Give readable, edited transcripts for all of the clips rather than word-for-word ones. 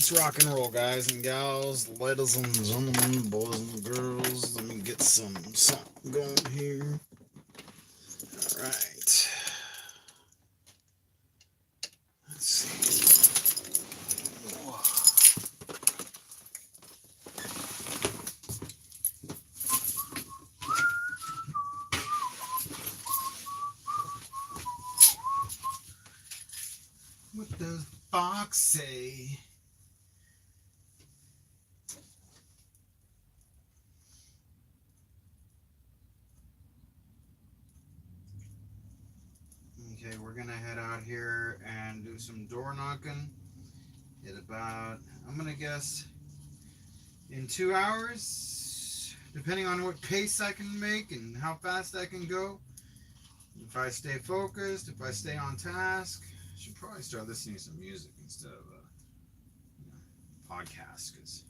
let's rock and roll, guys and gals, ladies and gentlemen, boys and girls. Let me get something going here. All right. Let's see. What does the box say? Okay, we're gonna head out here and do some door knocking at about, I'm gonna guess, in 2 hours, depending on what pace I can make and how fast I can go. If I stay focused, if I stay on task. I should probably start listening to some music instead of a podcast, because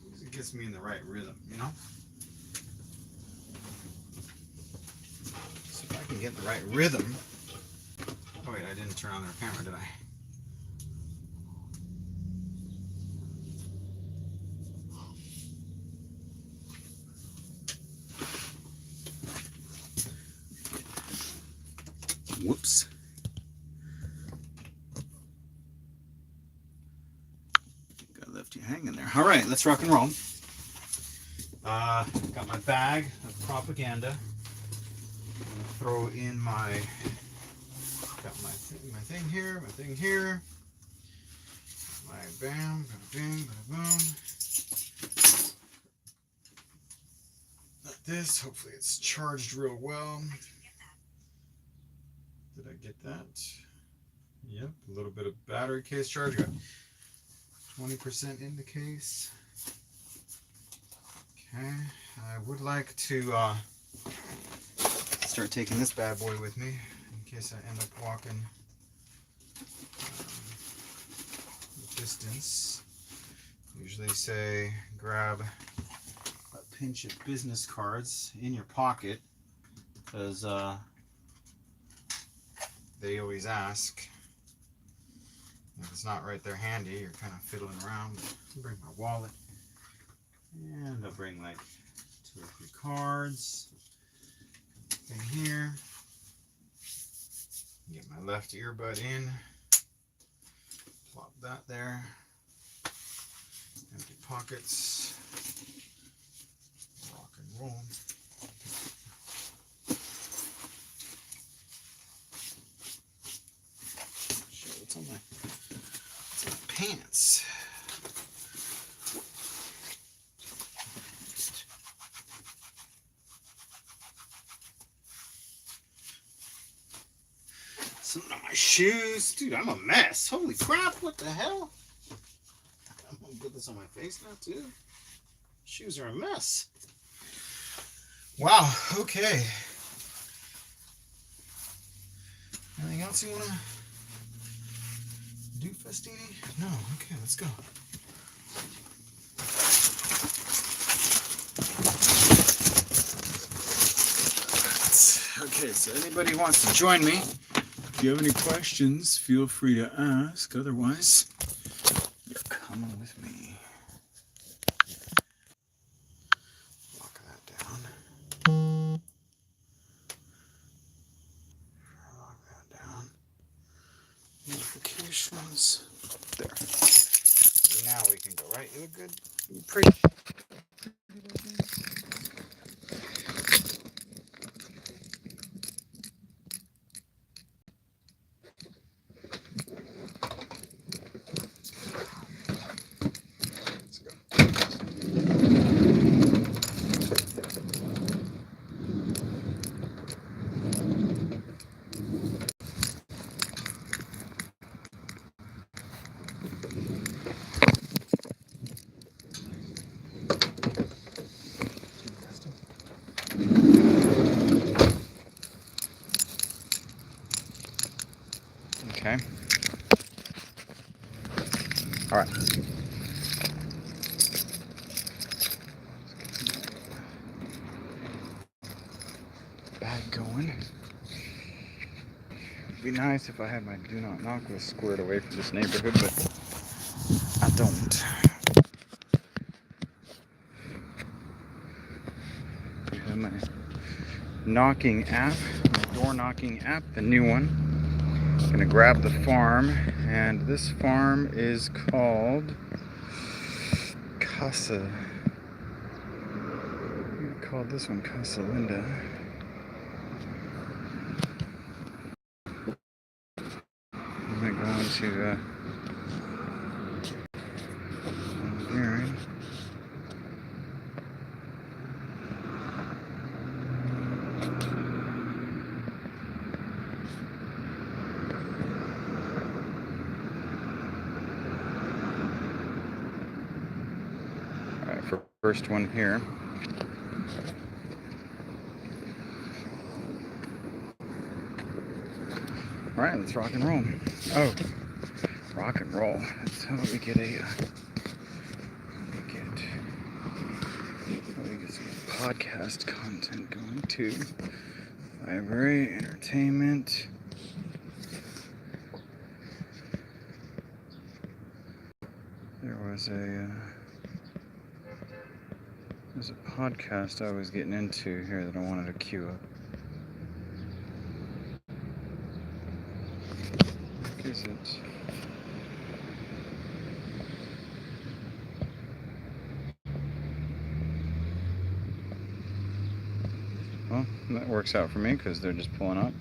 music gets me in the right rhythm, you know? So if I can get in the right rhythm. Oh wait, I didn't turn on their camera, did I? Whoops. I left you hanging there. All right, let's rock and roll. Got my bag of propaganda. I'm gonna throw in my, got my thing here, my thing here. My bam, bada bing, bada boom. Like this. Hopefully it's charged real well. Did I get that? Yep, a little bit of battery case charge. Got 20% in the case. Okay, I would like to start taking this bad boy with me in case I end up walking distance. Usually say grab a pinch of business cards in your pocket, because they always ask. If it's not right there handy, you're kind of fiddling around. I'll bring my wallet, and I'll bring like 2 or 3 cards. In here, get my left earbud in, plop that there. Empty pockets. Rock and roll. What's on my pants? Some of my shoes. Dude, I'm a mess. Holy crap, what the hell? I'm gonna put this on my face now too. Shoes are a mess. Wow, okay. Anything else you wanna do, Festini? No, okay, let's go. Okay, so anybody wants to join me, if you have any questions, feel free to ask. Otherwise, you're coming with me. Lock that down. Lock that down. Notifications. There. Now we can go, right? You look good. You pretty. Okay. All right. Bag going. It'd be nice if I had my do not knock list squared away from this neighborhood, but don't. I have my knocking app, my door knocking app, the new one. I'm gonna grab the farm, and this farm is called Casa. I called this one Casa Linda. I'm gonna go into here. All right, for first one here. All right, let's rock and roll. Oh, rock and roll. That's how we get some podcast content going to library, entertainment. There's a podcast I was getting into here that I wanted to queue up. What is it? Well, that works out for me because they're just pulling up.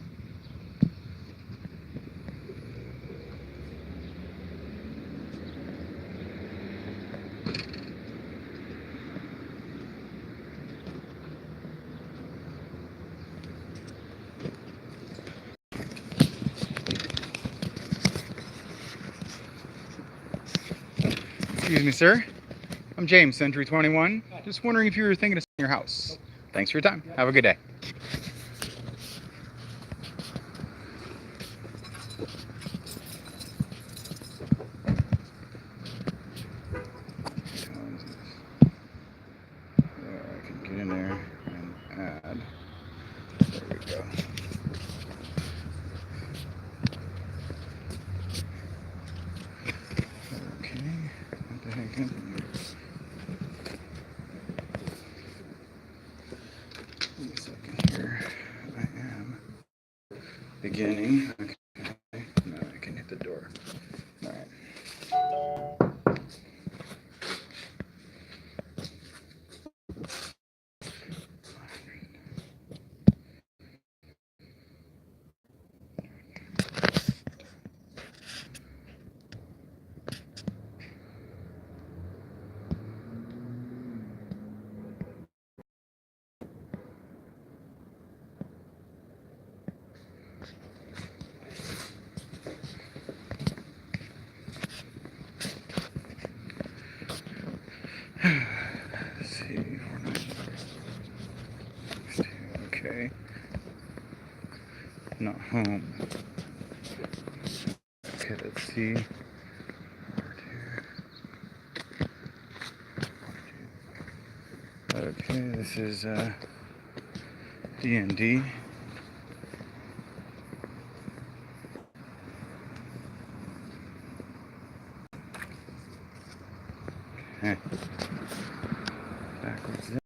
Excuse me, sir. I'm James, Century 21. Just wondering if you were thinking of selling your house. Thanks for your time. Have a good day. I can get in there and add. There we go. Okay. What the heck happened here? Give me a second here. I am beginning. Okay. Now I can hit the door. All right. Let's see. Okay. Not home. Okay, let's see. Okay, this is D&D. Okay. Backwards there.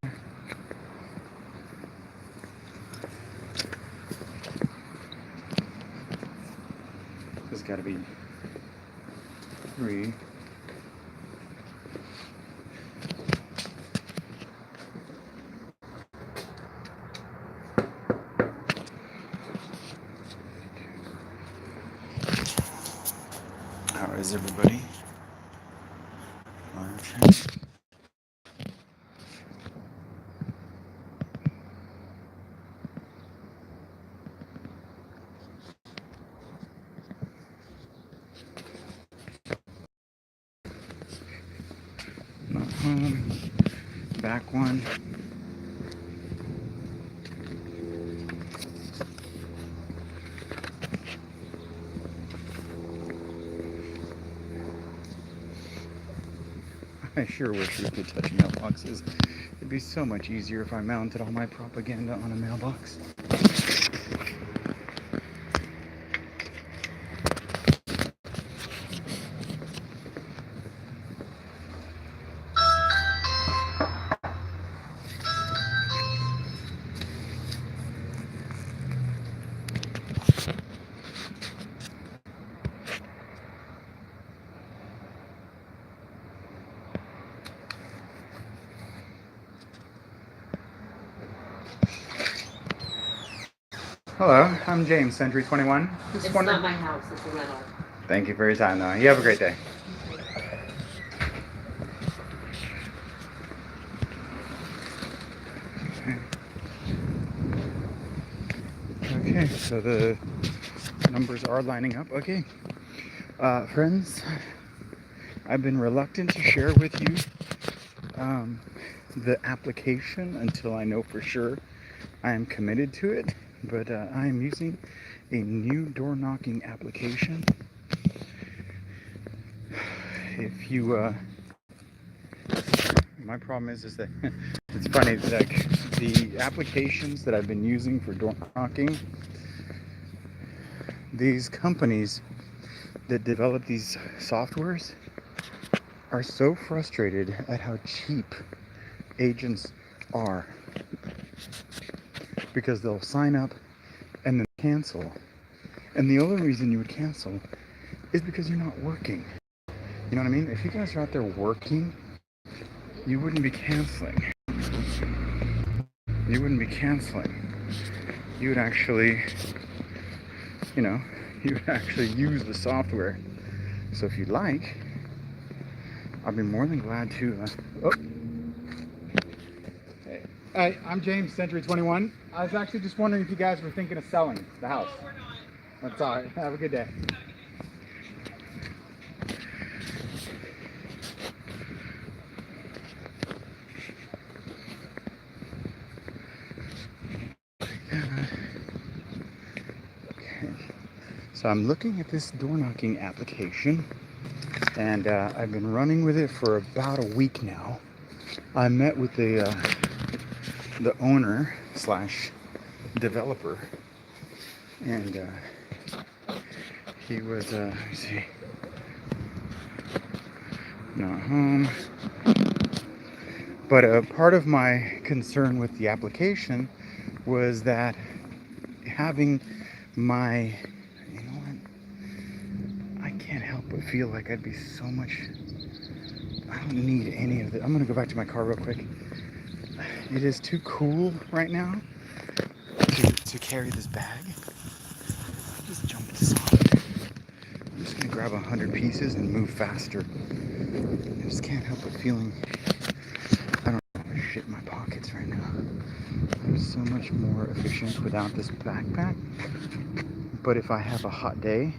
This has got to be 3. How is everybody? Not home. Back one. I sure wish we could touch mailboxes. It'd be so much easier if I mounted all my propaganda on a mailbox. Hello, I'm James, Century 21. It's not my house, it's a rental. Thank you for your time, though. You have a great day. Okay, so the numbers are lining up. Okay, friends, I've been reluctant to share with you the application until I know for sure I am committed to it, but I am using a new door knocking application. If you, my problem is that it's funny, like the applications that I've been using for door knocking, these companies that develop these softwares are so frustrated at how cheap agents are, because they'll sign up and then cancel, and the only reason you would cancel is because you're not working. You know what I mean? If you guys are out there working, you wouldn't be canceling. You wouldn't be canceling. You would actually, you would actually use the software. So if you'd like, I'll be more than glad to. Hey. Hi, I'm James, Century 21. I was actually just wondering if you guys were thinking of selling the house. No, we're not. That's all right. Have a good day. So I'm looking at this door knocking application, and I've been running with it for about a week now. I met with the owner slash developer, and he was let me see, not home. But part of my concern with the application was that having my, I can't help but feel like I'd be so much, I don't need any of it. I'm gonna go back to my car real quick. It is too cool right now to carry this bag. Just jump this off. I'm just gonna grab 100 pieces and move faster. I just can't help but feeling, I don't have shit in my pockets right now. I'm so much more efficient without this backpack. But if I have a hot day,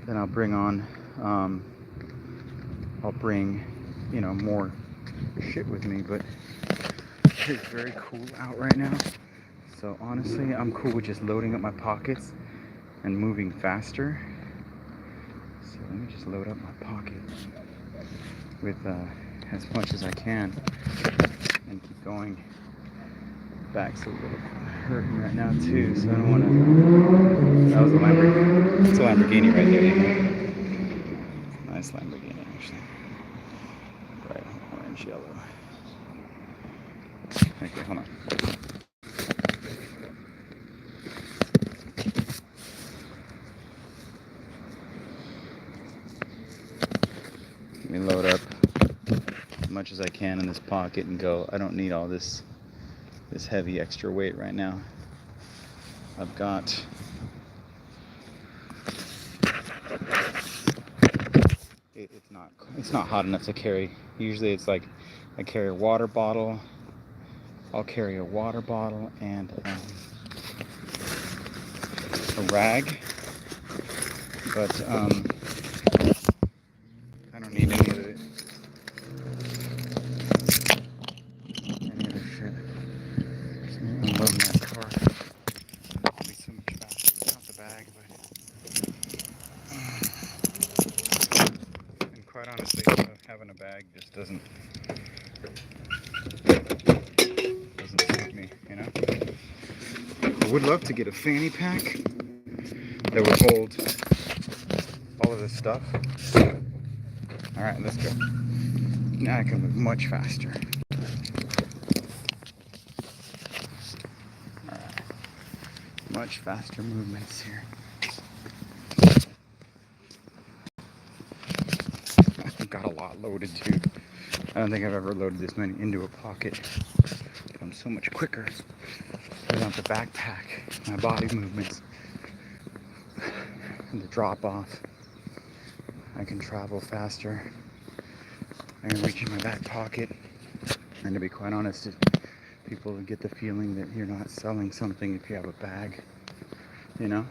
then I'll bring on, more shit with me. But it's very cool out right now. So honestly, I'm cool with just loading up my pockets and moving faster. So let me just load up my pockets with as much as I can and keep going. Back's a little hurting right now too, so I don't want to. That was a Lamborghini. It's a Lamborghini right there. Nice Lamborghini, actually. Bright orange, yellow. Okay, hold on. Let me load up as much as I can in this pocket and go. I don't need all this heavy extra weight right now. I've got it's not hot enough to carry. Usually it's like I carry a water bottle. I'll carry a water bottle and a rag, but I don't need any of it. Any other shit. So unloading that car. It'll be so much faster without the bag, but and quite honestly, having a bag just doesn't suit me, I would love to get a fanny pack that would hold all of this stuff. All right, let's go. Now I can move much faster. All right, much faster movements here. I've got a lot loaded too. I don't think I've ever loaded this many into a pocket. I'm so much quicker without the backpack. my body movements, the drop off. I can travel faster. I can reach in my back pocket. And to be quite honest, people get the feeling that you're not selling something if you have a bag, you know?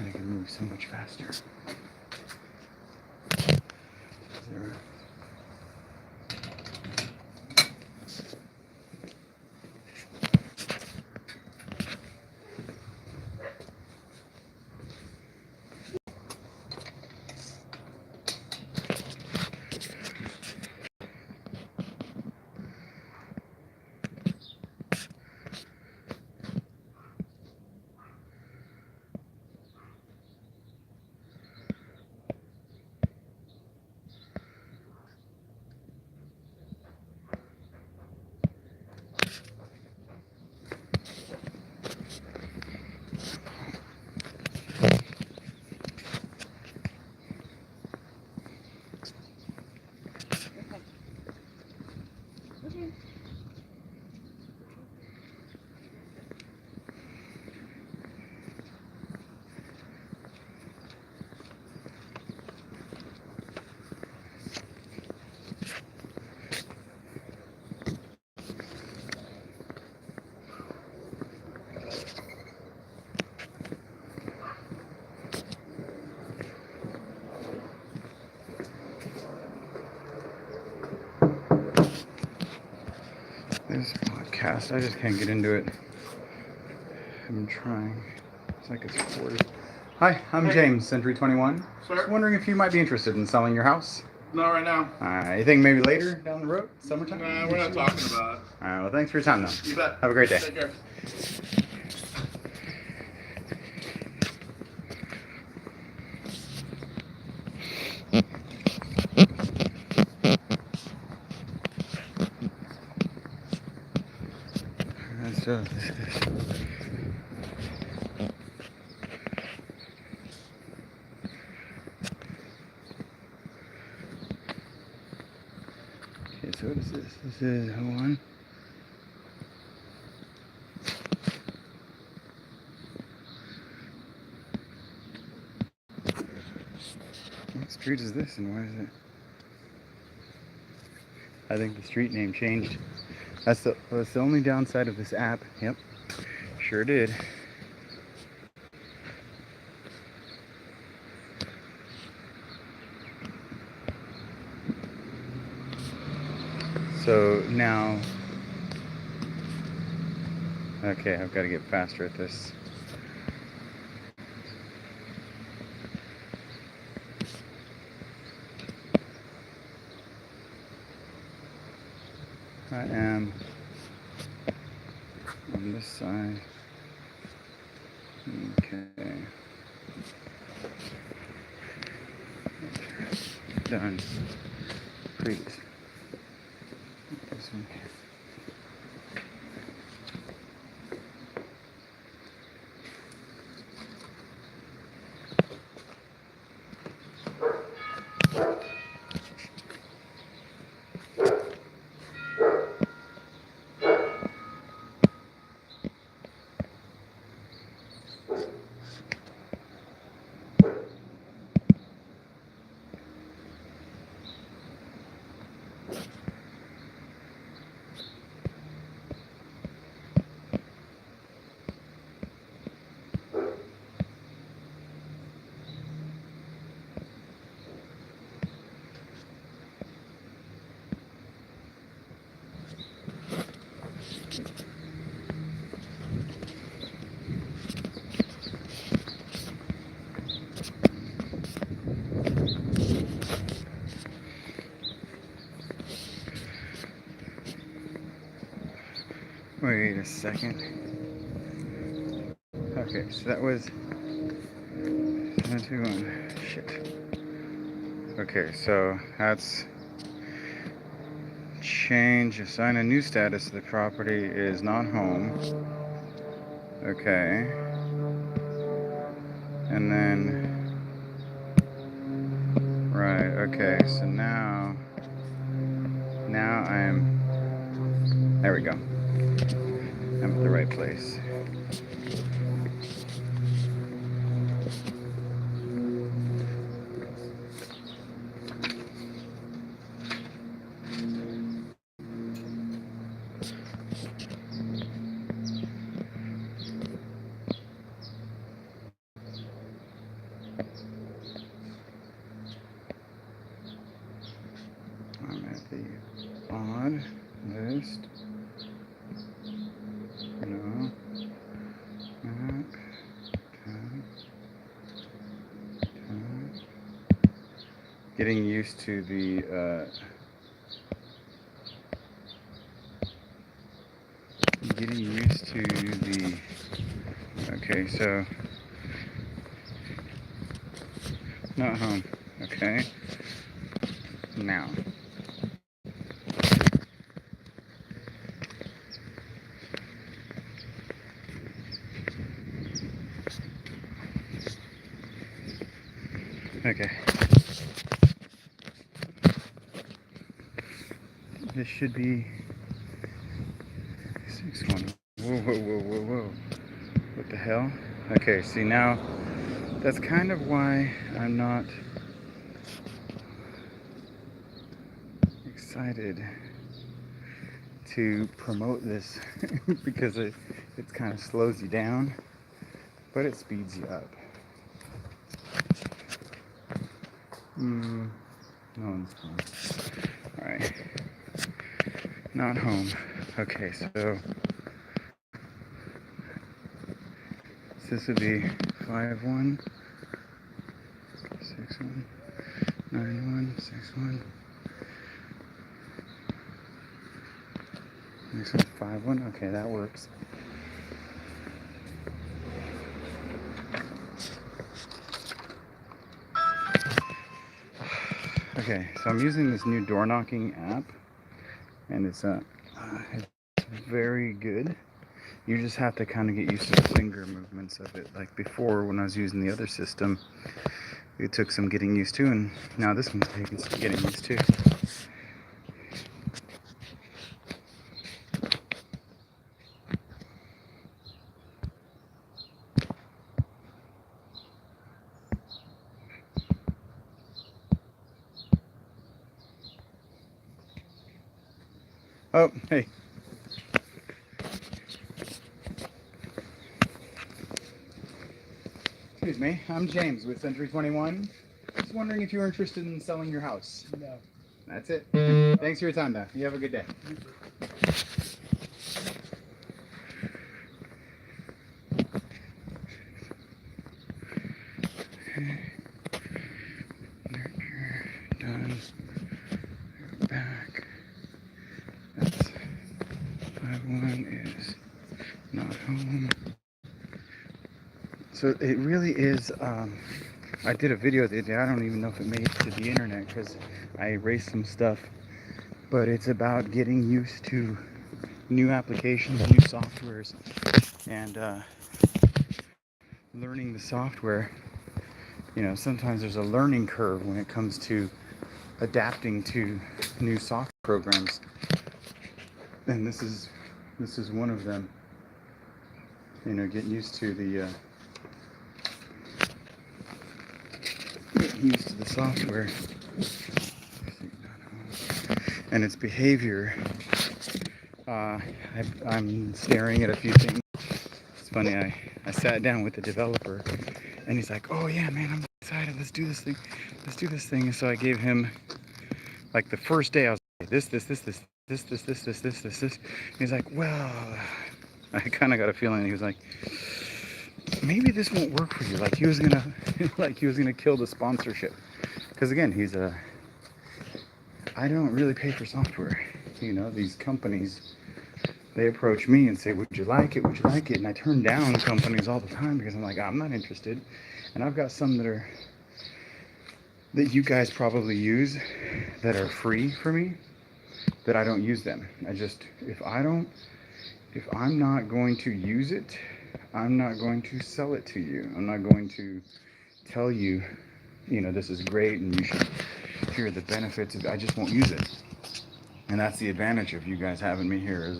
I can move so much faster. Zero. This podcast, I just can't get into it. I'm trying. It's like it's recorded. Hi, I'm James, Century 21. Sir? Just wondering if you might be interested in selling your house. Not right now. You think maybe later down the road, summertime? Nah, we're not talking about it. All right, well, thanks for your time, though. You bet. Have a great day. Take care. So, okay, so what is this? This is one. What street is this and why is it? I think the street name changed. That's the only downside of this app. Yep, sure did. So now, okay, I've got to get faster at this. I am on this side. Okay. Done. Great. This one here. Wait a second. Okay, so that was 721. Shit. Okay, so that's change. Assign a new status. The property is not home. Okay. And then, right. Okay. So now I'm. There we go. I'm at the right place. I'm at the odd list. No. Map. Tab. Getting used to the okay, so not home. Okay. Now. Okay. This should be 6-1. Whoa. What the hell? Okay, see now, that's kind of why I'm not excited to promote this because it kind of slows you down, but it speeds you up. No one's home. Alright. Not home. Okay, so this would be 5-1, 6-1, 9-1, 6-1. Next one, 5-1. Okay, that works. Okay, so I'm using this new door knocking app, and it's very good. You just have to kind of get used to the finger movements of it. Like before, when I was using the other system, it took some getting used to, and now this one's taking some getting used to. Oh, hey. Excuse me, I'm James with Century 21. Just wondering if you were interested in selling your house. No. That's it. Thanks for your time, though. You have a good day. Done. Back. That's 5-1 is not home. So it really is, I did a video the other day. I don't even know if it made it to the internet because I erased some stuff. But it's about getting used to new applications, new softwares, and learning the software. You know, sometimes there's a learning curve when it comes to adapting to new software programs. And this is one of them. You know, getting used to the software and its behavior. I'm staring at a few things. It's funny, I sat down with the developer and he's like, oh yeah man, I'm excited, let's do this thing. And so I gave him, like the first day I was like, this. And he's like, well, I kind of got a feeling he was like, maybe this won't work for you. Like he was gonna kill the sponsorship. Because again, I don't really pay for software. You know, these companies, they approach me and say, would you like it? And I turn down companies all the time because I'm like, I'm not interested. And I've got some that you guys probably use that are free for me, that I don't use them. If I'm not going to use it, I'm not going to sell it to you. I'm not going to tell you, you know, this is great and you should hear the benefits of it. I just won't use it. And that's the advantage of you guys having me here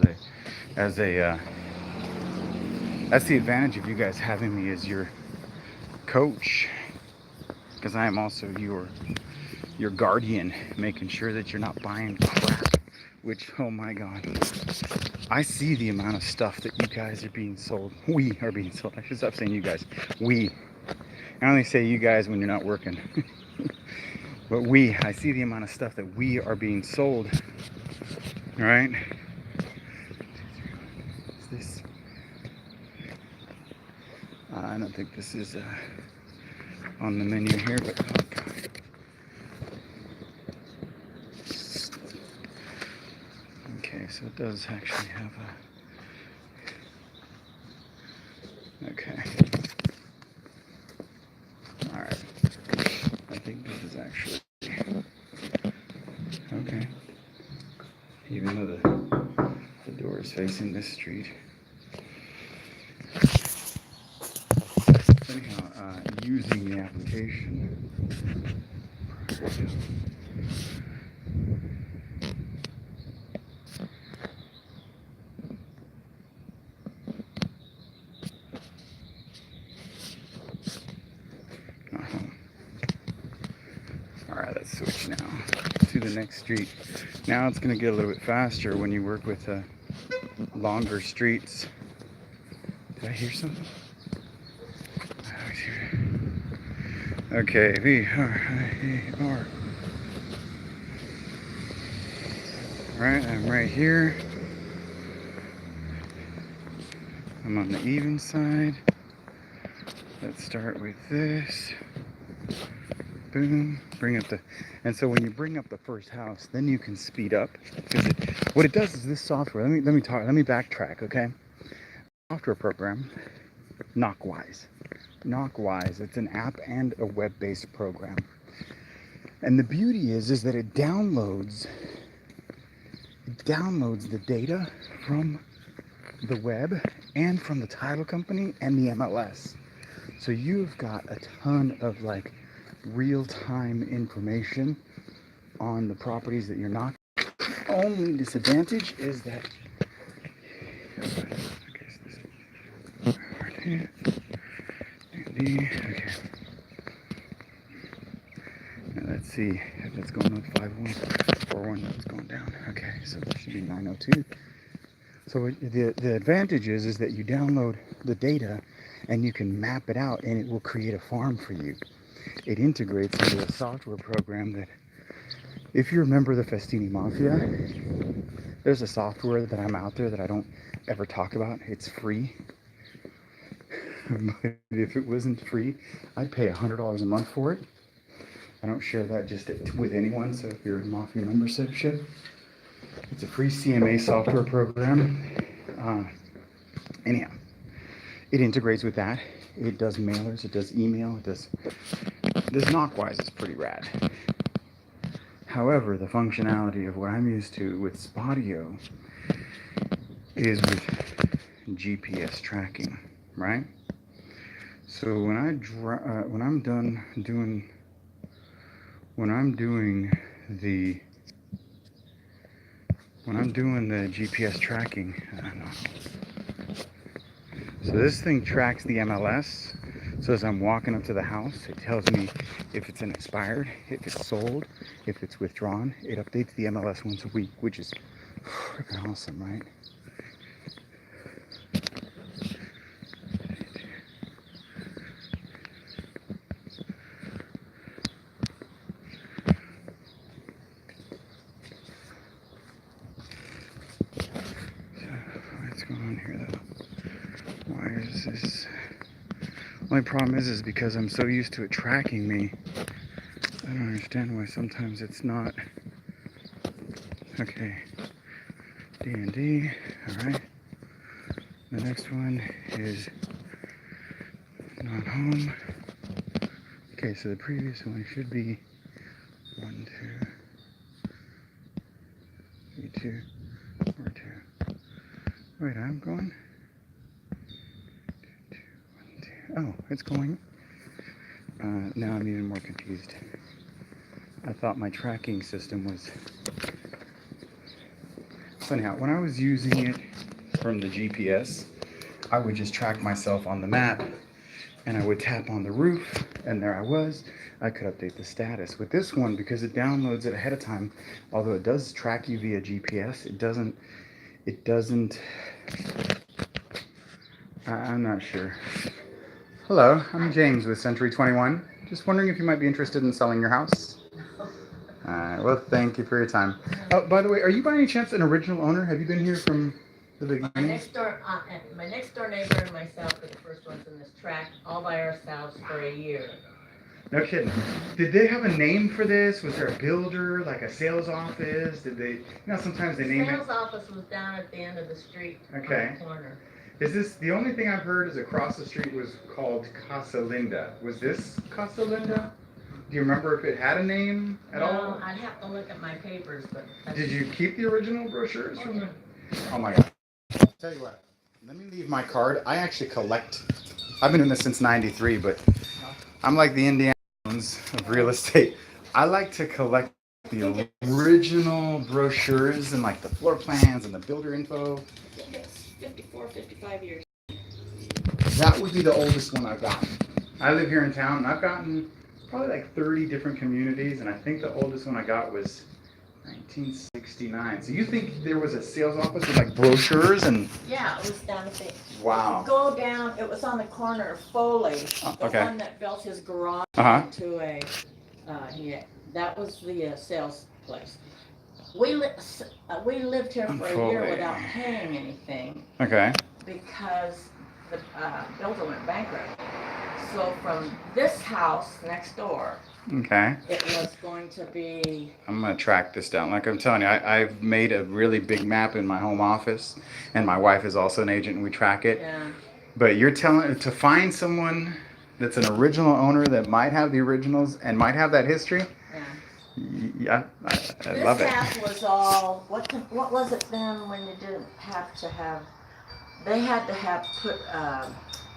as a That's the advantage of you guys having me as your coach, because I am also your guardian, making sure that you're not buying crap. Which, oh my God, I see the amount of stuff that you guys are being sold. We are being sold. I should stop saying you guys. We. I only say you guys when you're not working. But I see the amount of stuff that we are being sold. All right. Is this? I don't think this is on the menu here, but oh God. Okay, so it does actually have a. Okay. All right. I think this is actually okay. Even though the door is facing this street. Anyhow, using the application. Alright, let's switch now to the next street. Now it's going to get a little bit faster when you work with longer streets. Did I hear something? Okay, V-R-I-E-R. Alright, I'm right here. I'm on the even side. Let's start with this. Boom. Bring up the, and so when you bring up the first house, then you can speed up. Because what it does is this software. Let me backtrack, okay? Software program, Knockwise. Knockwise. It's an app and a web-based program. And the beauty is that it downloads the data from the web and from the title company and the MLS. So you've got a ton of like real-time information on the properties that you're not. Only disadvantage is that okay. Now let's see if it's going up 5141. That's going down. Okay, so that should be 902. So the advantage is that you download the data and you can map it out and it will create a farm for you. It integrates into a software program that, if you remember the Festini Mafia, there's a software that I'm out there that I don't ever talk about. It's free. But if it wasn't free, I'd pay $100 a month for it. I don't share that just with anyone, so if you're a Mafia membership, it's a free CMA software program. Anyhow, it integrates with that. It does mailers, it does email, it does. This Knockwise is pretty rad. However, the functionality of what I'm used to with Spodio is with GPS tracking, right? So when I'm doing the GPS tracking, I don't know. So this thing tracks the MLS. So as I'm walking up to the house, it tells me if it's an expired, if it's sold, if it's withdrawn. It updates the MLS once a week, which is freaking awesome, right? What's going on here, though? Why is this? My problem is because I'm so used to it tracking me. I don't understand why sometimes it's not. Okay. D&D. Alright. The next one is not home. Okay, so the previous one should be 1, 2, 3, 2, 4, 2. Wait, I'm going. Oh, it's going. Now I'm even more confused. I thought my tracking system was. So anyhow, when I was using it from the GPS, I would just track myself on the map, and I would tap on the roof, and there I was. I could update the status. With this one, because it downloads it ahead of time, although it does track you via GPS, it doesn't, I'm not sure. Hello, I'm James with Century 21. Just wondering if you might be interested in selling your house. Alright, well, thank you for your time. Oh, by the way, are you by any chance an original owner? Have you been here from the beginning? My next door neighbor and myself are the first ones in this tract, all by ourselves for a year. No kidding. Did they have a name for this? Was there a builder, like a sales office? Did they, sometimes they name it. The sales office was down at the end of the street Okay. on the corner. Is this, the only thing I've heard is across the street was called Casa Linda. Was this Casa Linda? Do you remember if it had a name at all? No, I'd have to look at my papers, but. Did you keep the original brochures from the? Oh my God. I'll tell you what, let me leave my card. I actually collect, I've been doing this since '93, but I'm like the Indiana Jones of real estate. I like to collect the original brochures and like the floor plans and the builder info. I think it's 54, 55 years. That would be the oldest one I've gotten. I live here in town and I've gotten probably like 30 different communities, and I think the oldest one I got was 1969. So you think there was a sales office with like brochures and? Yeah, it was down at the. Wow. Go down, it was on the corner of Foley. Okay. The one that built his garage into a, that was the sales place. We lived here for a year without paying anything. Okay. Because the builder went bankrupt. So from this house next door, okay, it was going to be. I'm gonna track this down. Like I'm telling you, I've made a really big map in my home office, and my wife is also an agent, and we track it. Yeah. But you're telling to find someone that's an original owner that might have the originals and might have that history. Yeah. I love it. This house was all what was it then when you didn't have to have? They had to have put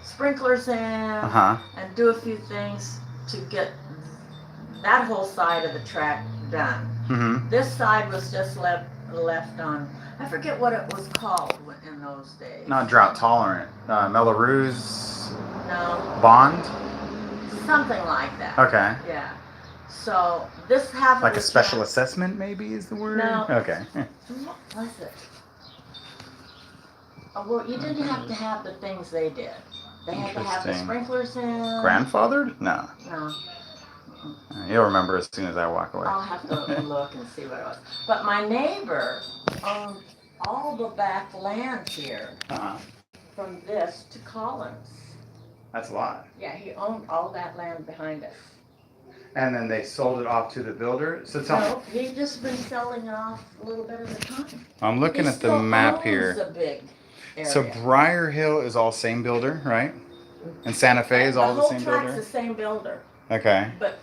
sprinklers in and do a few things to get that whole side of the track done. Mm-hmm. This side was just left on. I forget what it was called in those days. Not drought tolerant. Melrose. No. Bond. Something like that. Okay. Yeah. So this half like of a special assessment, maybe is the word. No. Okay. What was it? Oh, well, you didn't have to have the things they did. They had to have the sprinklers in. Grandfathered? No. No. You'll remember as soon as I walk away. I'll have to look and see what it was. But my neighbor owned all the back land here from this to Collins. That's a lot. Yeah, he owned all that land behind us. And then they sold it off to the builder. So tell No, he's just been selling it off a little bit at a time. I'm looking at the map here. A big area. So Briar Hill is all same builder, right? And Santa Fe is all the same builder? The whole track's the same builder. Okay. But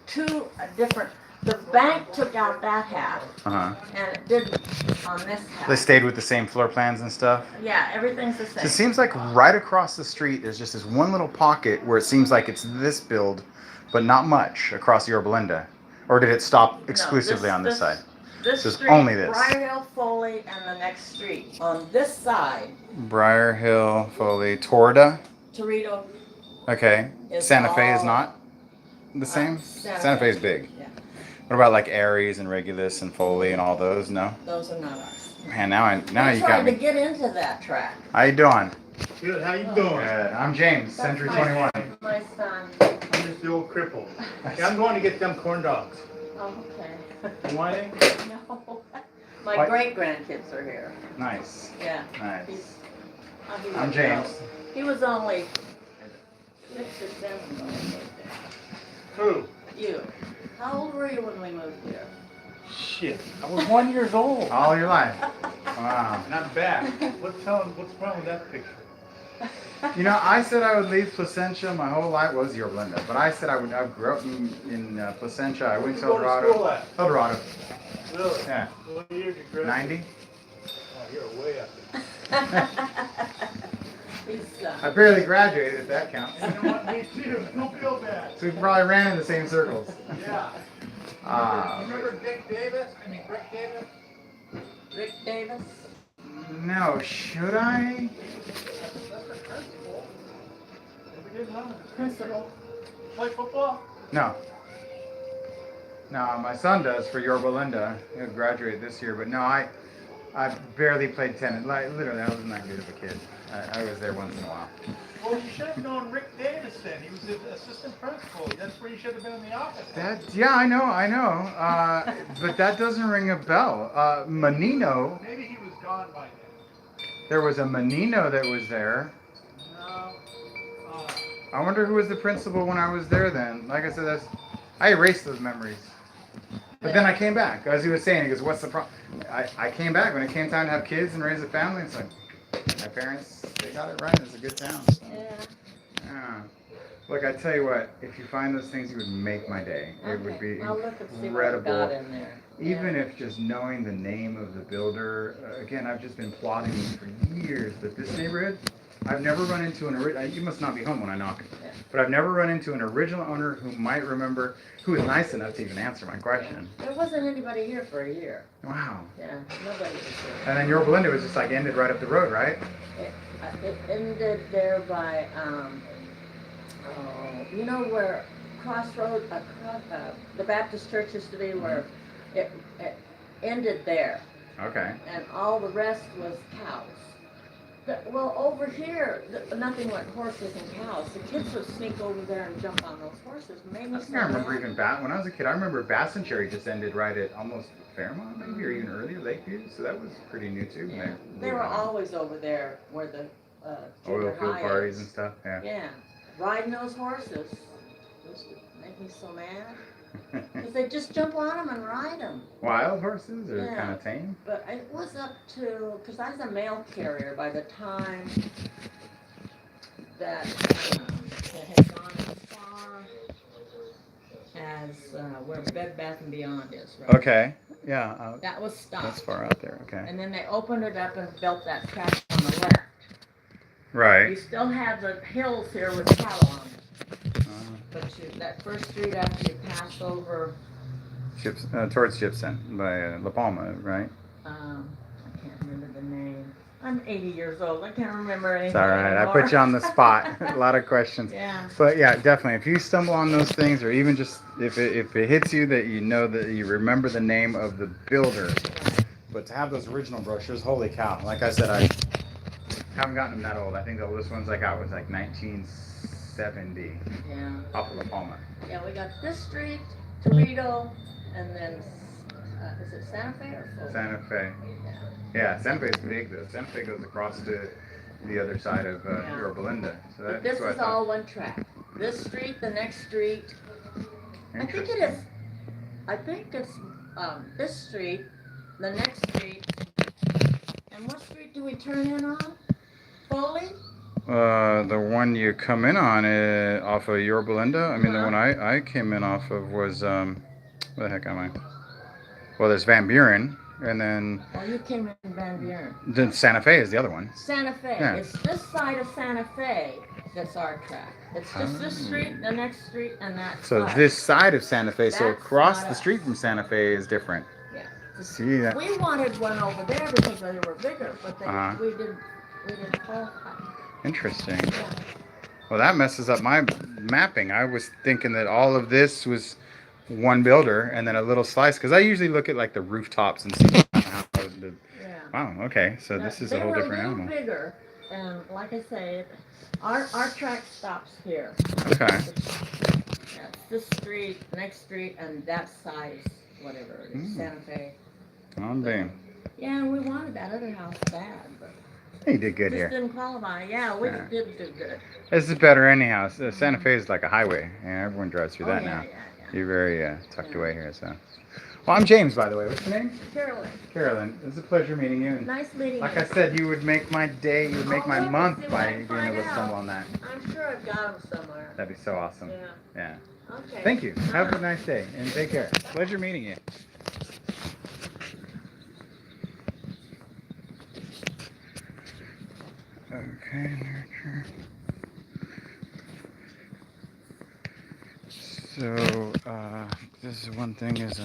two different. The bank took out that half, and it didn't on this half. They stayed with the same floor plans and stuff? Yeah, everything's the same. So it seems like right across the street, there's just this one little pocket where it seems like it's this build, but not much across Yorba Linda. Or did it stop exclusively on this side? This So it's street, only this. Briar Hill, Foley, and the next street. On this side, Briar Hill, Foley, Torda. Torito. Okay. Is Santa Fe is all- not the same? Santa Fe is big. Yeah, What about like Aries and Regulus and Foley and all those? No? those are not ours. Man, now you I got tried to me. get into that track. How you doing? Good, how you doing? Good. I'm James, That's Century my- 21. My son. I'm just the old cripple. Yeah, I'm going to get them corn dogs. Oh, okay. You want any? No. My What? great grandkids are here. Nice. Yeah. Nice. He I'm was- James. He was only 6 or 7 when we moved there. Who? You. How old were you when we moved here? Shit, I was 1 year old. All your life. Wow. Not bad. What's wrong with that picture? You know, I said I would leave Placentia my whole life. Was Yorba Linda, but I said I grew up in Placentia. I went to Where'd you go to school Eldorado. at? Eldorado. Really? Yeah. What year did you graduate? 90. Oh, you're way up He's, I barely graduated, if that counts. there. You know what? Me too. Don't feel bad. So we probably ran in the same circles. Yeah. Remember Dick Davis? I mean, Rick Davis? Rick Davis. No, should I? You didn't know? Principal. Play football? No. No, my son does for Yorba Linda. He'll graduate this year, but no, I barely played tennis. Like literally, I wasn't that good of a kid. I was there once in a while. Well, you should have known Rick Davison. He was the assistant principal. That's where you should have been in the office. Yeah, I know. But that doesn't ring a bell. Menino. Maybe he was gone by then. There was a Menino that was there. No. I wonder who was the principal when I was there then. Like I said, I erased those memories. But then I came back. As he was saying, he goes, what's the problem? I came back when it came time to have kids and raise a family. It's like, my parents, they got it right. It's a good town. So. Yeah. Look, I tell you what, if you find those things, you would make my day. It would be I'll look and see what I incredible. got in there. Even if just knowing the name of the builder, again, I've just been plotting for years, but this neighborhood, I've never run into an original, you must not be home when I knock, but I've never run into an original owner who might remember, who was nice enough to even answer my question. There wasn't anybody here for a year. Wow. Yeah, nobody was here. And then Yorba Linda was just like ended right up the road, right? It ended there by, you know where Crossroad, the Baptist church used to be, where it ended there. Okay. And all the rest was cows. Well, over here, nothing but horses and cows. The kids would sneak over there and jump on those horses. Made me I so think I remember mad. even when I was a kid, I remember Bass and Cherry just ended right at almost Fairmont, maybe, or even earlier, Lakeview. So that was pretty new too. Yeah. They were always over there where the oil junior field high parties is. and stuff. Yeah. Yeah, riding those horses. Used to make me so mad. Because they just jump on them and ride them. Wild horses or Yeah. kind of tame? But it was up to, because I was a mail carrier by the time that it had gone as far as where Bed Bath & Beyond is, right? Okay. Yeah. That was stopped. That's far out there. Okay. And then they opened it up and built that track on the left. You Right. still have the hills here with cattle on it. But that first street after you pass over, Towards Gibson by La Palma, right? I can't remember the name. I'm 80 years old. I can't remember anything It's all right. I anymore. put you on the spot. A lot of questions. Yeah. But yeah, definitely. If you stumble on those things, or even just if it hits you that you know that you remember the name of the builder, but to have those original brochures, holy cow! Like I said, I haven't gotten them that old. I think the oldest ones I got was like 1970. Yeah. Off of La Palma. Yeah, we got this street, Toledo, and then, is it Santa Fe or Fulton? Santa Fe. Yeah, Santa Fe is big though. Santa Fe goes across to the other side of Yorba Linda. So But that's this what is all one track. This street, the next street. I think it is. I think it's this street, the next street, and what street do we turn in on? Foley? The one you come in on off of Yorba Linda. I mean, the one I came in off of was where the heck am I? Well, there's Van Buren, and then Oh, you came in Van Buren. then Santa Fe is the other one. Santa Fe. Yeah. It's this side of Santa Fe that's our track. It's just this street, the next street, and that So side. this side of Santa Fe. So That's across not the us. street from Santa Fe is different. Yeah. See that? We wanted one over there because they were bigger, but Uh-huh. we didn't qualify. Interesting. Yeah. Well, that messes up my mapping. I was thinking that all of this was one builder and then a little slice, because I usually look at like the rooftops and see how the. Yeah. Wow. Okay. So this is a whole different They were a animal. little bigger, and like I say, our track stops here. Okay. Yeah, this street, next street, and that side is whatever it is, Santa Fe. Oh, damn. Yeah, and we wanted that other house bad, but You did good just here. didn't qualify. Yeah, we Yeah. didn't do good. This is better anyhow. Santa Fe is like a highway. Yeah, everyone drives through Oh, that yeah, now. yeah, yeah. You're very tucked away here, so. Well, I'm James, by the way. What's your name? Carolyn, Carolyn. It's a pleasure meeting you. And nice meeting like you. I said, you would make my day. You would make my Oh, let's month see what by I can being able to find stumble out. on that. I'm sure I've got them somewhere. That'd be so awesome. Yeah. Yeah. Okay. Thank you. Have a nice day and take care. Pleasure meeting you. Okay, nurture. So, this is one thing is,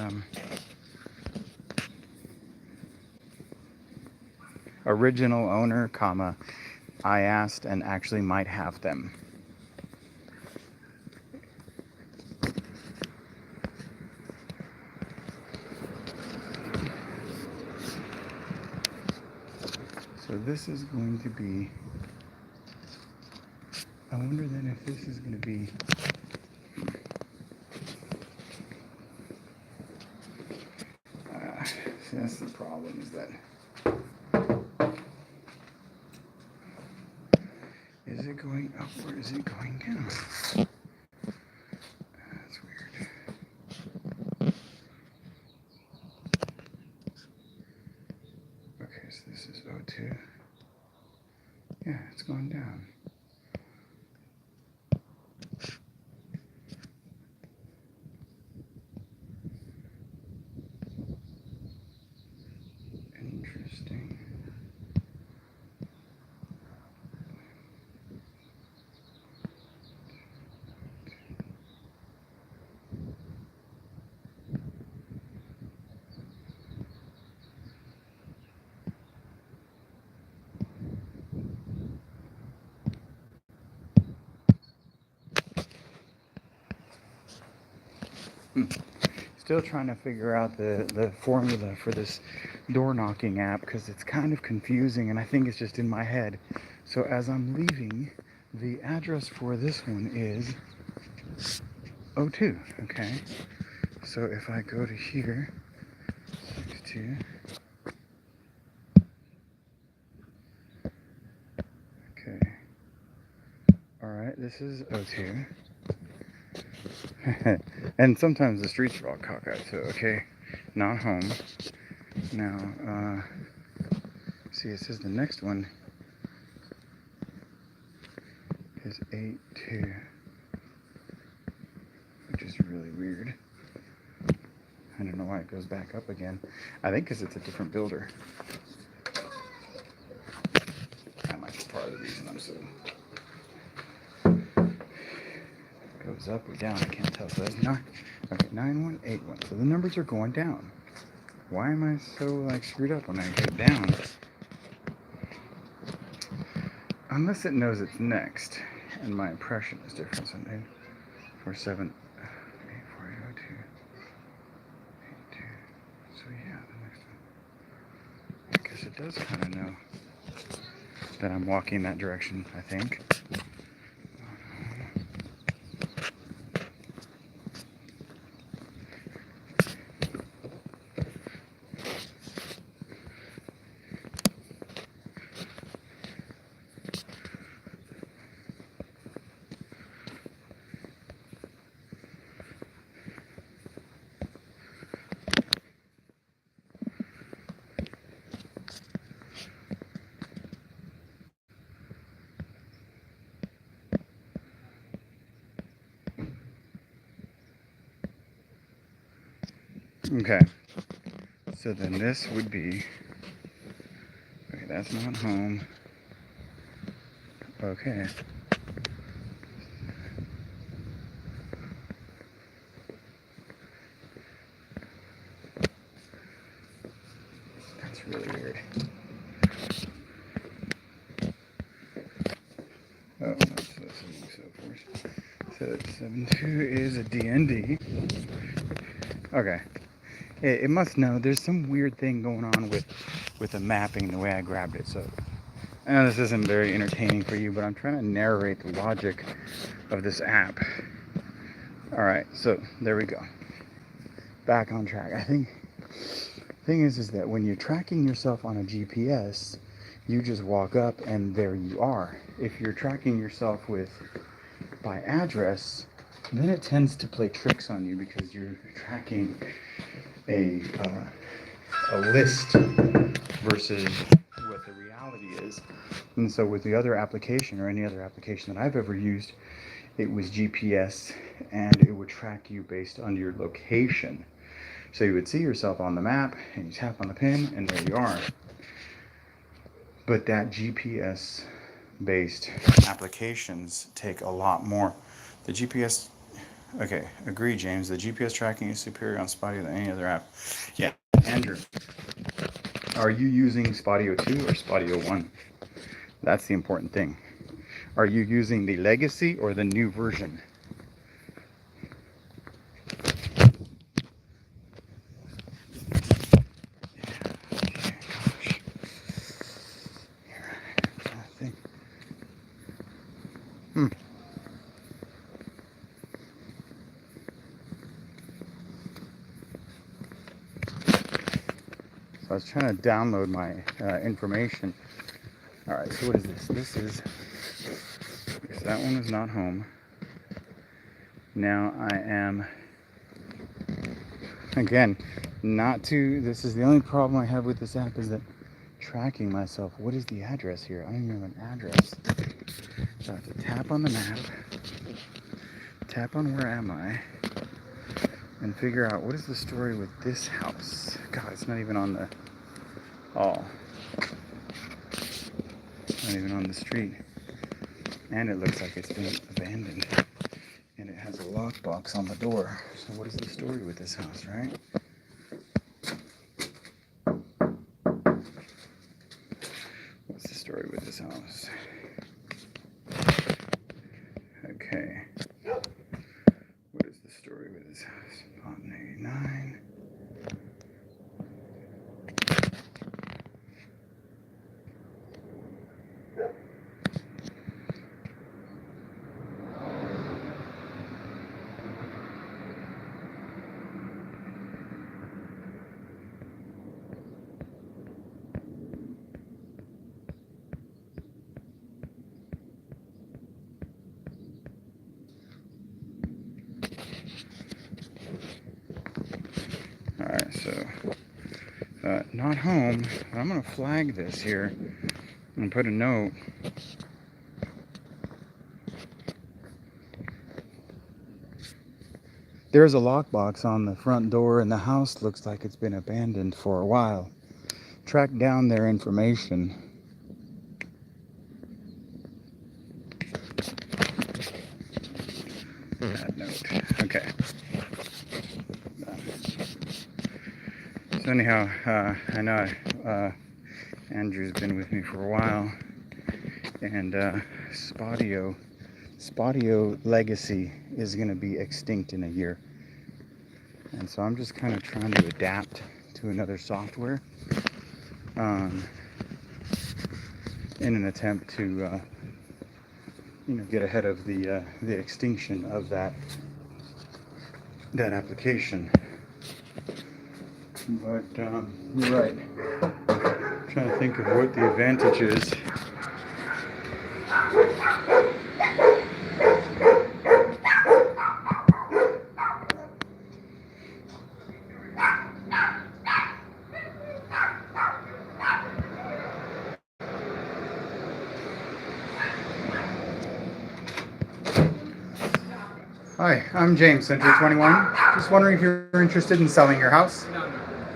original owner, comma, I asked and actually might have them. this is going to be, I wonder then if this is going to be, see, that's the problem, is that, is it going up or is it going down? That's weird. Okay, so this is O2. Yeah, it's going down. Interesting. Still trying to figure out the formula for this door knocking app because it's kind of confusing and I think it's just in my head. So as I'm leaving, the address for this one is O2, okay? So if I go to here, 62, okay. All right, this is O2. And sometimes the streets are all cockeyed, so okay, not home. Now, see, it says the next one is 82, which is really weird. I don't know why it goes back up again. I think because it's a different builder. That might be part of the reason I'm so... Goes up or down, I can't tell. So that's 9. Okay, 9181. So the numbers are going down. Why am I so like screwed up when I get down? Unless it knows it's next, and my impression is different. So 947 8402 82. So yeah, the next one. I guess it does kind of know that I'm walking that direction, I think. Okay, so then this would be, okay, that's not home. Okay. That's really weird. Oh, that's so forth. So 72 is a DND. Okay. It must know there's some weird thing going on with the mapping, the way I grabbed it. So I know this isn't very entertaining for you, but I'm trying to narrate the logic of this app. All right, so there we go. Back on track. I think the thing is that when you're tracking yourself on a GPS, you just walk up and there you are. If you're tracking yourself by address, then it tends to play tricks on you because you're tracking a list versus what the reality is. And so with the other application or any other application that I've ever used, it was GPS and it would track you based on your location. So you would see yourself on the map and you tap on the pin and there you are. But that GPS based applications take a lot more. The GPS, okay, agree, James. The GPS tracking is superior on Spotio than any other app. Yeah, Andrew, are you using Spotio 2 or Spotio 1? That's the important thing. Are you using the legacy or the new version? So I was trying to download my information. All right, so what is this? This is, because that one is not home. Now I am, again, this is the only problem I have with this app is that tracking myself. What is the address here? I don't even have an address. So I have to tap on the map, tap on where am I, and figure out what is the story with this house. God, it's not even on the, not even on the street. And it looks like it's been abandoned. And it has a lockbox on the door. So what is the story with this house, right? What's the story with this house? Okay. What is the story with this house? Lot 89. Alright, so not home. I'm gonna flag this here and put a note. There's a lockbox on the front door and the house looks like it's been abandoned for a while. Track down their information. That note. Okay. So anyhow, I know Andrew's been with me for a while, and Spotio Legacy is going to be extinct in a year. And so I'm just kind of trying to adapt to another software in an attempt to get ahead of the extinction of that application. But you're right. I'm trying to think of what the advantage is. Hi, I'm James, Century 21. Just wondering if you're interested in selling your house.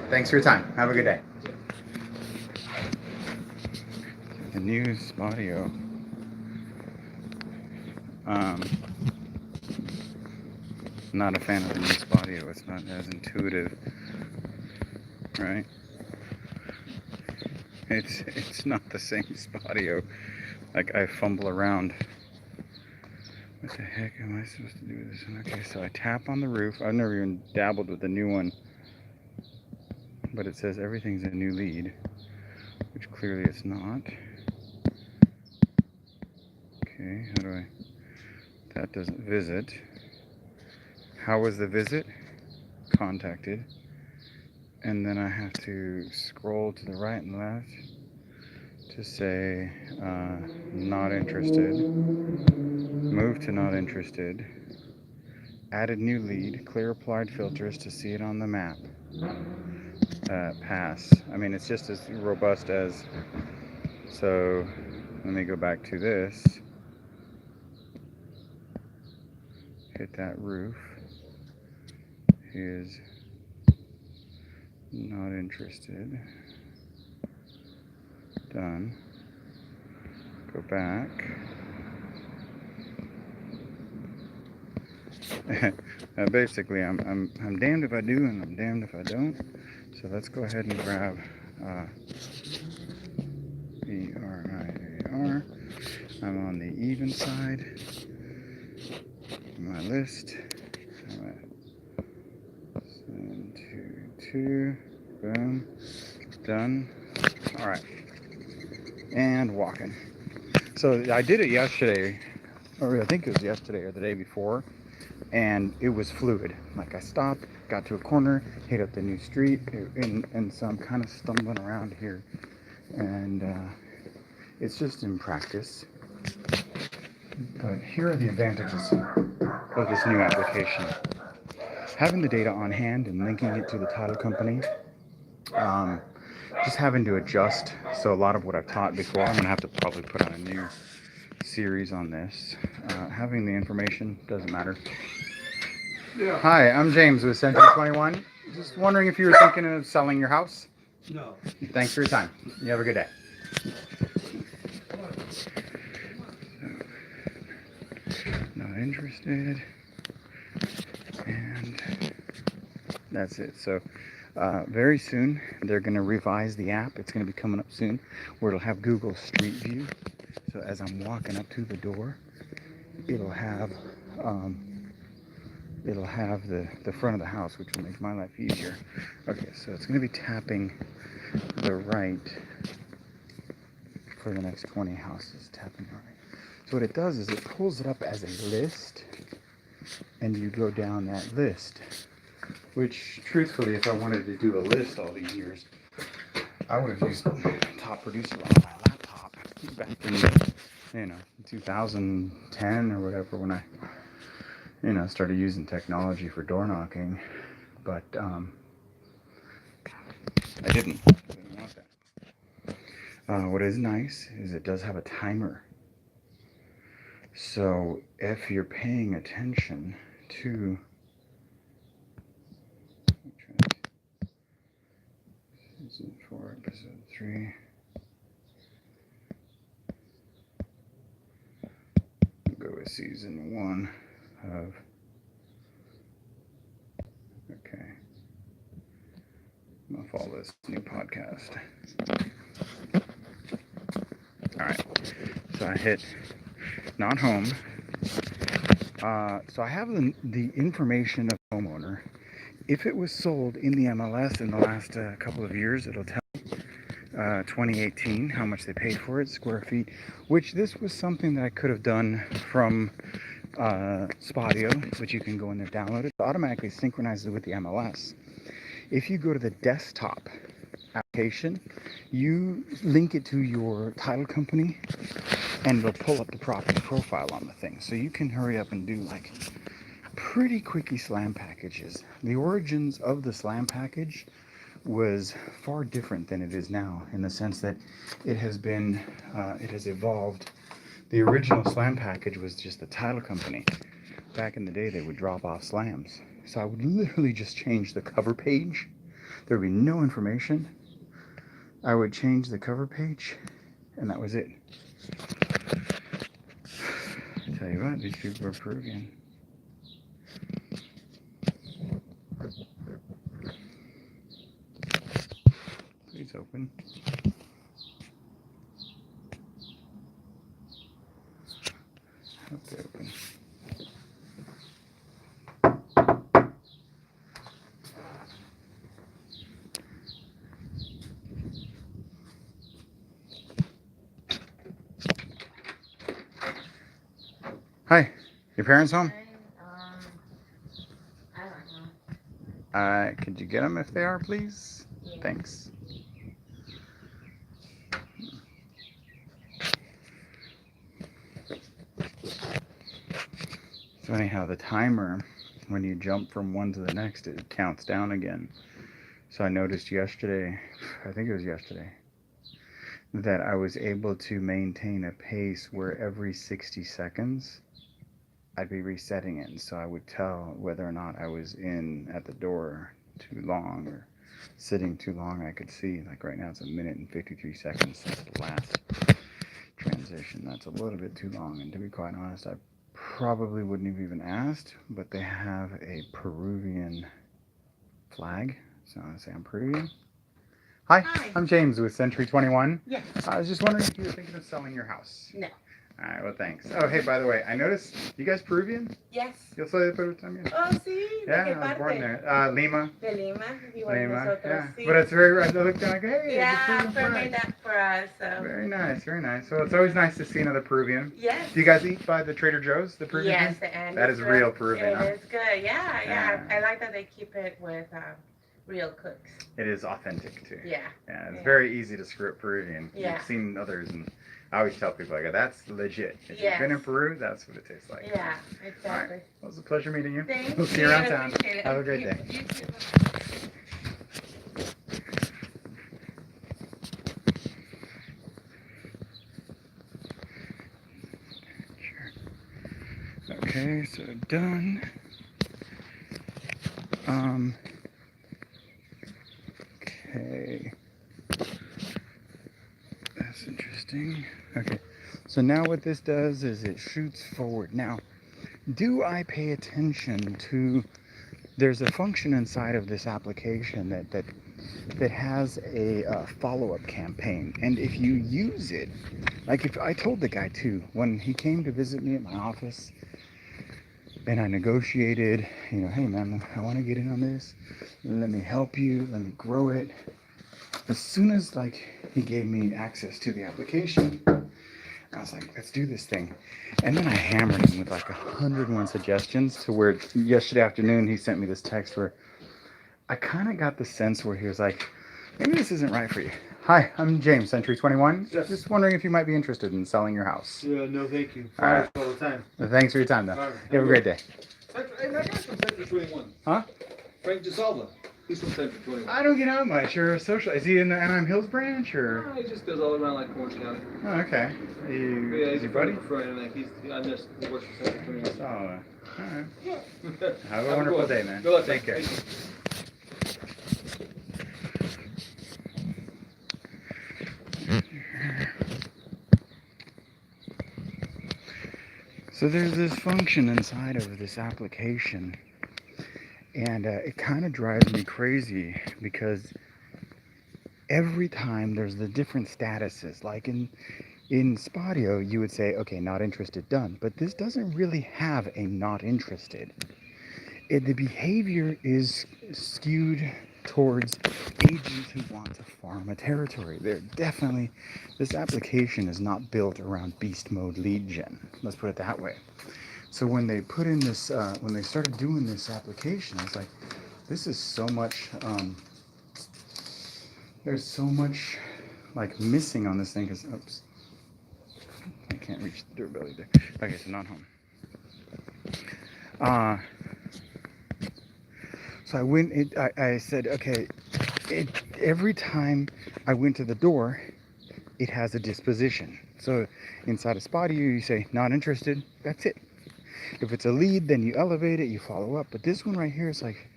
Thanks for your time. Have a good day. The new Spotio. Not a fan of the new Spotio. It's not as intuitive, right? It's not the same Spotio. Like, I fumble around. What the heck am I supposed to do with this one? Okay, so I tap on the roof. I've never even dabbled with the new one. But it says everything's a new lead, which clearly it's not. Okay, how do I... That doesn't visit. How was the visit? Contacted. And then I have to scroll to the right and left to say not interested. Move to not interested. Added new lead. Clear applied filters to see it on the map. Pass. I mean, it's just as robust as... So, let me go back to this. Hit that roof. He is not interested. Done. Go back. Basically, I'm damned if I do and I'm damned if I don't. So let's go ahead and grab ERIAR. I'm on the even side. My list. 722. Boom. Done. All right. And walking. So I did it yesterday or I think it was yesterday or the day before, and it was fluid. Like I stopped, got to a corner, hit up the new street, and so I'm kind of stumbling around here, and it's just in practice. But here are the advantages of this new application. Having the data on hand and linking it to the title company, just having to adjust. So a lot of what I've taught before, I'm going to have to probably put on a new series on this. Having the information doesn't matter. Yeah. Hi, I'm James with Century 21. Just wondering if you were thinking of selling your house? No. Thanks for your time. You have a good day. Not interested. And that's it. So very soon they're going to revise the app. It's going to be coming up soon where it'll have Google Street View. So as I'm walking up to the door, it'll have the front of the house, which will make my life easier. Okay, so it's going to be tapping the right for the next 20 houses. Tapping the right. So what it does is it pulls it up as a list, and you go down that list. Which, truthfully, if I wanted to do a list all these years, I would have used Top Producer on my laptop back in 2010 or whatever, when I started using technology for door knocking. But I didn't want that. What is nice is it does have a timer. So if you're paying attention to season 4, episode 3. We'll go with season 1 of. Okay. I'm gonna follow this new podcast. Alright. So I hit not home. So I have the information of homeowner. If it was sold in the MLS in the last couple of years, it'll tell 2018 how much they paid for it, square feet, which this was something that I could have done from Spodio, which you can go in there, download it, automatically synchronizes it with the MLS. If you go to the desktop application, you link it to your title company, and it'll pull up the property profile on the thing. So you can hurry up and do like pretty quickie slam packages. The origins of the slam package was far different than it is now, in the sense that it has evolved. The original slam package was just the title company. Back in the day, they would drop off slams. So I would literally just change the cover page. There would be no information. I would change the cover page, and that was it. Tell you what, these people are Peruvian. Please open. Hope they open. Hi, your parents home? I don't know. Could you get them if they are, please? Yeah. Thanks. So anyhow, the timer, when you jump from one to the next, it counts down again. So I noticed yesterday, I think it was yesterday, that I was able to maintain a pace where every 60 seconds I'd be resetting it. And so I would tell whether or not I was in at the door too long or sitting too long. I could see, like right now it's 1 minute and 53 seconds since the last transition. That's a little bit too long. And to be quite honest, I probably wouldn't have even asked, but they have a Peruvian flag. So I'm going to say I'm Peruvian. Hi, Hi. I'm James with Century 21. Yes. I was just wondering if you were thinking of selling your house. No. All right, well, thanks. Oh, hey, by the way, I noticed, you guys Peruvian? Yes. Yo soy de Perú también. Oh, sí. Yeah, ¿De qué I was born parte? there. Lima. De Lima. Igual Lima, nosotros, yeah. sí. But it's very, I looked down like, hey, it's a Yeah, Peruvian Fred flag. made that for us. So. Very nice, very nice. Well, it's always nice to see another Peruvian. Yes. Do you guys eat by the Trader Joe's, the Peruvian Yes, thing? and That it's is real Peruvian, huh? It is good. Yeah, yeah. Yeah. I like that they keep it with real cooks. It is authentic, too. Yeah. Yeah, it's Yeah. very easy to screw up Peruvian. Yeah. You've seen others, and I always tell people, like, that's legit. If you've been in Peru, that's what it tastes like. Yeah, exactly. All right. Well, it was a pleasure meeting you. Thank We'll see you around town. Appreciate it. Have a great day. You too. Okay, so done. Okay. That's interesting. Okay. So now what this does is it shoots forward. Now, do I pay attention to, there's a function inside of this application that has a follow-up campaign. And if you use it, like if I told the guy too, when he came to visit me at my office, and I negotiated, you know, hey man, I want to get in on this. Let me help you. Let me grow it. As soon as like he gave me access to the application, I was like, let's do this thing. And then I hammered him with like 101 suggestions to where yesterday afternoon he sent me this text where I kind of got the sense where he was like, maybe this isn't right for you. Hi, I'm James, Century 21. Yes. Just wondering if you might be interested in selling your house. Yeah, no, thank you. All right. All the time. Thanks for your time, though. All right. You have a great day. Hey, my guy's from Century 21. Huh? Frank DeSalva. He's from Century 21. I don't get out much. You're a social. Is he in the Anaheim Hills branch or? He just goes all around like Orange County. Oh, okay. Yeah, Is he's your a buddy? friend. Like I missed. He works for Century 21. Oh, all right. Yeah. Have a wonderful day, man. Good luck. Take care. Thank you. So there's this function inside of this application, and it kind of drives me crazy because every time there's the different statuses. Like in Spodio, you would say, okay, not interested, done. But this doesn't really have a not interested. The behavior is skewed towards agents who want to farm a territory. They're definitely, this application is not built around beast mode lead gen. Let's put it that way. So when they put in this, when they started doing this application, I was like, this is so much, there's so much like missing on this thing because, oops, I can't reach the durability there. Okay, so not home. So I went, I said, okay, every time I went to the door, it has a disposition. So inside of Spotify, you say, not interested, that's it. If it's a lead, then you elevate it, you follow up. But this one right here is like,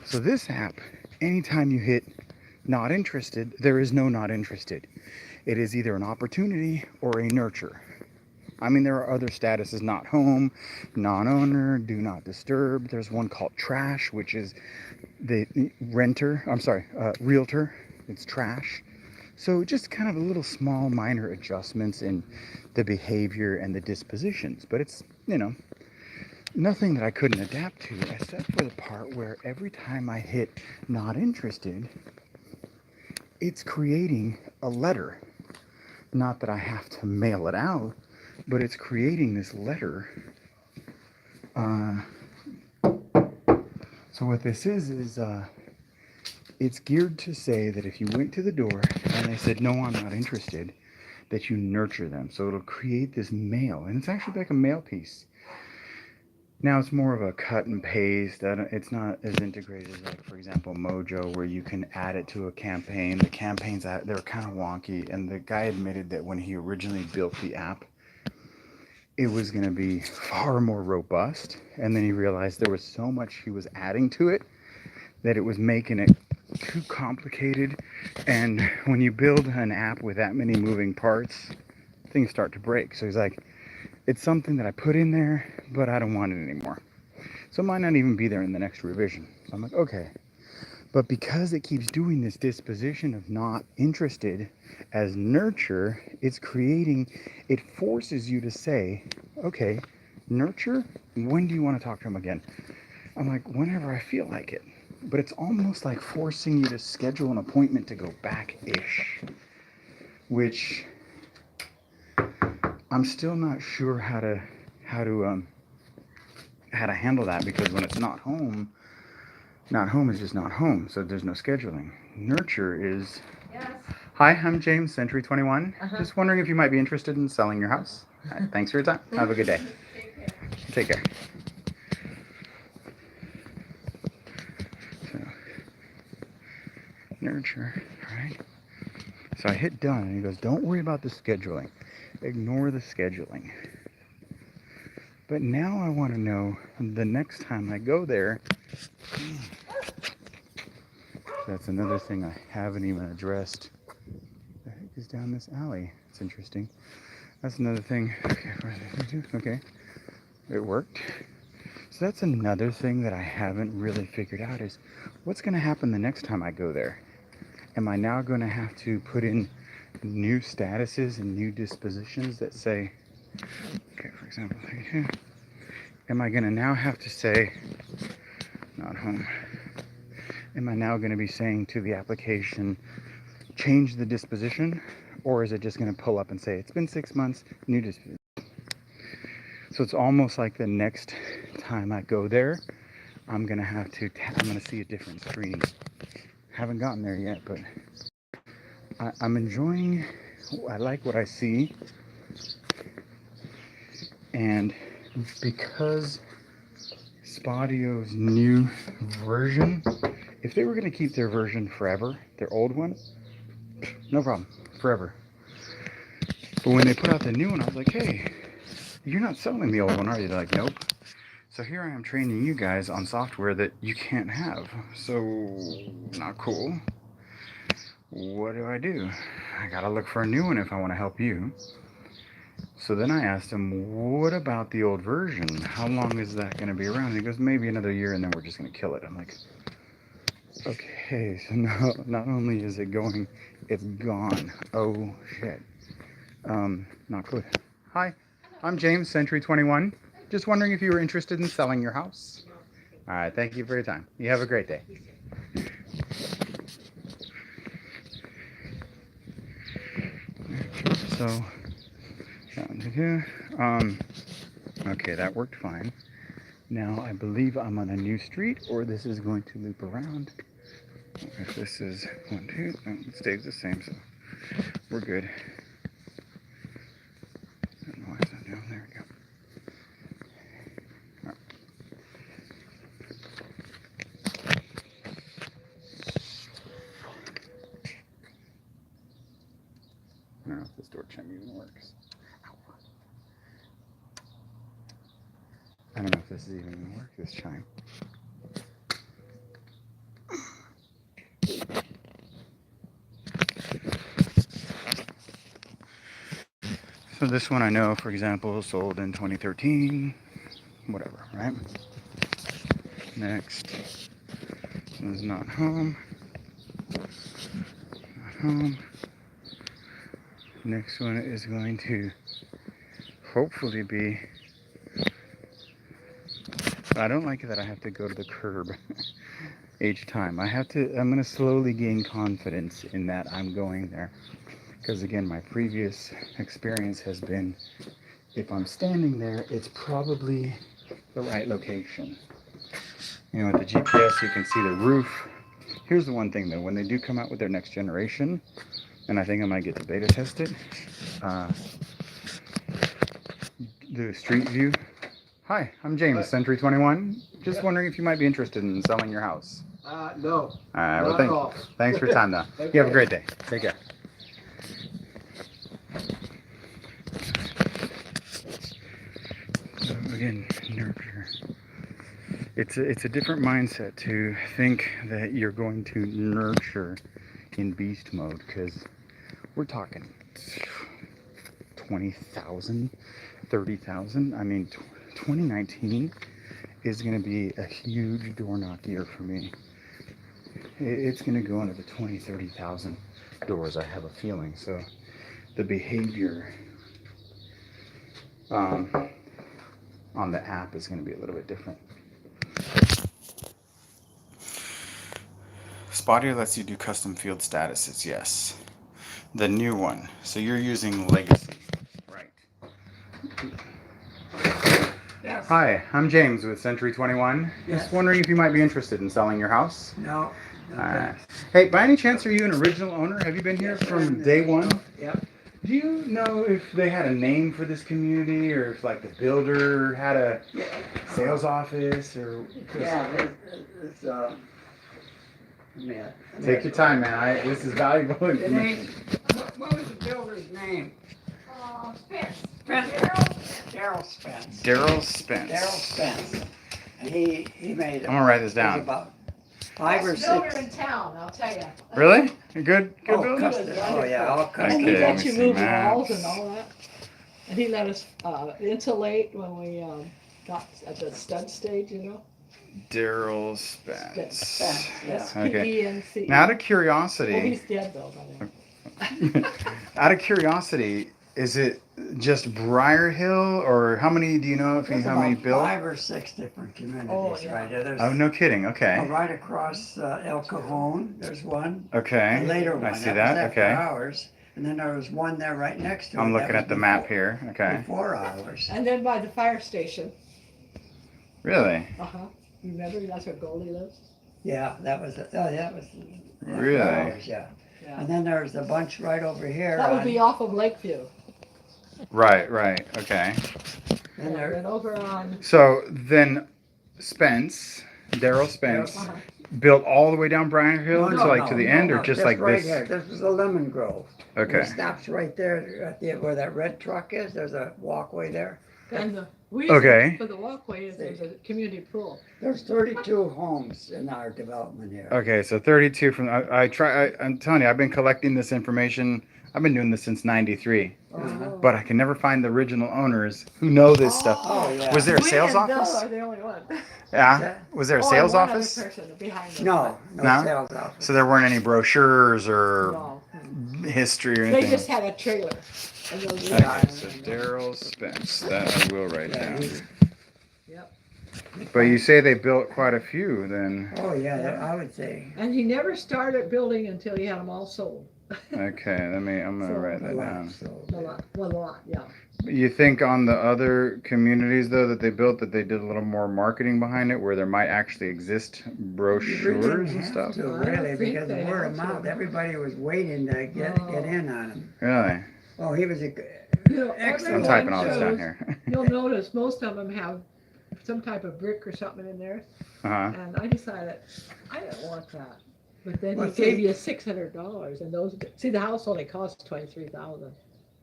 so this app, anytime you hit not interested, there is no not interested. It is either an opportunity or a nurture. I mean, there are other statuses, not home, non-owner, do not disturb. There's one called trash, which is the realtor. It's trash. So just kind of a little small minor adjustments in the behavior and the dispositions. But it's, you know, nothing that I couldn't adapt to, except for the part where every time I hit not interested, it's creating a letter. Not that I have to mail it out, but it's creating this letter. So what this is it's geared to say that if you went to the door and they said, no, I'm not interested, that you nurture them. So it'll create this mail, and it's actually like a mail piece. Now it's more of a cut and paste. It's not as integrated as, like, for example, Mojo, where you can add it to a campaign. The campaigns, they're kind of wonky, and the guy admitted that when he originally built the app, it was going to be far more robust, and then he realized there was so much he was adding to it that it was making it too complicated. And when you build an app with that many moving parts, things start to break. So he's like, it's something that I put in there, but I don't want it anymore. So it might not even be there in the next revision. So I'm like, okay. But because it keeps doing this disposition of not interested as nurture, it forces you to say, okay, nurture, when do you want to talk to him again? I'm like, whenever I feel like it. But it's almost like forcing you to schedule an appointment to go back-ish, which I'm still not sure how to handle that, because when it's not home is just not home, so there's no scheduling. Nurture is... Yes. Hi, I'm James, Century 21. Uh-huh. Just wondering if you might be interested in selling your house. All right, thanks for your time. Have a good day. Take care. So, nurture, all right? So I hit done, and he goes, don't worry about the scheduling. Ignore the scheduling. But now I want to know the next time I go there. That's another thing I haven't even addressed. The heck is down this alley? It's interesting. That's another thing. Okay, it worked. So that's another thing that I haven't really figured out is what's going to happen the next time I go there? Am I now going to have to put in new statuses and new dispositions that say, okay, for example, am I going to now have to say, not home? Am I now going to be saying to the application, change the disposition? Or is it just going to pull up and say, it's been 6 months, new disposition? So it's almost like the next time I go there, I'm going to see a different screen. Haven't gotten there yet, but I'm enjoying, I like what I see. And because Spotio's new version, if they were going to keep their version forever, their old one, no problem, forever. But when they put out the new one, I was like, hey, you're not selling the old one, are you? They're like, nope. So here I am training you guys on software that you can't have. So, not cool. What do? I gotta look for a new one if I want to help you. So then I asked him, what about the old version? How long is that going to be around? And he goes, maybe another year, and then we're just going to kill it. I'm like, okay, so no, not only is it going, it's gone. Oh, shit. Not good. Hi, I'm James, Century 21. Just wondering if you were interested in selling your house. All right, thank you for your time. You have a great day. So, down to here. Okay, that worked fine. Now, I believe I'm on a new street, or this is going to loop around. If this is 1, 2, no, it stays the same, so we're good. I don't know why it's not down. There we go. Right. I don't know if this door chime even works. I don't know if this is even going to work, this chime. So this one I know, for example, sold in 2013, whatever, right? Next, this is not home. Not home. Next one is going to hopefully be, I don't like that I have to go to the curb each time. I'm going to slowly gain confidence in that I'm going there. Because again, my previous experience has been, if I'm standing there, it's probably the right location. You know, with the GPS, you can see the roof. Here's the one thing though, when they do come out with their next generation, and I think I might get to beta test it, the street view. Hi, I'm James, Century 21. Just wondering if you might be interested in selling your house. No. All right, well, thanks for your time though. You have a great day. Take care. So again, nurture. It's a different mindset to think that you're going to nurture in beast mode, because we're talking 20,000, 30,000. I mean, 2019 is going to be a huge door knock year for me. it's going to go into the 20, 30,000 doors, I have a feeling. So the behavior on the app is going to be a little bit different. Spottier lets you do custom field statuses, yes. The new one. So you're using Legacy, right? Yes. Hi, I'm James with Century 21. Yes. Just wondering if you might be interested in selling your house. No. Hey, by any chance, are you an original owner? Have you been here from day one? Yep. Do you know if they had a name for this community, or if like the builder had a sales office, or? Yeah, it's yeah. Take your time, man. This is valuable The information. name, what was the builder's name? Spence. Daryl Spence. Daryl Spence. Daryl Spence. And he made it. I'm gonna write this It was down. about 5 or 6. Builder in town, I'll tell you. Really? A good Oh, builder? custom. Oh, yeah, all custom. And Okay, he let let me you see move maps. walls and all that. And he let us insulate when we got at the stud stage, you know. Daryl Spence. Spence, yeah. S-P-E-N-C. Now, out of Well, curiosity, he's dead though, by the way. out of curiosity, is it just Briar Hill, or how many do you know? If There's how many about built? 5 or 6 different communities Oh, yeah. right there. There's Oh, no kidding. Okay. right across El Cajon, there's one. Okay. A later one. I see was that. after Okay. ours. And then there was one there right next to it. I'm that looking was at the map before- here. Okay. Before ours. And then by the fire station. Really? Remember, that's where Goldie lives? Yeah, that was, that was. Really? Ours, yeah. Yeah. And then there's a bunch right over here. That would be off of Lakeview. Right. Okay. And And there, then over on, So then, Daryl Spence, uh-huh. built all the way down Briar Hill to to the end, or just like right this? Here. This was a lemon grove. Okay. It stops right there at the, where that red truck is. There's a walkway there. and the reason Okay. for the walkway is there's a community pool. There's 32 homes in our development here. Okay, so 32 from I'm telling you, I've been collecting this information. I've been doing this since '93, Uh-huh. but I can never find the original owners who know this stuff. Oh, yeah. Was there a We sales and Bill office? are the only one. Yeah. Was there a sales Oh, and one office? other person behind them. No, no, No? sales office. So there weren't any brochures or No. history or They anything. just had a trailer. And those were- Okay, so Daryl Spence. That I will write Yeah, down. Yep. But you say they built quite a few then. Oh, yeah, I would say. And he never started building until he had them all sold. Okay, I'm gonna So, write A that lot, down. so. A lot, yeah. You think on the other communities though that they built that they did a little more marketing behind it, where there might actually exist You really brochures didn't and have stuff? to, I don't really, think because they of word had of mouth. to. Everybody was waiting to get in on him. Really? Oh, he was a You know, I'm excellent. typing all this down shows- here. You'll notice most of them have some type of brick or something in there. Uh-huh. And I decided, I don't want that. But then Well, he gave see- you $600, and those, see, the house only cost $23,000,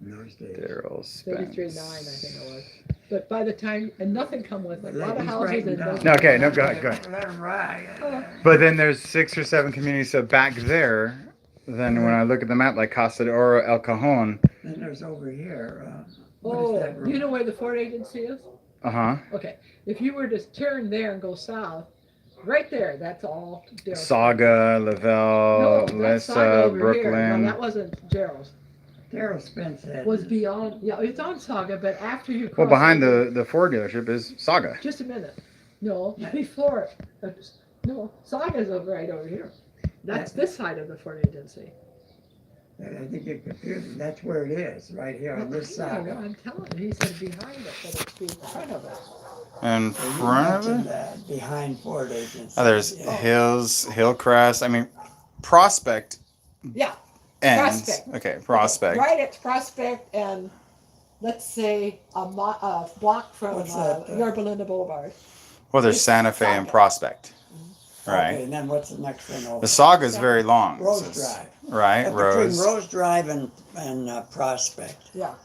In those days. Daryl Spence. $33,900, I think it was. But by the time, and nothing come with it. A lot of He's houses writing and down. those. No, okay, no, go ahead. Let him ride. But then there's 6 or 7 communities. So back there, then when I look at the map, like Casa de Oro, El Cajon. Then there's over here. What is Oh, that you road? know where the Ford agency is? Uh-huh. Okay, if you were to turn there and go south, right there, that's all Daryl's. Saga, Lavelle, No, that's Saga Lissa, over here. No, Brooklyn. that wasn't Gerald's. Daryl Spence had. Was beyond, yeah, it's on Saga, but after you cross. Well, behind over- the Ford dealership is Saga. Just a minute. No, before it. No, Saga's over right over here. That's this side of the Ford agency. I think you're confusing. That's where it is, right here on this Yeah, side. I'm telling you, he said behind it, but it's in front of it. In So you front of mentioned it? that behind Ford Agency. Oh, there's Yeah. Hills, Hillcrest. I mean, Prospect Yeah, ends. Prospect. Okay, Prospect. right at Prospect and let's say a block from What's that, Yorba Linda Boulevard. Well, there's Santa Fe and Saga. Prospect. Okay, Right. and then what's the next one over? The Saga is very long. Rose This is- Drive. Right, Between Rose. Rose Drive and Prospect. Yeah.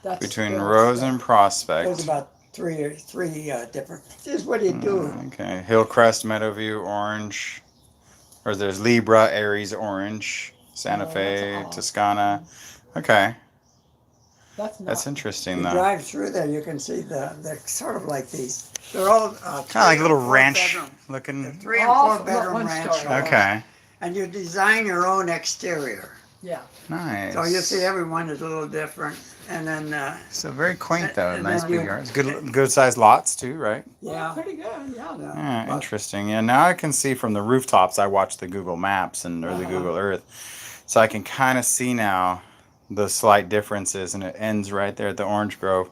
That's Between Daryl's Rose stuff. and There's Prospect. about three different. This is what do you do? Okay, Hillcrest, Meadowview, Orange. Or there's Libra, Aries, Orange, Santa Oh, Fe, that's all. Toscana. Okay, That's not. that's interesting You though. drive through there, you can see they're sort of like these. They're all Kind of like a little ranch looking. 3 and All 4 bedroom one ranch. story. Okay. And you design your own exterior. Yeah. Nice. So you see everyone is a little different. And then, So very quaint though. and Nice then big you- yards. Good sized lots too, right? yeah. Pretty good, yeah. Yeah, But- interesting. Yeah, now I can see from the rooftops. I watch the Google Maps or the Google Earth, so I can kind of see now the slight differences, and it ends right there at the orange grove.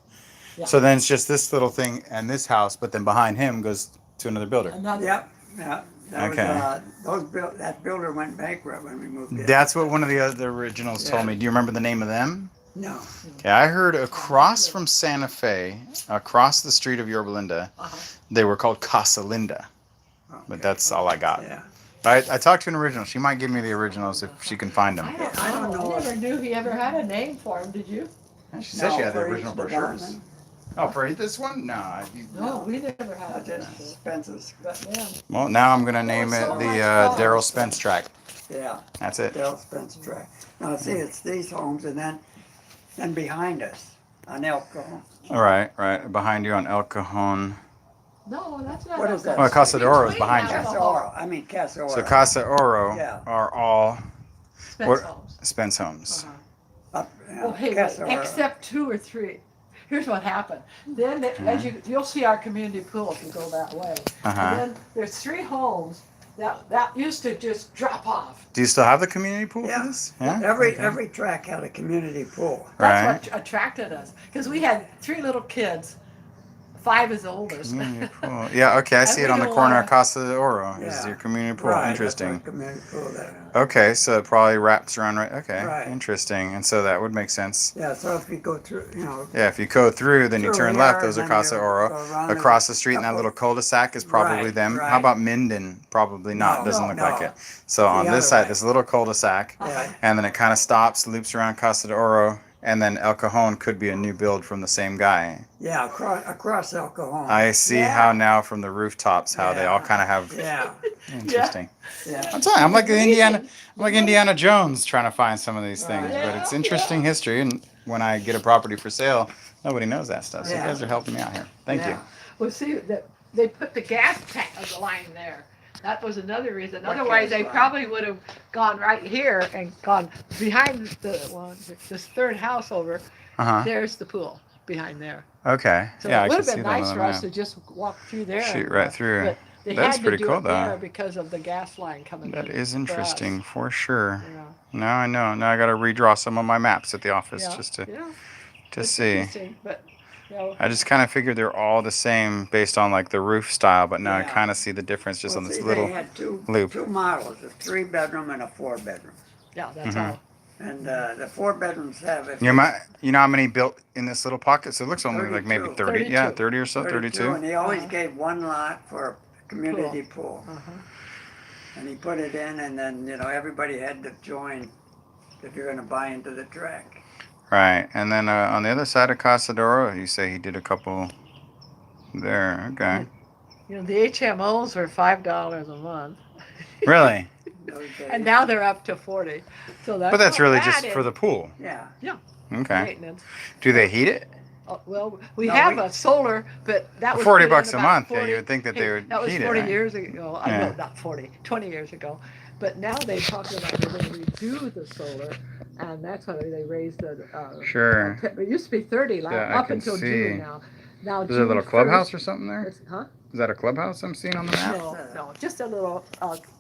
Yeah. So then it's just this little thing and this house, but then behind him goes to another builder. Another. Yep, yeah. That Okay. that builder went bankrupt when we moved in. That's what one of the other originals told me. Do you remember the name of them? No. Yeah, I heard across from Santa Fe, across the street of Yorba Linda, they were called Casa Linda. But Okay. that's all I got. Yeah. I talked to an original. She might give me the originals if she can find them. I don't know. I never knew he ever had a name for him, did you? She said she had the for each original brochures. department. Oh, for this one? No. No, we never had That's a just name. Spence's. But yeah. Well, now I'm gonna name it the Daryl Spence track. Yeah, That's it. Dale Spence track. Now see, it's these homes and then behind us on Elko. All right, right behind you on El Cajon. No, that's not. What is that? Well, Casa de Oro is Between behind them. you. Casa Oro. I mean Casa Oro. So Casa Oro Yeah. are all Spence What- Homes. Spence homes. Up, yeah, Well, hey, Casa Oro. except 2 or 3. Here's what happened. Then, as you'll see our community pool if you go that way. Uh-huh. And then there's 3 homes that used to just drop off. Do you still have the community pool Yeah. for this? Every track had a community pool. That's what attracted us. Because we had 3 little kids, 5 is the oldest. Community pool. Yeah, okay, I see it on the corner of Casa de Oro. Is Yeah. your community pool? Right, Interesting. that's our community pool there. Okay, so it probably wraps around right. Okay, Right. interesting. And so that would make sense. Yeah, so if you go through, Yeah, if you go through, then you Through turn here, left. Those are and then Casa you Oro. go around Across and the street in that couple- little cul-de-sac is probably Right, them. right. How about Minden? Probably not. No, Doesn't look no. like it. So The on other this side, way. this little cul-de-sac, Yeah. and then it kind of stops, loops around Casa de Oro, and then El Cajon could be a new build from the same guy. Yeah, across El Cajon. I see Yeah. how now from the rooftops how they all Yeah. kind of have Yeah, interesting. yeah. I'm telling you, I'm like Indiana Jones trying to find some of these things, Right. but it's interesting history. And when I get a property for sale, nobody knows that stuff. So Yeah. you guys are helping me out here. Thank you. Yeah. Well, see, they put the gas tank of the line there. That was another reason. What Otherwise, gas they line? probably would have gone right here and gone behind this third house over. Uh huh. There's the pool behind there. Okay. So Yeah, it I would can have see been that on nice the for us map. to just walk through there. Shoot and, right through. But they That's had pretty to do cool, it there though. because of the gas line coming. That in is for us, interesting for sure. you know. Now I know. Now I got to redraw some of my maps at the office Yeah, just to yeah, to it's see. interesting, but, you know, I just kind of figured they're all the same based on like the roof style, but now I Yeah. kind of see the difference just Well, on this see, little they had two loop. models, a 3-bedroom and a 4-bedroom. yeah, that's Mhm. all. And the 4-bedrooms have it. You know how many built in this little pocket? So it looks only like maybe 32. 30. Yeah, 32. 30 or so, 32. And he always Uh-huh. gave one lot for a community pool. Uh-huh. And he put it in, and then, everybody had to join if you're gonna buy into the track. Right. And then on the other side of Casa de Oro, you say he did a couple there. Okay. You know, the HMOs were $5 a month, Really? Those days. and now they're up to 40. So that's But that's not really bad just in for the pool. Yeah. Okay. maintenance. Do they heat it? Well, we No, have we- a solar, but that was 40 put in bucks a about month. 40 Yeah, you would think that they would That was heat 40 it. Right? years ago. Yeah. No, not 40, 20 years ago. But now they talked about they're going to redo the solar, and that's why they raised the. Sure. It used to be 30 Yeah, I up can until see. June now. Now Is there a little June clubhouse 1st, or something there? Huh? Is that a clubhouse I'm seeing on the map? No, just a little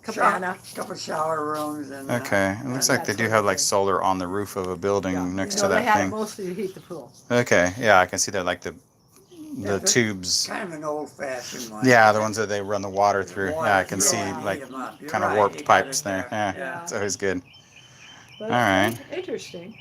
cabana. Couple shower rooms and. Okay. It looks like they that's do what have I like think. solar on the roof of a building Yeah. next You to know, they that had it thing. mostly to heat the pool. Okay. Yeah, I can see that like the Yeah, tubes. Kind of an old-fashioned one. Yeah, the ones that they run the water through. Water Yeah, I can through see and like heat 'em up. You're kind of right, warped you got pipes it there. Yeah, Yeah. it's always good. But All right. Interesting.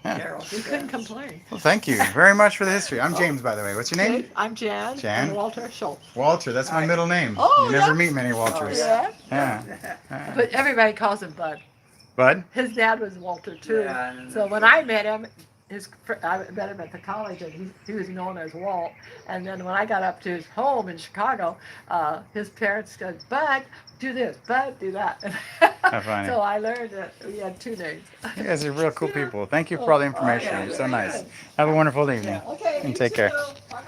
Yeah. Carol We couldn't Spence. complain. Well, thank you very much for the history. I'm James, by the way. What's your name? Okay, I'm Jan. Jan? And Walter Schultz. Walter. That's my Hi. middle name. Oh, You never yeah. meet many Walters. Yeah. Yeah. But everybody calls him Bud. Bud? His dad was Walter too. Yeah, and- So when I met him, I met him at the college, and he was known as Walt. And then when I got up to his home in Chicago, his parents said, "Bud, do this. Bud, do that." How funny. So I learned that we had 2 names. You guys are real cool people. Thank you for all the information. yeah, You're so very nice. good. Have a wonderful evening. Yeah. Okay. And you take care. too. Bye-bye.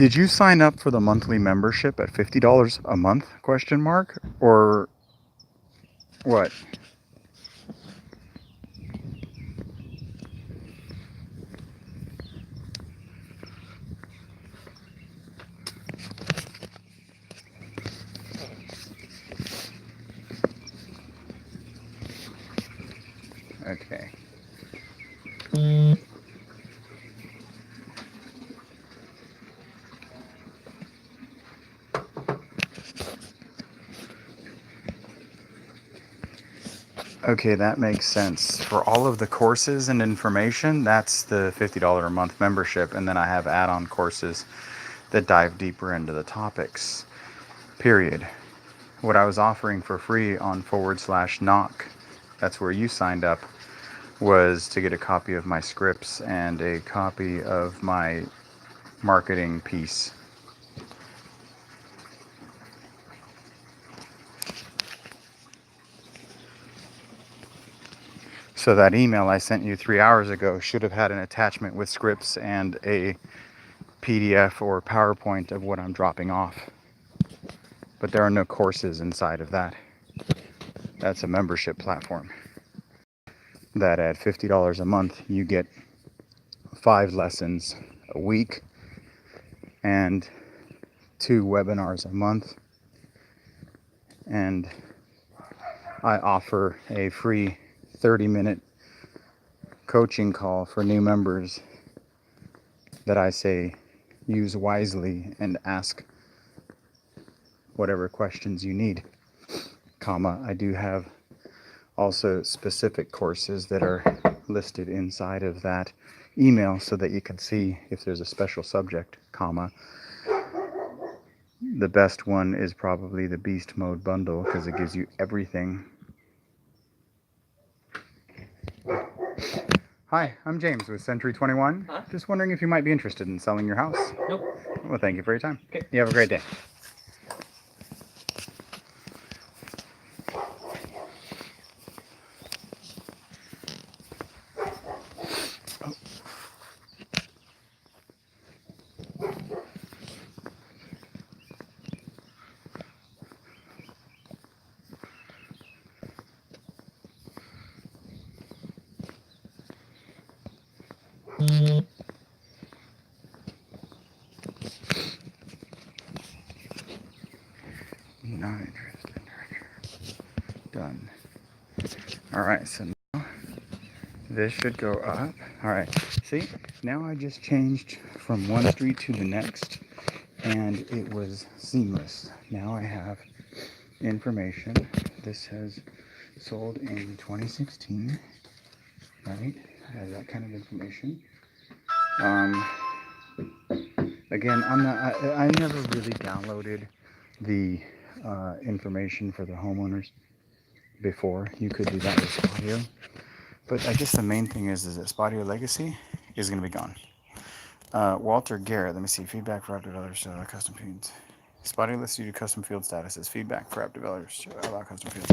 Did you sign up for the monthly membership at $50 a month? Question mark, or what? Okay. Okay, that makes sense. For all of the courses and information, that's the $50 a month membership, and then I have add-on courses that dive deeper into the topics. Period. What I was offering for free on /knock, that's where you signed up, was to get a copy of my scripts and a copy of my marketing piece. So that email I sent you 3 hours ago should have had an attachment with scripts and a PDF or PowerPoint of what I'm dropping off. But there are no courses inside of that. That's a membership platform. That at $50 a month, you get 5 lessons a week and 2 webinars a month. And I offer a free 30-minute coaching call for new members that I say use wisely and ask whatever questions you need, comma, I do have also specific courses that are listed inside of that email so that you can see if there's a special subject, comma. The best one is probably the Beast Mode bundle because it gives you everything. Hi, I'm James with Century 21. Huh? Just wondering if you might be interested in selling your house. Nope. Well, thank you for your time. Okay. You have a great day. Not interested. Done. All right, so now this should go up. All right, see, now I just changed from one street to the next and it was seamless. Now I have information. This has sold in 2016, right? I have that kind of information. Again, I never really downloaded the information for the homeowners before. You could do that with Spadio, but I guess the main thing is that Spadio Legacy is going to be gone. Walter Garrett, let me see, feedback for app developers to allow custom fields. Spadio lists you to custom field statuses, feedback for app developers to allow custom fields.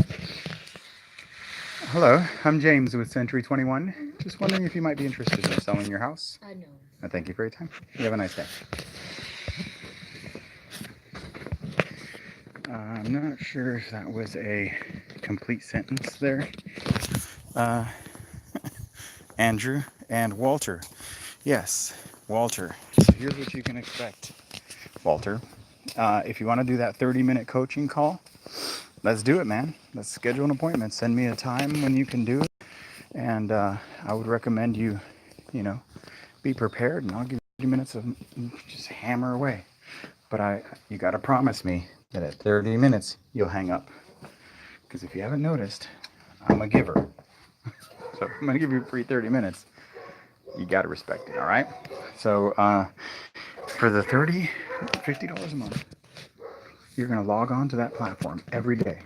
Hello, I'm James with Century 21. Just wondering if you might be interested in selling your house. I know. Thank you for your time. You have a nice day. I'm not sure if that was a complete sentence there. Andrew and Walter. Yes, Walter. So here's what you can expect, Walter. If you want to do that 30-minute coaching call, let's do it, man. Let's schedule an appointment. Send me a time when you can do it. And I would recommend you be prepared, and I'll give you 30 minutes of just hammer away. But you got to promise me that at 30 minutes, you'll hang up. Because if you haven't noticed, I'm a giver. So I'm going to give you a free 30 minutes. You got to respect it, all right? So for the $50 a month, you're going to log on to that platform every day.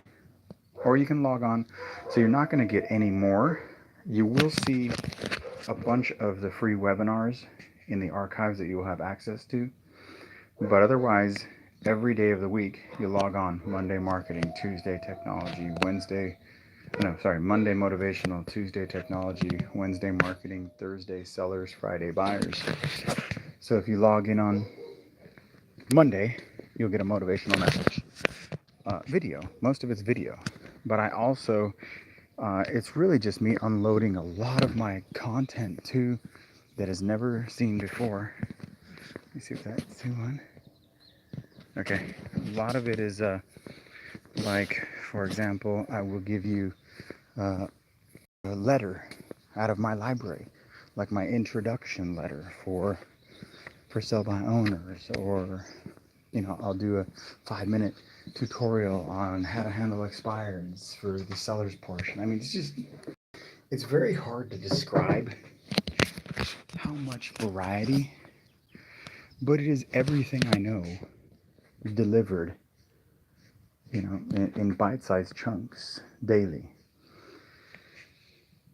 Or you can log on, so you're not going to get any more. You will see a bunch of the free webinars in the archives that you will have access to. But otherwise, every day of the week, you log on. Monday marketing, Tuesday technology, Monday motivational, Tuesday technology, Wednesday marketing, Thursday sellers, Friday buyers. So if you log in on Monday, you'll get a motivational message. Video. Most of it's video. But I also, it's really just me unloading a lot of my content too that is never seen before. Let me see if that's too on. Okay. A lot of it is like, for example, I will give you a letter out of my library, like my introduction letter for sell by owners, or I'll do a 5-minute tutorial on how to handle expireds for the seller's portion. I mean, it's very hard to describe how much variety, but it is everything I know delivered, in bite-sized chunks daily.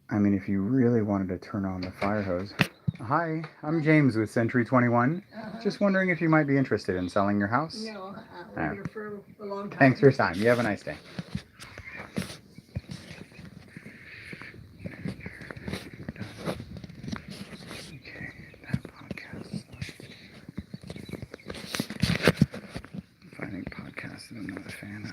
I mean, if you really wanted to turn on the fire hose. Hi, I'm James with Century 21. Just wondering if you might be interested in selling your house. No, I've been here for a long time. Thanks for your time. You have a nice day. Okay, that podcast. Finding podcasts that I'm not a fan of.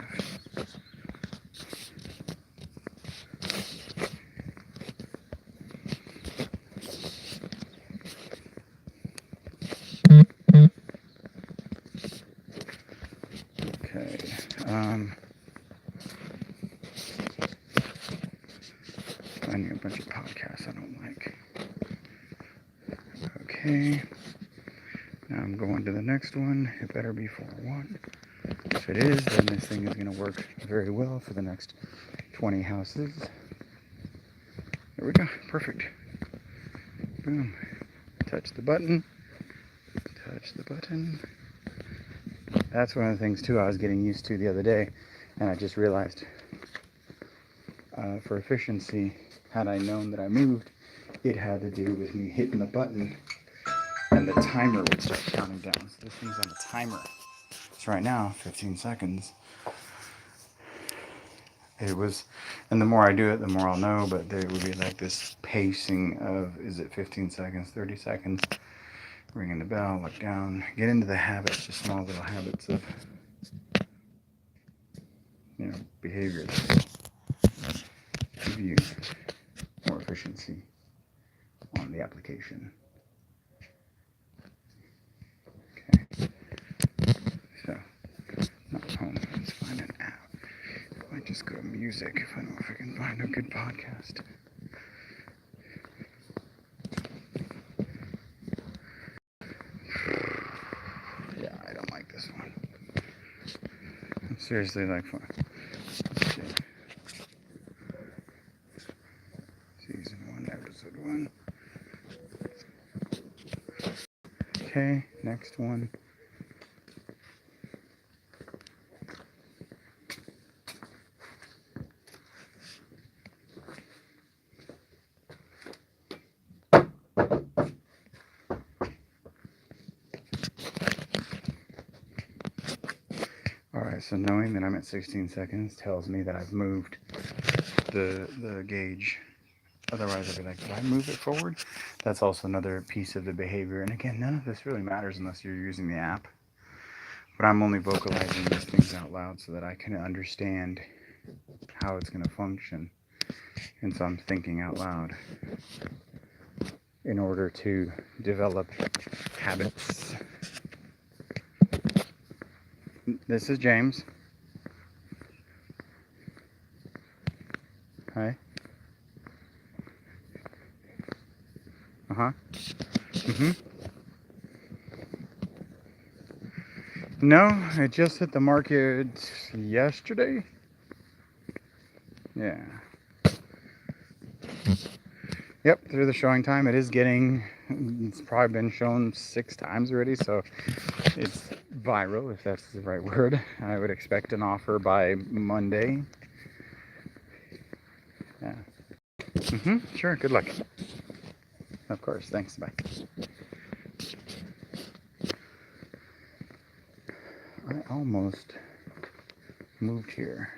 Finding a bunch of podcasts I don't like. Okay. Now I'm going to the next one. It better be 4-1. If it is, then this thing is going to work very well for the next 20 houses. There we go. Perfect. Boom. Touch the button. Touch the button. That's one of the things, too, I was getting used to the other day. And I just realized, for efficiency, had I known that I moved, it had to do with me hitting the button and the timer would start counting down. So this thing's on a timer. So right now, 15 seconds. It was, and the more I do it, the more I'll know, but there would be like this pacing of, is it 15 seconds, 30 seconds? Ringing the bell, look down, get into the habits, just small little habits of, behavior that give you more efficiency on the application. Okay. So, not home, let's find an app. I might just go to music if I know if I can find a good podcast. Yeah, I don't like this one. I'm seriously like, let's see. Season 1, episode 1. Okay, next one. Alright, so knowing that I'm at 16 seconds tells me that I've moved the gauge. Otherwise I'd be like, did I move it forward? That's also another piece of the behavior. And again, none of this really matters unless you're using the app. But I'm only vocalizing these things out loud so that I can understand how it's going to function. And so I'm thinking out loud in order to develop habits. This is James. Hi. Uh-huh. Mm-hmm. No, it just hit the market yesterday. Yeah. Yep, through the showing time, it is getting, it's probably been shown 6 times already, so it's viral, if that's the right word. I would expect an offer by Monday. Yeah. Mm-hmm, sure, good luck. Of course, thanks, bye. I almost moved here.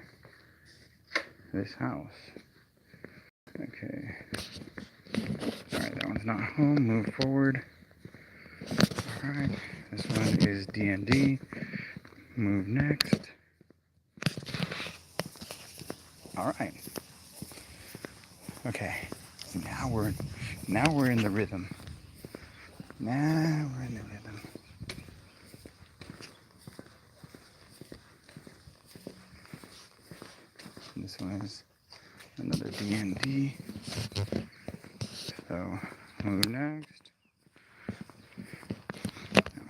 This house. Okay. Alright, that one's not home. Move forward. Alright, this one is D&D. Move next. Alright. Okay. Now we're in the rhythm. Now we're in the rhythm. This one is another D&D. So move next. Oh,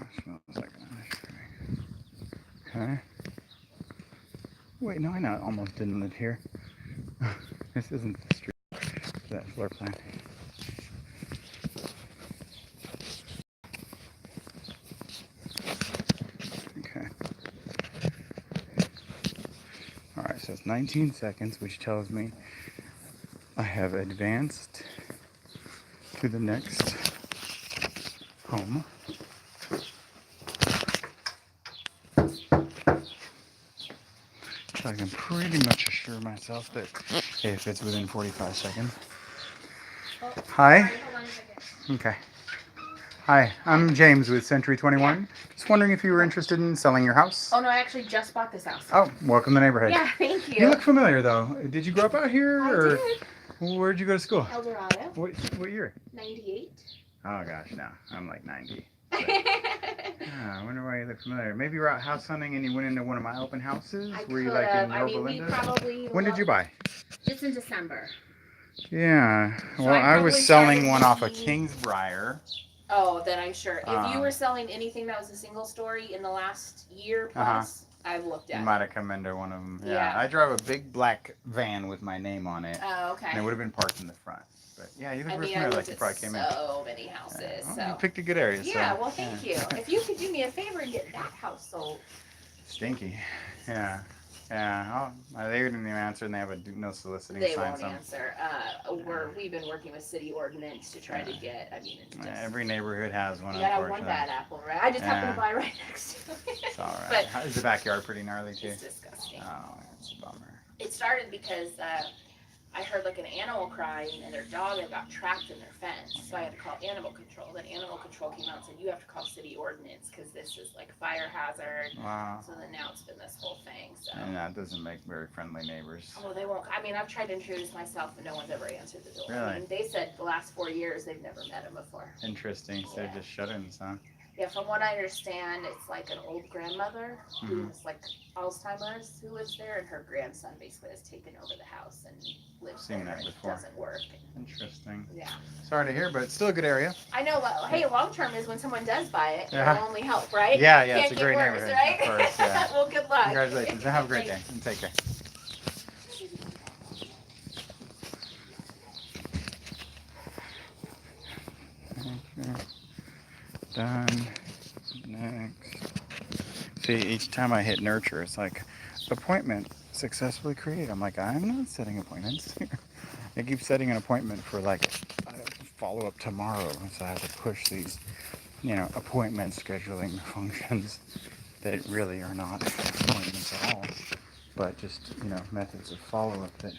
it smells like an ashtray. Okay. Wait, no, I know. I almost didn't live here. This isn't the street. That floor plan. Okay. Alright, so it's 19 seconds, which tells me I have advanced to the next home. So I can pretty much assure myself that if it's within 45 seconds. Hi. Okay. Hi, I'm James with Century 21. Just wondering if you were interested in selling your house. Oh no, I actually just bought this house. Oh, welcome to the neighborhood. Yeah, thank you. You look familiar though. Did you grow up out here? I or did. Where'd you go to school? El Dorado. What year? 98. Oh gosh, no. I'm like 90. I wonder why you look familiar. Maybe you were out house hunting and you went into one of my open houses? Were you like in Yorba Linda? When did you buy? Just in December. Yeah. So Well, I was probably selling started one off of looking- Kingsbriar. Oh, then I'm sure. If you Um, were selling anything that was a single story in the last year plus, I've looked You at. might have come into one of them. Yeah. Yeah. I drive a big black van with my name on it. Oh, okay. And it would have been parked in the front. But yeah, you look I really mean, I familiar, like looked you at probably came in. so many houses. Well, So you picked a good area. yeah, so, well, thank you. If you could do me a favor and get that house sold. Stinky. Yeah. Yeah. Oh, they didn't even answer, and they have a no soliciting They sign. won't answer. We've been working with city ordinance to try to get. I mean, it's just, Every neighborhood has one, you gotta have unfortunately. one bad apple, right? I just happen Yeah. to buy right next to it. It's all right. But Is the backyard pretty gnarly too? it's disgusting. Oh, it's a bummer. It started because I heard like an animal crying and their dog had got trapped in their fence. So I had to call animal control. Then animal control came out and said, you have to call city ordinance because this is like fire hazard. Wow. So then now it's been this whole thing. So. And that doesn't make very friendly neighbors. Oh, they won't. I mean, I've tried to introduce myself and no one's ever answered the door. Really? I mean, they said the last 4 years they've never met him before. Interesting. So Yeah. just shut-ins, huh? Yeah, from what I understand, it's like an old grandmother Mhm. who's like Alzheimer's who lives there, and her grandson basically has taken over the house and lives Seen there. that and it before. doesn't work. Interesting. Yeah, Sorry to hear, but it's still a good area. I know. Well, hey, long term is when someone does buy it, Yeah. it'll only help, right? Yeah, yeah, Can't it's a get great worse, neighborhood. right? Of course, yeah. Well, good luck. Congratulations. Have a great day and take care. Okay. Done. Next. See, each time I hit nurture, it's like appointment successfully created. I'm like, I'm not setting appointments. I keep setting an appointment for like follow up tomorrow, so I have to push these, appointment scheduling functions that really are not appointments at all, but just methods of follow up that.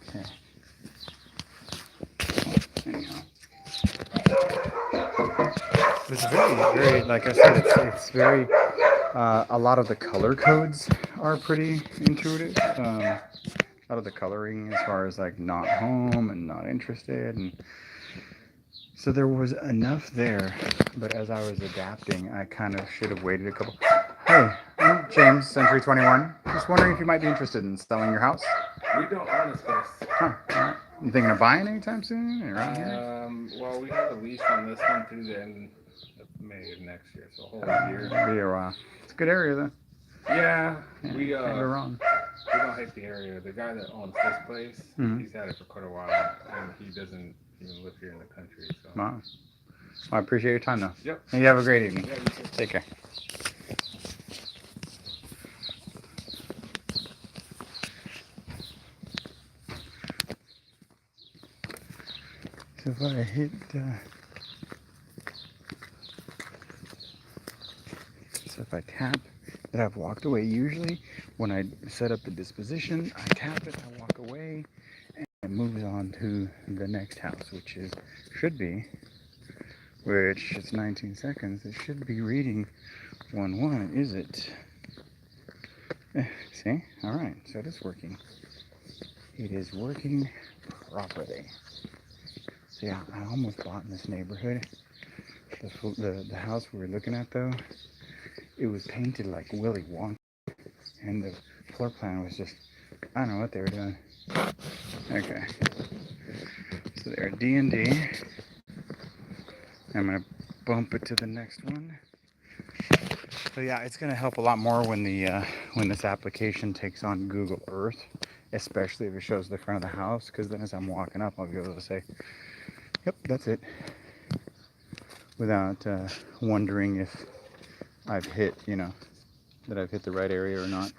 Okay. Anyhow. It's very, like I said, it's very, a lot of the color codes are pretty intuitive. A lot of the coloring as far as like not home and not interested. And so there was enough there, but as I was adapting, I kind of should have waited a couple. Hey, I'm James, Century 21. Just wondering if you might be interested in selling your house. We don't own a space. Huh, all right. You thinking of buying anytime soon? Or around here? Well, we have a lease on this one through the end of May of next year, so a whole year. Be a while. It's a good area though. Yeah, Yeah, we can't go wrong. we don't hate the area. The guy that owns this place, Mhm. he's had it for quite a while, and he doesn't even live here in the country. So. Wow. Well, I appreciate your time though. Yep. And you have a great evening. Yeah, you too. Take care. So if I hit, so if I tap that I've walked away, usually when I set up the disposition, I tap it, I walk away, and it moves on to the next house, which should be which it's 19 seconds. It should be reading 1-1, is it? See? Alright, so it is working. It is working properly. So yeah, I almost bought in this neighborhood. The house we were looking at though, it was painted like Willy Wonka. And the floor plan was just, I don't know what they were doing. Okay. So they're D&D. I'm gonna bump it to the next one. So yeah, it's gonna help a lot more when this application takes on Google Earth, especially if it shows the front of the house, because then as I'm walking up, I'll be able to say, yep, that's it, without wondering if I've hit, that I've hit the right area or not.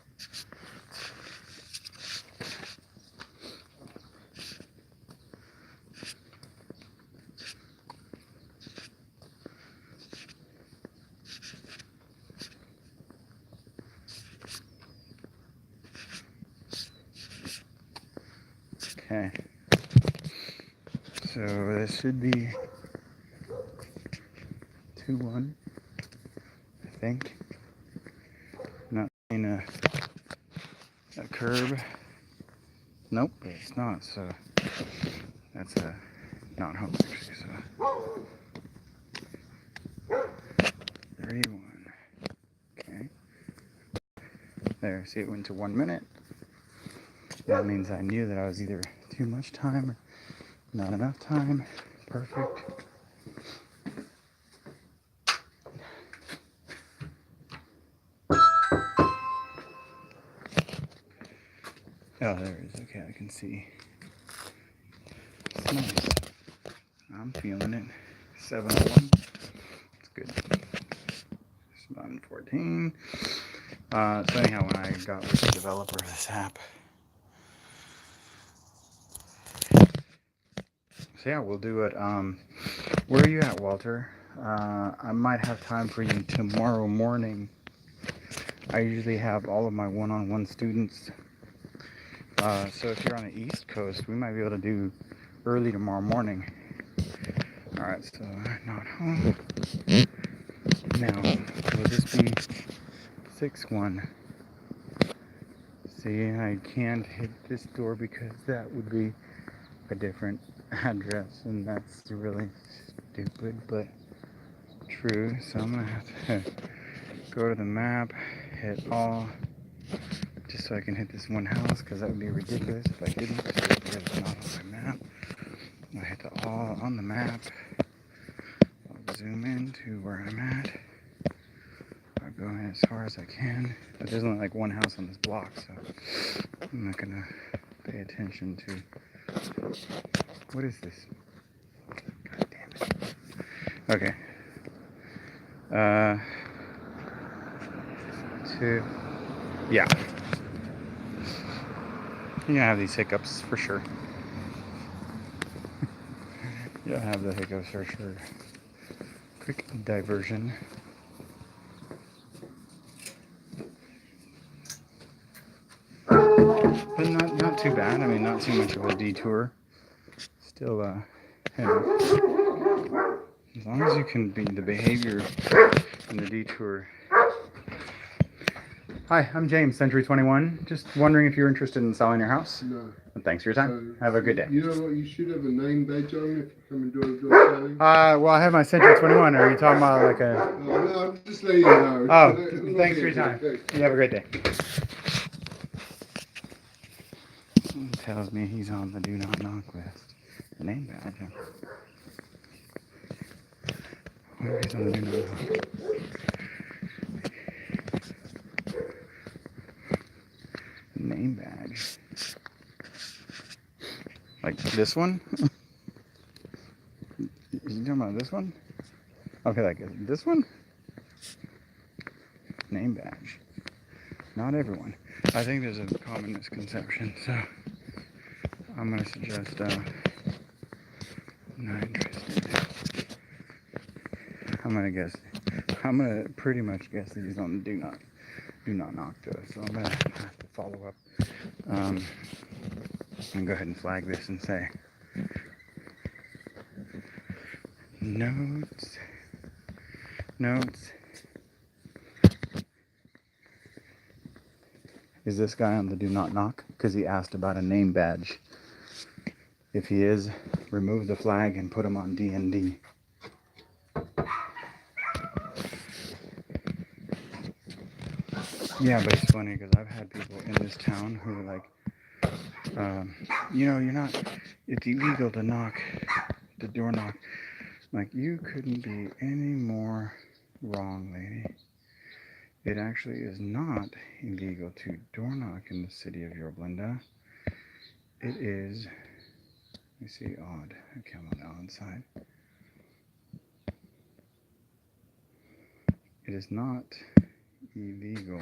Okay, so this should be 2-1, I think. Not seeing a curb. Nope, it's not, so that's a not home actually, so 3-1. Okay. There, see it went to 1 minute. That means I knew that I was either too much time or not enough time. Perfect. Oh, there it is. Okay, I can see. It's nice. I'm feeling it. 7-1. It's good. 7-14. So anyhow, when I got with the developer of this app, so yeah, we'll do it. Where are you at, Walter? I might have time for you tomorrow morning. I usually have all of my one-on-one students. So if you're on the East Coast, we might be able to do early tomorrow morning. Alright, so not home. Now, will this be 6-1? See, I can't hit this door because that would be a different address, and that's really stupid, but true. So I'm gonna have to go to the map, hit all, just so I can hit this one house, because that would be ridiculous if I didn't, because it's not on my map. I hit the all on the map. I'll zoom in to where I'm at. I'll go in as far as I can, but there's only like one house on this block, so I'm not gonna pay attention to. What is this? God damn it. Okay. 2. Yeah. You're gonna have these hiccups for sure. You'll have the hiccups for sure. Quick diversion. But not too bad. I mean, not too much of a detour. Still, as long as you can be the behavior in the detour. Hi, I'm James, Century 21. Just wondering if you're interested in selling your house. No. And thanks for your time. Have a good day. You know what? You should have a name badge on if you come and do a selling. Well, I have my Century 21. Are you talking about like a? No, I'm just letting you know. Oh, thanks for your time. You have a great day. He tells me he's on the do not knock list. The name badge. Where is on the do not knock? Name badge. Like this one? You talking about this one? Okay, like this one? Name badge. Not everyone. I think there's a common misconception, so I'm gonna suggest not interested. I'm gonna pretty much guess that he's on the do not knock to us, so I'm gonna have to follow up. And go ahead and flag this and say Notes. Notes. Is this guy on the do not knock? Because he asked about a name badge. If he is, remove the flag and put him on D&D. Yeah, but it's funny because I've had people in this town who are like, you know, it's illegal to knock, the door knock. Like, you couldn't be any more wrong, lady. It actually is not illegal to door knock in the city of Yorba Linda. It is, let me see, odd. Okay, I'm on the odd side. It is not illegal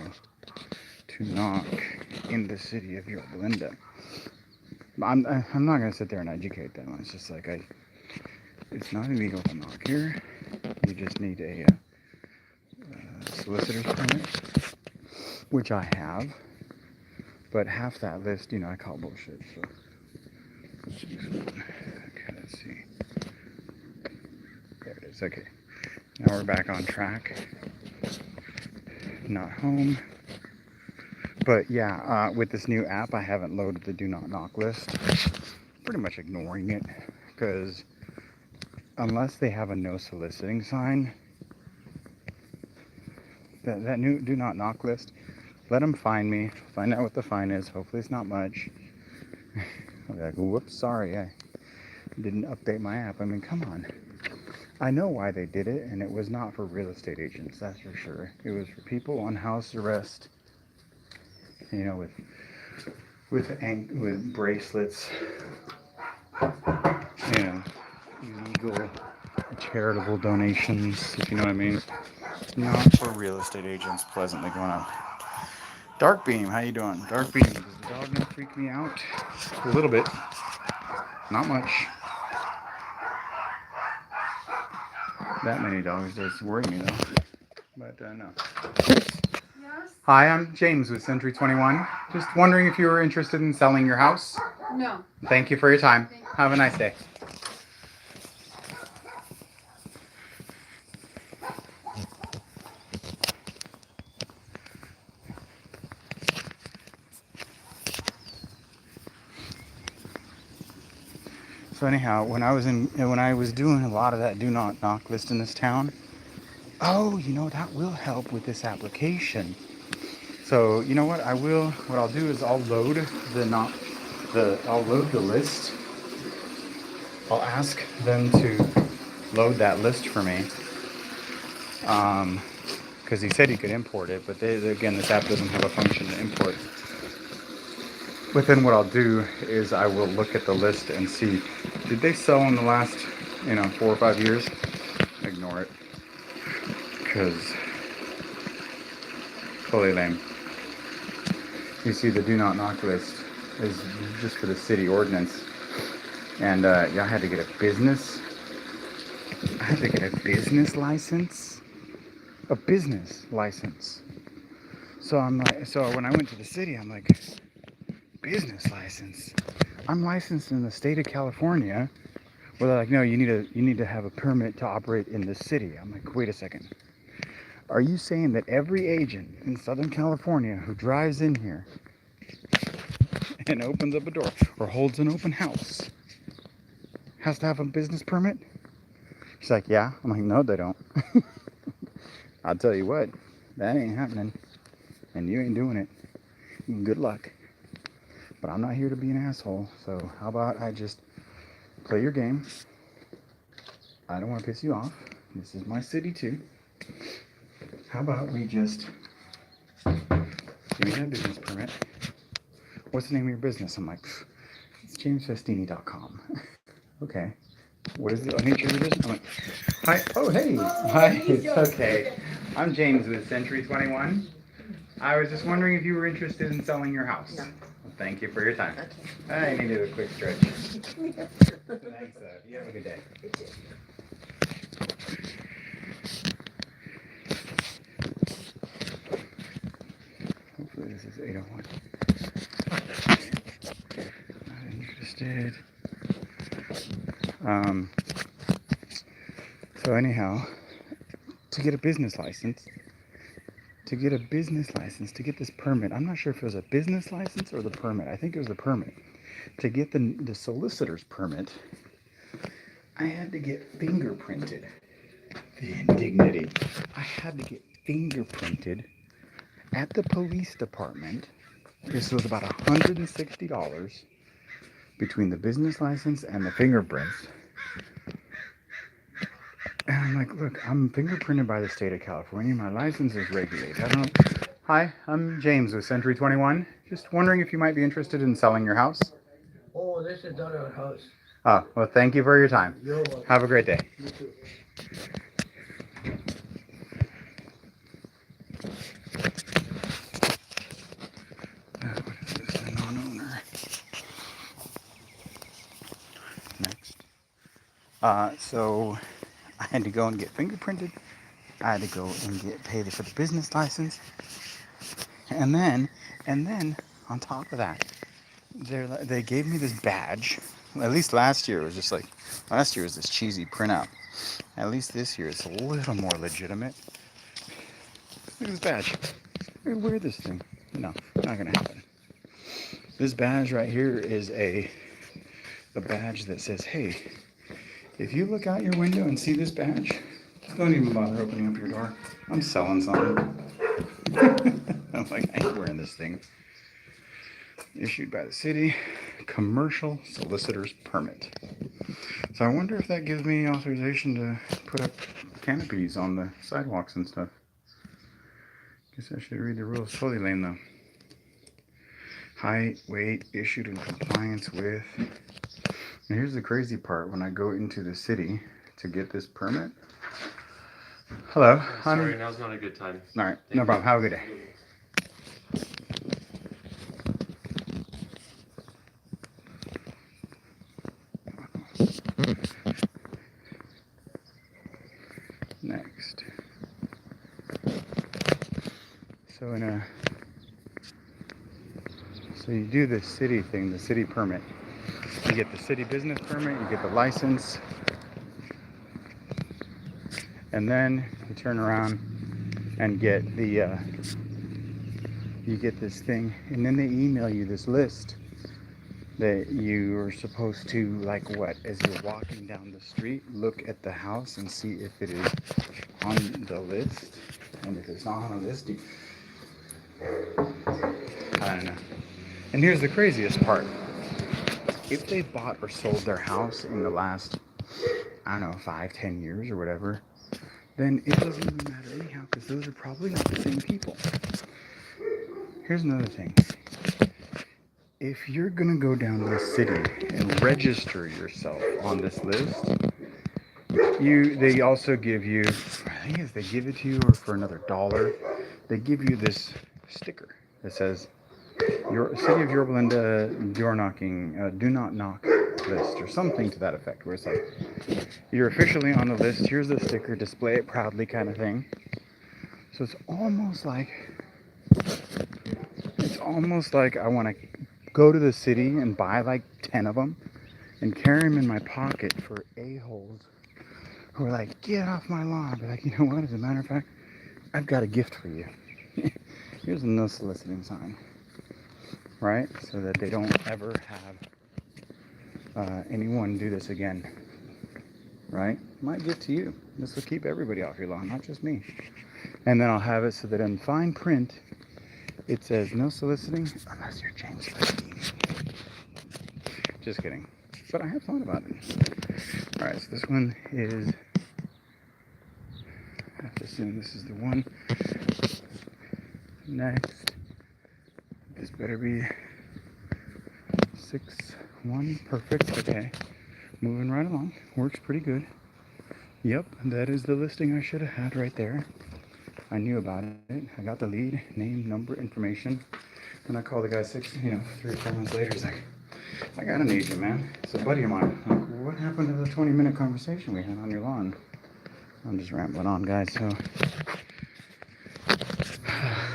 to knock in the city of Yorba Linda. I'm not going to sit there and educate them. It's just like, it's not illegal to knock here. You just need a solicitor's permit, which I have, but half that list, you know, I call bullshit. So, okay, let's see. There it is. Okay, now we're back on track. Not home, but yeah, with this new app, I haven't loaded the do not knock list. Pretty much ignoring it because unless they have a no soliciting sign, that new do not knock list, let them find me, find out what the fine is. Hopefully it's not much. I'll be like, whoops, sorry, I didn't update my app. I mean, come on. I know why they did it, and it was not for real estate agents, that's for sure. It was for people on house arrest, you know, with bracelets, you know, illegal charitable donations, if you know what I mean. Not for real estate agents pleasantly going on. Dark Beam, how you doing? Dark Beam, does the dog not freak me out? A little bit. Not much. That many dogs does worry me though. But no. Yes? Hi, I'm James with Century 21. Just wondering if you were interested in selling your house. No. Thank you for your time. Have a nice day. So anyhow, when I was doing a lot of that do not knock list in this town, oh, you know, that will help with this application. So you know what I'll do is I'll load the list. I'll ask them to load that list for me. Because he said he could import it, but again, this app doesn't have a function to import. But then what I'll do is I will look at the list and see, did they sell in the last, 4 or 5 years? Ignore it. Because totally lame. You see, the do not knock list is just for the city ordinance. And I had to get a business license. A business license. So when I went to the city, I'm like, business license? I'm licensed in the state of California. Well, they're like, no, you need to have a permit to operate in the city. I'm like, wait a second. Are you saying that every agent in Southern California who drives in here and opens up a door or holds an open house has to have a business permit? She's like, yeah. I'm like, no, they don't. I'll tell you what, that ain't happening. And you ain't doing it. Good luck. But I'm not here to be an asshole, so how about I just play your game? I don't want to piss you off. This is my city too. How about we just give me that business permit? What's the name of your business? I'm like, it's jamesfestini.com. Okay. What is the nature of your business? I'm like, hi. Oh, hey. Hi. It's okay. I'm James with Century 21. I was just wondering if you were interested in selling your house. No. Well, thank you for your time. Okay. I needed a quick stretch. Thanks, you have a good day. Hopefully this is 801. Not interested. So anyhow, to get a business license, to get this permit, I'm not sure if it was a business license or the permit. I think it was the permit. To get the solicitor's permit, I had to get fingerprinted. The indignity. I had to get fingerprinted at the police department. This was about $160 between the business license and the fingerprints. And I'm like, look, I'm fingerprinted by the state of California. My license is regulated. I don't know. Hi, I'm James with Century 21. Just wondering if you might be interested in selling your house. Oh, this is not our house. Oh, well, thank you for your time. You're welcome. Have a great day. You too. What is this? A non-owner. Next. So I had to go and get fingerprinted. I had to go and pay for the business license. And then on top of that, they gave me this badge. At least last year it was just like, last year was this cheesy printout. At least this year it's a little more legitimate. Look at this badge. Let me wear this thing. No, not gonna happen. This badge right here is a badge that says, hey, if you look out your window and see this badge, don't even bother opening up your door. I'm selling something. I'm like, I ain't wearing this thing. Issued by the city, commercial solicitor's permit. So I wonder if that gives me authorization to put up canopies on the sidewalks and stuff. Guess I should read the rules. Totally lame though. Height, weight, issued in compliance with. And here's the crazy part. When I go into the city to get this permit. Hello. Sorry, now's not a good time. All right, no problem. Have a good day. Next. So you do the city thing, the city permit. You get the city business permit, you get the license, and then you turn around and get you get this thing, and then they email you this list that you are supposed to, like, what, as you're walking down the street, look at the house and see if it is on the list, and if it's not on the list, I don't know. And here's the craziest part. If they bought or sold their house in the last, I don't know, 5-10 years or whatever, then it doesn't even matter anyhow, because those are probably not the same people. Here's another thing. If you're gonna go down to the city and register yourself on this list, they also give you, I think they give it to you, or for another $1, they give you this sticker that says, your City of Yorba Linda door knocking, do not knock list, or something to that effect, where it's like, you're officially on the list, here's the sticker, display it proudly kind of thing. So it's almost like I want to go to the city and buy like 10 of them and carry them in my pocket for a-holes who are like, get off my lawn. But like, you know what, as a matter of fact, I've got a gift for you. Here's a no soliciting sign, right? So that they don't ever have anyone do this again, right? Might get to you. This will keep everybody off your lawn, not just me. And then I'll have it so that in fine print, it says no soliciting unless you're James. Just kidding. But I have thought about it. Alright, so this one is, I have to assume this is the one. Next. This better be 6-1. Perfect. Okay. Moving right along. Works pretty good. Yep, that is the listing I should have had right there. I knew about it. I got the lead, name, number, information. And I called the guy 3 or 4 months later. He's like, I got an agent, man. It's a buddy of mine. I'm like, what happened to the 20-minute conversation we had on your lawn? I'm just rambling on, guys. So,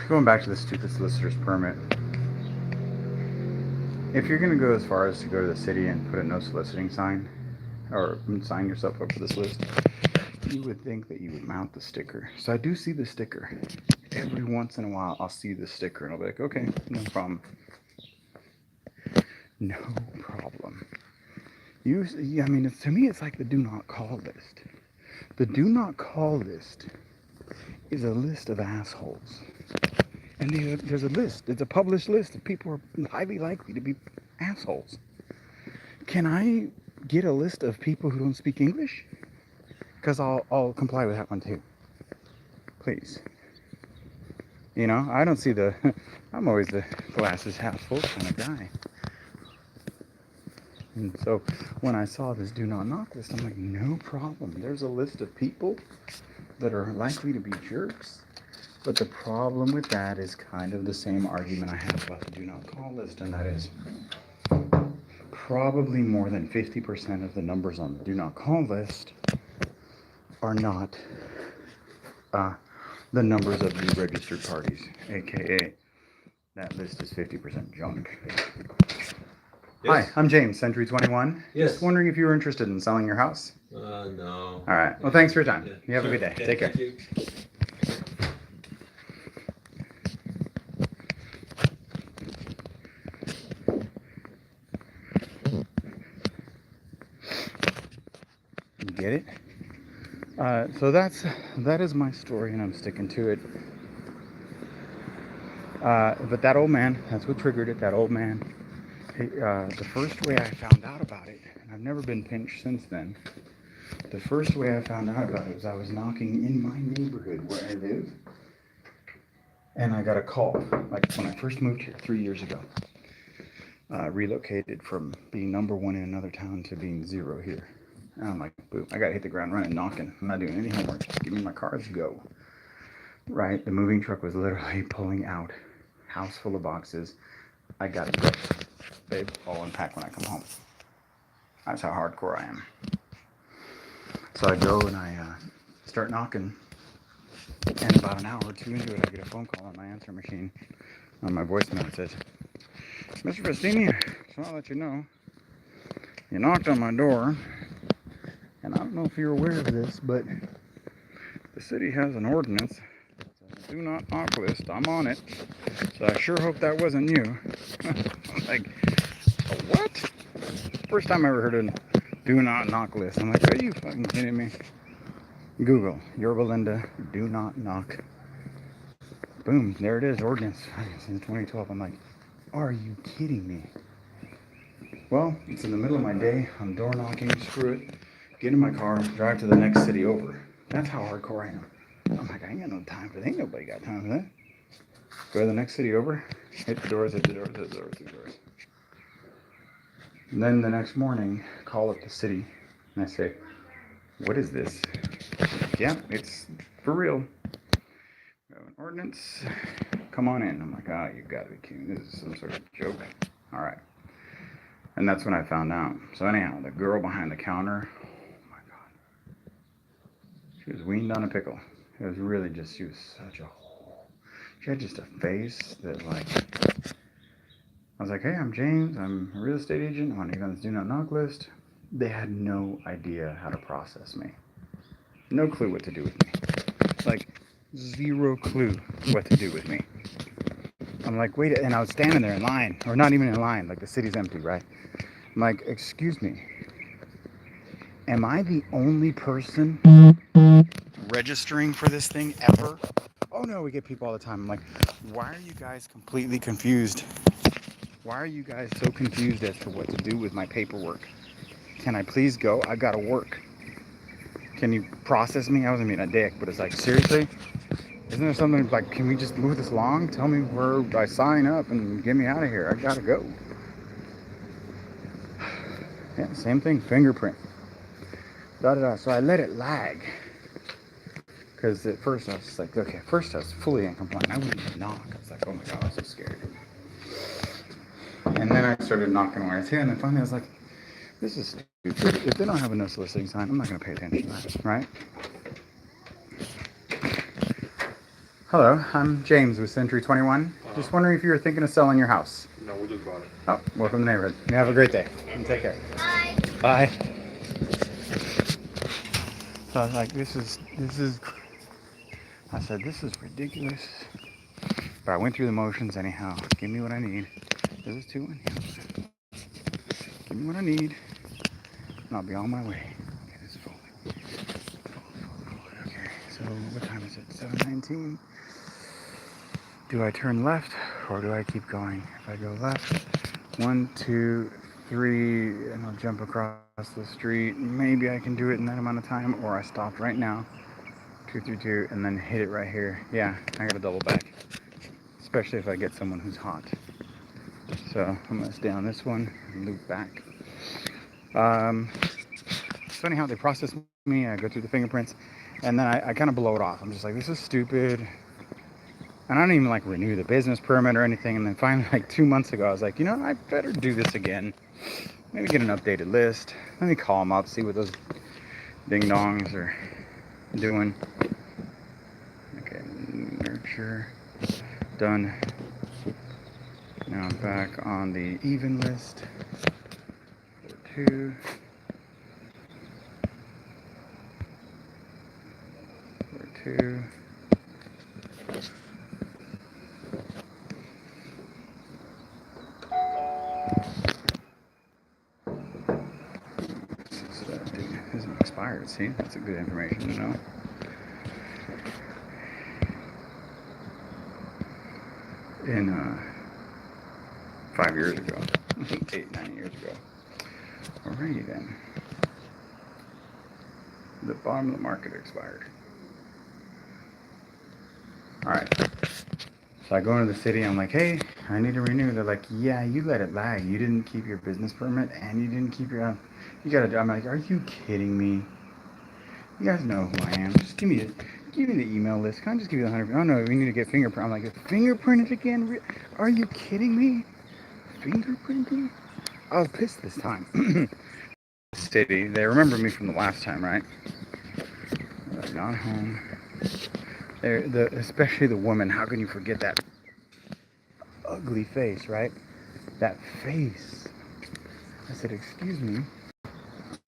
going back to the stupid solicitor's permit. If you're going to go as far as to go to the city and put a no soliciting sign, or sign yourself up for this list, you would think that you would mount the sticker. So I do see the sticker. Every once in a while, I'll see the sticker and I'll be like, okay, no problem. No problem. Usually, I mean, to me, it's like the do not call list. The do not call list is a list of assholes. And there's a list. It's a published list of people who are highly likely to be assholes. Can I get a list of people who don't speak English? Because I'll comply with that one too. Please. You know, I don't see the... I'm always the glasses half full kind of guy. And so when I saw this do not knock list, I'm like, no problem. There's a list of people that are likely to be jerks. But the problem with that is kind of the same argument I have about the do not call list, and that is probably more than 50% of the numbers on the do not call list are not the numbers of the registered parties, aka that list is 50% junk. Yes. Hi, I'm James, Century 21. Yes. Just wondering if you were interested in selling your house. No. All right. Well, thanks for your time. Yeah. You have a good day. Yeah, Take care. thank you. You get it? So that is my story, and I'm sticking to it. But that old man, that's what triggered it. That old man. The first way I found out about it, and I've never been pinched since then. The first way I found out about it was I was knocking in my neighborhood where I live, and I got a call. Like when I first moved here 3 years ago, relocated from being number one in another town to being zero here. And I'm like, boom, I gotta hit the ground running, knocking. I'm not doing any homework. Just give me my cards, go. Right? The moving truck was literally pulling out, house full of boxes. I gotta go. Babe, I'll unpack when I come home. That's how hardcore I am. So I go and I start knocking. And about an hour or two into it, I get a phone call on my answer machine. On my voicemail, it says, Mr. Festini, so I'll let you know. You knocked on my door. And I don't know if you're aware of this, but the city has an ordinance. It's a do not knock list. I'm on it. So I sure hope that wasn't you. I'm like, a what? First time I ever heard of do not knock list. I'm like, are you fucking kidding me? Google, Yorba Linda, do not knock. Boom, there it is, ordinance since 2012. I'm like, are you kidding me? Well, it's in the middle of my day. I'm door knocking, screw it. Get in my car, drive to the next city over. That's how hardcore I am. I'm like, I ain't got no time for that. Ain't nobody got time for that. Go to the next city over, hit the doors, hit the doors, hit the doors, hit the doors. And then the next morning, call up the city, and I say, what is this? Yeah, it's for real. We have an ordinance. Come on in. I'm like, ah, you gotta be kidding. This is some sort of joke. All right. And that's when I found out. So anyhow, the girl behind the counter, she was weaned on a pickle. It was really just, she was such a whore. She had just a face that like, I was like, hey, I'm James. I'm a real estate agent. I want to get on this do not knock list. They had no idea how to process me. No clue what to do with me. Like, zero clue what to do with me. I'm like, wait, and I was standing there in line, or not even in line, like the city's empty, right? I'm like, excuse me. Am I the only person registering for this thing ever? Oh no, we get people all the time. I'm like, why are you guys completely confused? Why are you guys so confused as to what to do with my paperwork? Can I please go? I gotta work. Can you process me? I wasn't being a dick, but it's like, seriously? Isn't there something like, can we just move this along? Tell me where I sign up and get me out of here. I gotta go. Yeah, same thing, fingerprint. So I let it lag. Because at first I was just like, okay, first I was fully in compliance. I wouldn't even knock. I was like, oh my God, I was so scared. And then I started knocking where I was here, and then finally I was like, this is stupid. If they don't have a no soliciting sign, I'm not going to pay attention to that, right? Hello, I'm James with Century 21. Just wondering if you were thinking of selling your house. No, we just bought it. Oh, welcome to the neighborhood. You have a great day. And take care. Bye. Bye. So I was like, this is, I said, this is ridiculous. But I went through the motions anyhow. Give me what I need. This is 2 1. Give me what I need, and I'll be on my way. Okay, this is full. Okay, so what time is it? 7:19. Do I turn left or do I keep going? If I go left, 1, 2, 3, and I'll jump across the street. Maybe I can do it in that amount of time, or I stopped right now. 2 through 2, and then hit it right here. Yeah, I gotta double back, especially if I get someone who's hot. So I'm gonna stay on this one and loop back. It's funny how they process me. I go through the fingerprints, and then I kind of blow it off. I'm just like, this is stupid. And I don't even like renew the business permit or anything. And then finally, like 2 months ago, I was like, you know, I better do this again. Maybe get an updated list. Let me call them up, see what those ding dongs are doing. Okay, nurture, done. Now I'm back on the even list. 2. 2. This isn't expired. See, that's a good information to know. In 5 years ago, 8, 9 years ago. Alrighty then. The bottom of the market expired. Alright. So I go into the city, I'm like, hey, I need to renew. They're like, yeah, you let it lag. You didn't keep your business permit and you didn't keep your, you gotta do. I'm like, are you kidding me? You guys know who I am. Just give me the email list. Can I just give you the 100? Oh no, we need to get fingerprint. I'm like, fingerprinted again? Are you kidding me? Fingerprinting? I was pissed this time. City, they remember me from the last time, right? They're not home. Especially the woman. How can you forget that ugly face, right? That face. I said, excuse me.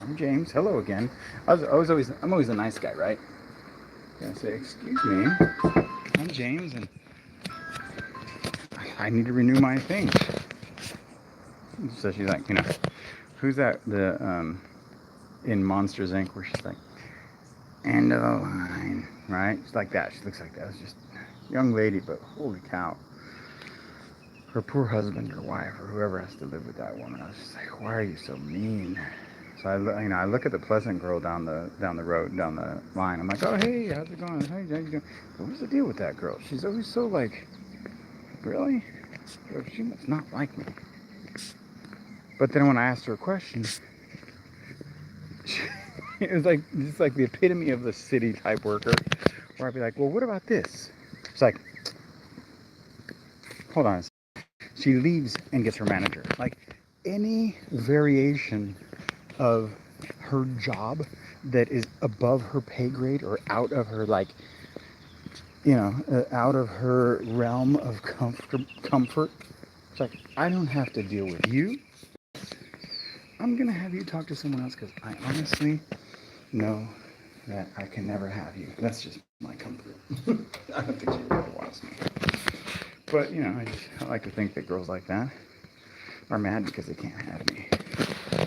I'm James. Hello again. I'm always a nice guy, right? I say, excuse me. I'm James, and I need to renew my thing. So she's like, you know, who's that? In Monsters Inc. where she's like, end of the line, right? She's like that. She looks like that. It's just a young lady, but holy cow. Her poor husband or wife or whoever has to live with that woman. I was just like, why are you so mean? So I look at the pleasant girl down the road, down the line. I'm like, oh hey, how's it going? How you doing? What's the deal with that girl? She's always so like, really? She must not like me. But then when I asked her a question, it was like just like the epitome of the city type worker, where I'd be like, well, what about this? It's like, hold on. She leaves and gets her manager. Like any variation of her job that is above her pay grade or out of her, like, you know, out of her realm of comfort. It's like, I don't have to deal with you. I'm gonna have you talk to someone else because I honestly know that I can never have you. That's just my comfort. I don't think she really wants me. But, you know, I like to think that girls like that are mad because they can't have me.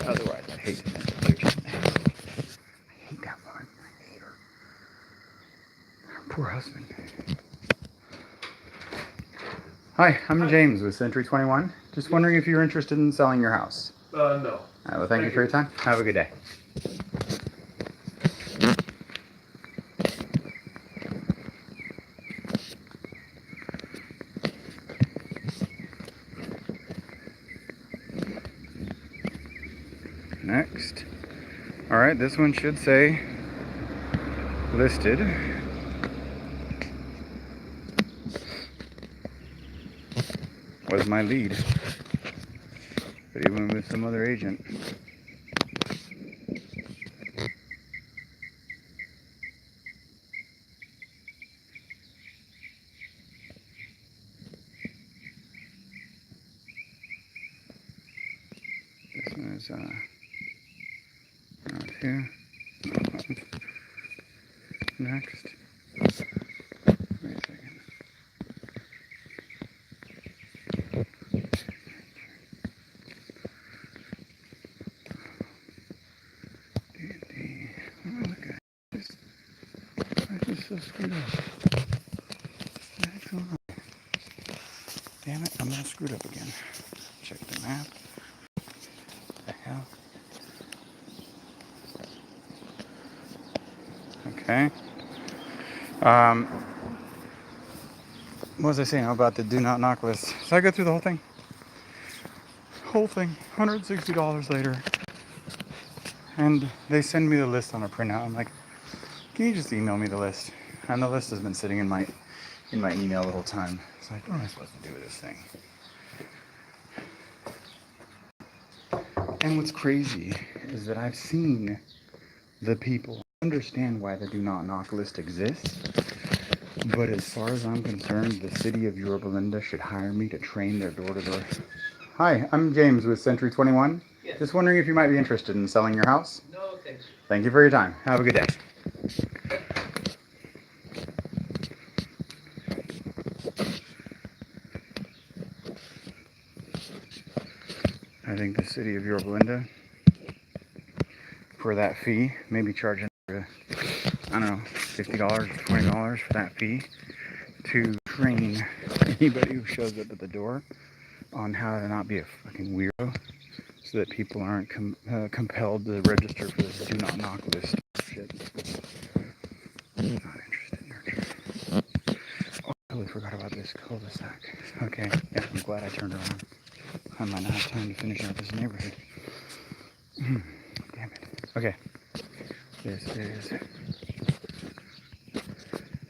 Otherwise, I hate to think that they're just nasty. I hate that woman. I hate her. Her poor husband. Hi, I'm James with Century 21. Just wondering if you're interested in selling your house. No. All right, well, thank you for your time. Have a good day. Next. All right, this one should say listed. Was my lead. But even with some other agent. This one is out here. next? Wait a second. D&D. Oh, look at this. This is so screwed up. What's the heck's going on? Damn it, I'm all screwed up again. Check the map. What the hell? Okay. What was I saying about the do not knock list? So I go through the whole thing. Whole thing. $160 later. And they send me the list on a printout. I'm like, can you just email me the list? And the list has been sitting in my email the whole time. It's like, what am I supposed to do with this thing? And what's crazy is that I've seen the people understand why the do not knock list exists. But as far as I'm concerned, the city of Yorba Linda should hire me to train their door-to-door. Hi, I'm James with Century 21. Yes. Just wondering if you might be interested in selling your house. No, thanks. Thank you for your time. Have a good day. I think the city of Yorba Linda, for that fee, maybe charging, I don't know, $50, $20 for that fee to train anybody who shows up at the door on how to not be a fucking weirdo, so that people aren't compelled to register for this do not knock list shit. Not interested in nurture. Oh, I totally forgot about this cul-de-sac. Okay, yeah, I'm glad I turned around. I might not have time to finish out this neighborhood. Damn it. Okay. This is...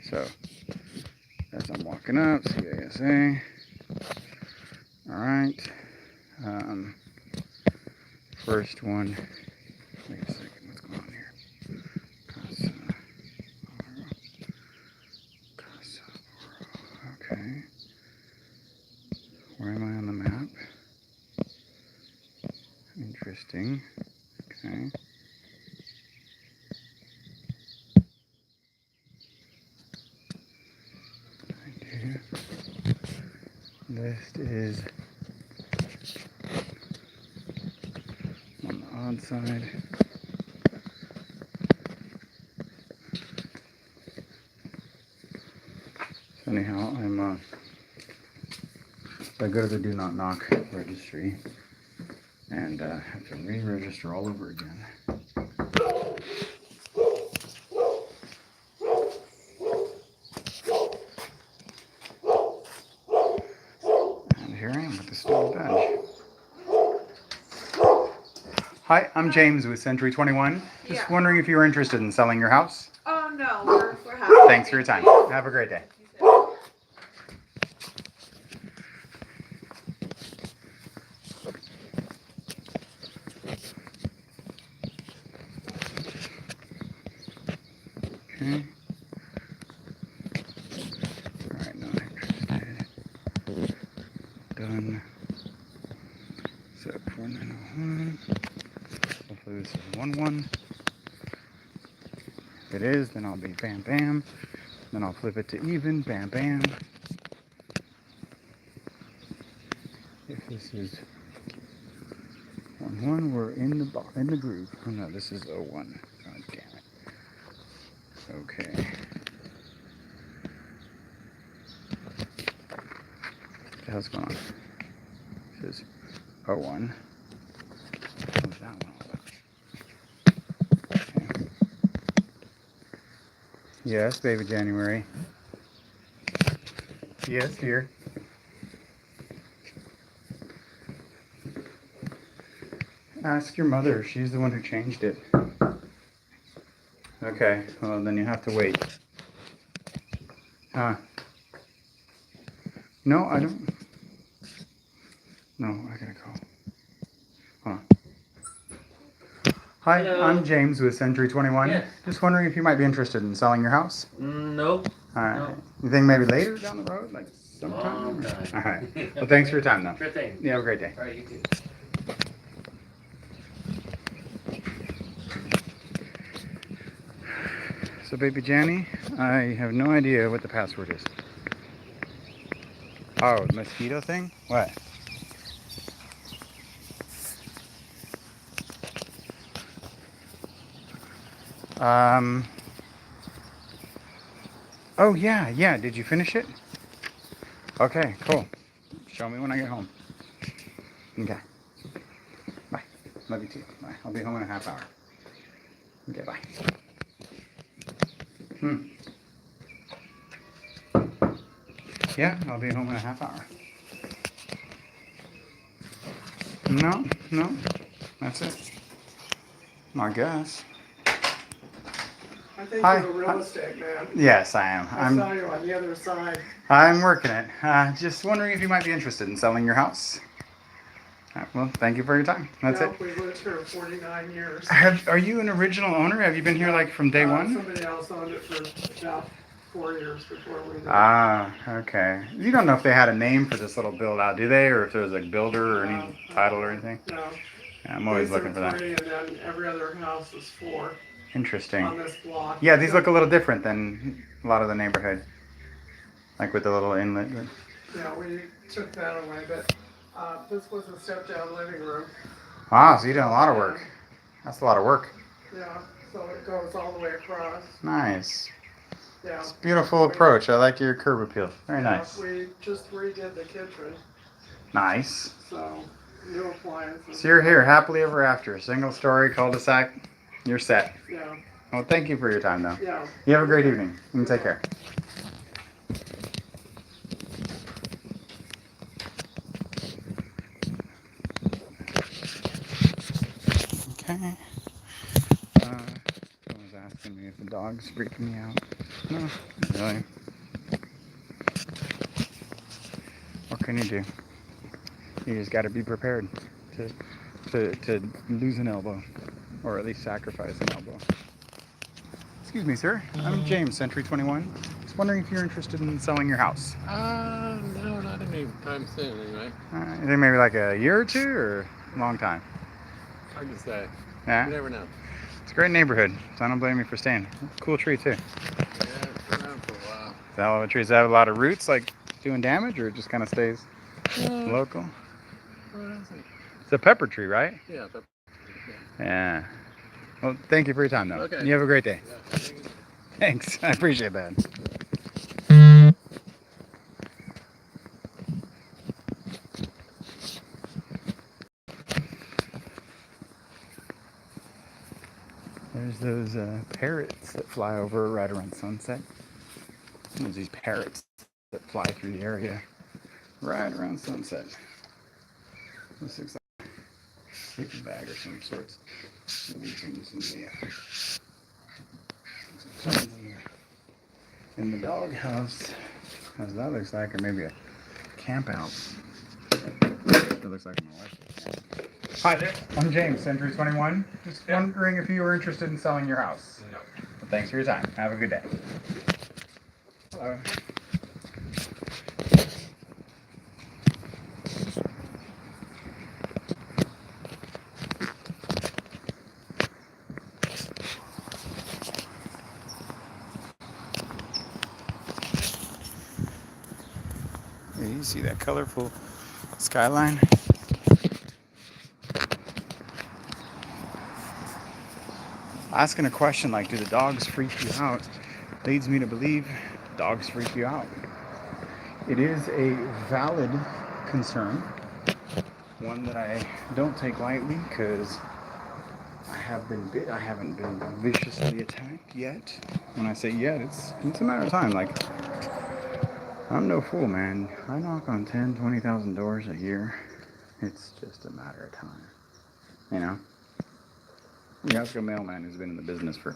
So, as I'm walking up, CASA. Alright. First one. Wait a second, what's going on here? Casa Oro. Okay. Where am I on the map? Interesting. Okay. List is on the odd side. So anyhow, I go to the do not knock registry and have to re-register all over again. And here I am with the stolen badge. Hi, I'm James with Century 21. Just wondering if you were interested in selling your house. Oh, no, we're happy. Thanks for your time. Have a great day. Okay. Alright, not interested. Done. So 4901. Hopefully this is 11. If it is, then I'll be bam bam. Then I'll flip it to even, bam bam. If this is 11, we're in the groove. Oh no, this is 01. God damn it. Okay. What the hell's going on? This is 01. What was that one all about? Okay. Yes, baby January. Yes, dear. Ask your mother. She's the one who changed it. Okay, well then you have to wait. Huh? No, I don't. No, I gotta go. Hold on. Hi, Hello. I'm James with Century 21. Yes. Just wondering if you might be interested in selling your house. Nope. Alright. No. You think maybe later down the road? Like sometime? Long time. Alright. Well, thanks for your time though. Sure thing. You have a great day. All right, you too. So baby Janny, I have no idea what the password is. Oh, mosquito thing? What? Oh yeah. Did you finish it? Okay, cool. Show me when I get home. Okay. Bye. Love you too. Bye. I'll be home in a half hour. Okay, bye. Yeah, I'll be home in a half hour. No, that's it. I guess. I think Hi. you're a real estate man. Yes, I am. I saw you on the other side. I'm working it. Just wondering if you might be interested in selling your house. Well, thank you for your time. That's it. We lived here 49 years. Are you an original owner? Have you been here like from day one? Somebody else owned it for about 4 years before we did. Ah, okay. You don't know if they had a name for this little build out, do they? Or if there was a builder or any title or anything? No. Yeah, I'm always looking for that. 3, and then every other house is 4 Interesting. on this block. Yeah, these look a little different than a lot of the neighborhood. Like with the little inlet. Yeah, we took that away, but this was a step-down living room. Wow, so you did a lot of work. That's a lot of work. Yeah, so it goes all the way across. Nice. Yeah. It's a beautiful approach. I like your curb appeal. Very nice. We just redid the kitchen, Nice. so new appliances. So you're here happily ever after. Single story, cul-de-sac. You're set. Yeah. Well, thank you for your time, though. Yeah. You have a great evening. And take care. Okay. Someone's asking me if the dog's freaking me out. No, not really. What can you do? You just got to be prepared to lose an elbow, or at least sacrifice an elbow. Excuse me, sir. I'm James, Century 21. Just wondering if you're interested in selling your house. No, not anytime soon, anyway. You think maybe like a year or two, or a long time? Hard to say. Yeah? You never know. It's a great neighborhood, so I don't blame you for staying. Cool tree, too. Yeah, it's been around for a while. Is that all the trees have a lot of roots, like doing damage, or it just kind of stays local? What is it? It's a pepper tree, right? Yeah, but Yeah. Well, thank you for your time, though. Okay. You have a great day. yeah, thank you. Thanks. I appreciate that. There's those parrots that fly over right around sunset. There's these parrots that fly through the area right around sunset. This looks like a sleeping bag or some sorts. In the doghouse, as that looks like, or maybe a camp out. It looks like my wife. Hi there, I'm James, Century 21. Just wondering if you were interested in selling your house. No. Well, thanks for your time. Have a good day. Hello. Yeah, you see that colorful skyline? Asking a question like, do the dogs freak you out, leads me to believe dogs freak you out. It is a valid concern, one that I don't take lightly because I haven't been viciously attacked yet. When I say yet, it's a matter of time. Like, I'm no fool, man. I knock on 10, 20,000 doors a year. It's just a matter of time, you know? You ask a mailman who's been in the business for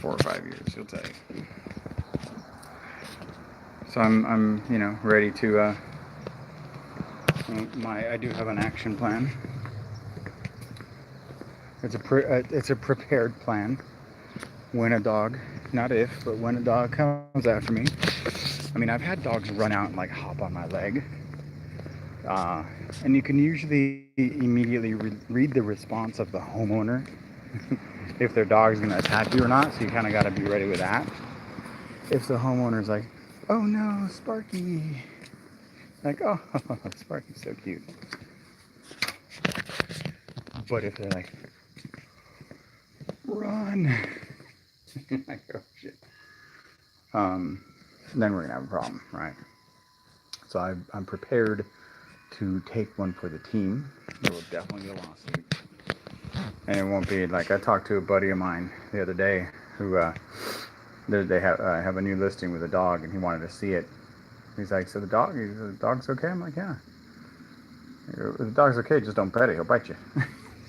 4 or 5 years, he'll tell you. So I'm ready to, I do have an action plan. It's a prepared plan. When a dog, not if, but when a dog comes after me. I mean, I've had dogs run out and like hop on my leg. And you can usually immediately read the response of the homeowner if their dog's gonna attack you or not. So you kind of got to be ready with that. If the homeowner's like, oh no, Sparky, like, oh, Sparky's so cute. But if they're like, run, like, oh shit, then we're gonna have a problem, right? So I'm prepared to take one for the team. There will definitely be a lawsuit, and it won't be like, I talked to a buddy of mine the other day who they have a new listing with a dog, and he wanted to see it. He's like, so the dog's okay? I'm like, yeah. The dog's okay, just don't pet it, he'll bite you.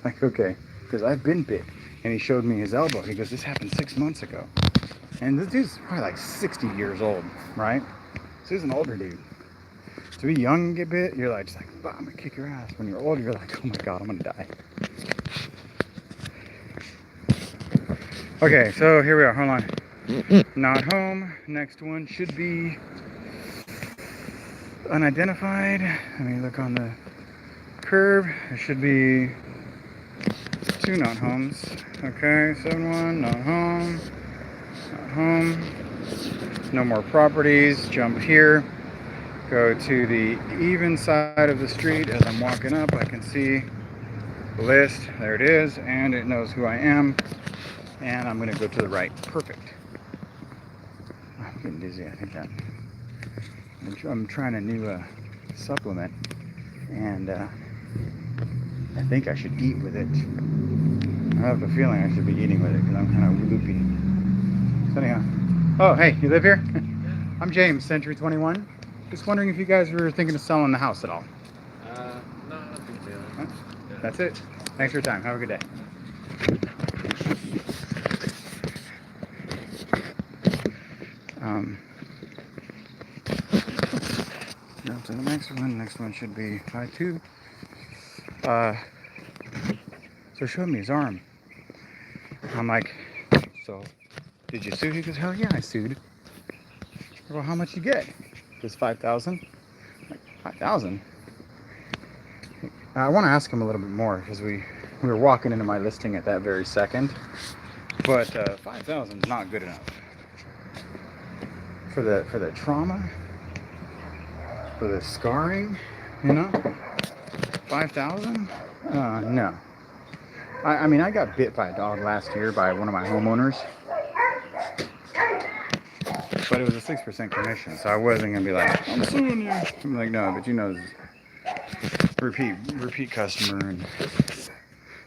Like, okay, because I've been bit. And he showed me his elbow. He goes, this happened 6 months ago. And this dude's probably like 60 years old, right? So he's an older dude. To be young and get bit, you're like, just like, I'm gonna kick your ass. When you're older, you're like, oh my God, I'm gonna die. Okay, so here we are, hold on. Not home. Next one should be unidentified. Let me look on the curb. There should be 2 not homes. Okay, 7-1, not home. Not home. No more properties. Jump here. Go to the even side of the street. As I'm walking up, I can see the list. There it is, and it knows who I am. And I'm gonna go to the right. Perfect. I'm getting dizzy, I think that. I'm trying a new supplement, and I think I should eat with it. I have a feeling I should be eating with it because I'm kind of loopy. So anyhow, oh hey, you live here? I'm James, Century 21. Just wondering if you guys were thinking of selling the house at all. No, I don't think so. Huh? That's it. Thanks for your time. Have a good day. Jump to the next one. Next one should be 5-2. So showed me his arm. I'm like, so did you sue? He goes, hell yeah, I sued. Well, how much you get? Just 5,000. Like 5,000. I want to ask him a little bit more because we were walking into my listing at that very second. But 5,000 is not good enough for the trauma, for the scarring, you know. 5,000? No. I mean, I got bit by a dog last year by one of my homeowners, but it was a 6% commission, so I wasn't gonna be like, I'm suing you. I'm like, no, but you know, repeat customer, and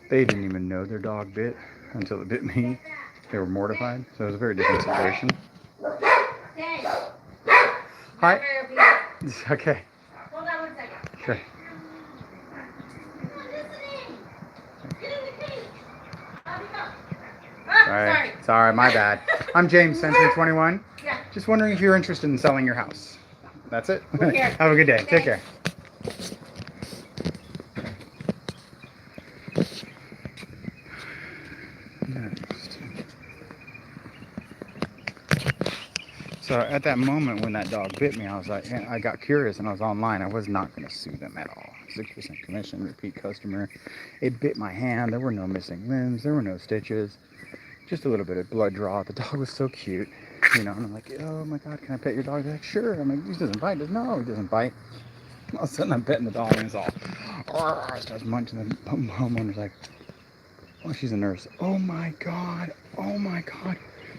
they didn't even know their dog bit until it bit me. They were mortified, so it was a very different situation. Hi. Okay. Hold on 1 second. Okay. Sorry, my bad. I'm James, Century 21. Yeah. Just wondering if you're interested in selling your house. That's it? We're here. Have a good day. Take care. Next. So at that moment when that dog bit me, I was like, I got curious and I was online. I was not going to sue them at all. 6% commission, repeat customer. It bit my hand. There were no missing limbs. There were no stitches. Just a little bit of blood draw. The dog was so cute, you know. And I'm like, oh my God, can I pet your dog? They're like, sure. I'm like, he doesn't bite. He goes, no, he doesn't bite. All of a sudden, I'm petting the dog, and it's all, starts munching. The homeowner's like, oh, she's a nurse. Oh my God,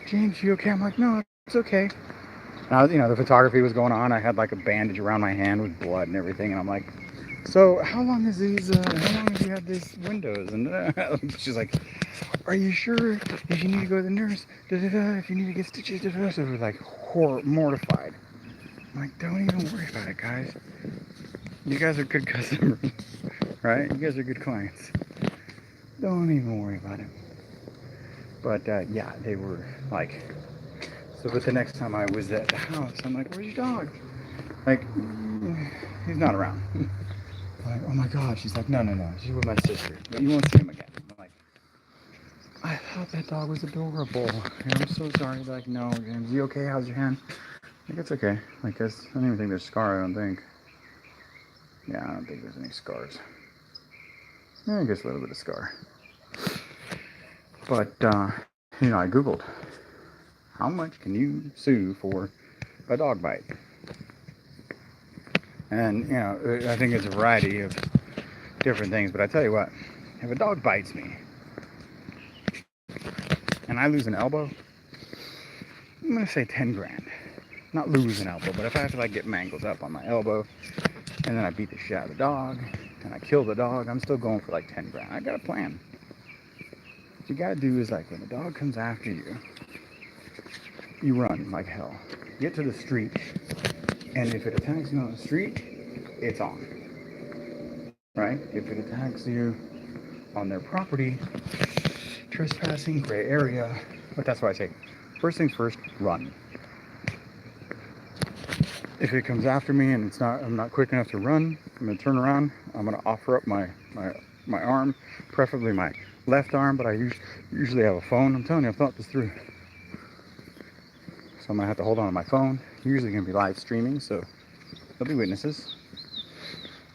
James, you okay? I'm like, no, it's okay. Now, you know, the photography was going on. I had like a bandage around my hand with blood and everything, and I'm like, so how long has you had these windows? And she's like, are you sure? If you need to go to the nurse, if you need to get stitches, so we're like mortified. I'm like, don't even worry about it, guys. You guys are good customers, right? You guys are good clients. Don't even worry about it. But yeah, they were like, so but the next time I was at the house, I'm like, where's your dog? Like, he's not around. I'm like, oh my God. She's like, no. She's with my sister. But you won't see him again. I'm like, I thought that dog was adorable. And I'm so sorry. They're like, no, James, you okay? How's your hand? Like, it's okay. Like, I don't even think there's scar, I don't think. Yeah, I don't think there's any scars. Yeah, I guess a little bit of scar. But, you know, I Googled, how much can you sue for a dog bite? And, you know, I think it's a variety of different things. But I tell you what, if a dog bites me and I lose an elbow, I'm going to say 10 grand. Not lose an elbow, but if I have to like get mangles up on my elbow and then I beat the shit out of the dog and I kill the dog, I'm still going for like 10 grand. I got a plan. What you gotta do is like when the dog comes after you, you run like hell. Get to the street, and if it attacks you on the street, it's on. Right? If it attacks you on their property, trespassing, gray area. But that's why I say, first things first, run. If it comes after me and I'm not quick enough to run, I'm gonna turn around. I'm gonna offer up my arm, preferably my left arm, but I usually have a phone. I'm telling you, I've thought this through. So I'm gonna have to hold on to my phone. Usually gonna be live streaming, so there'll be witnesses.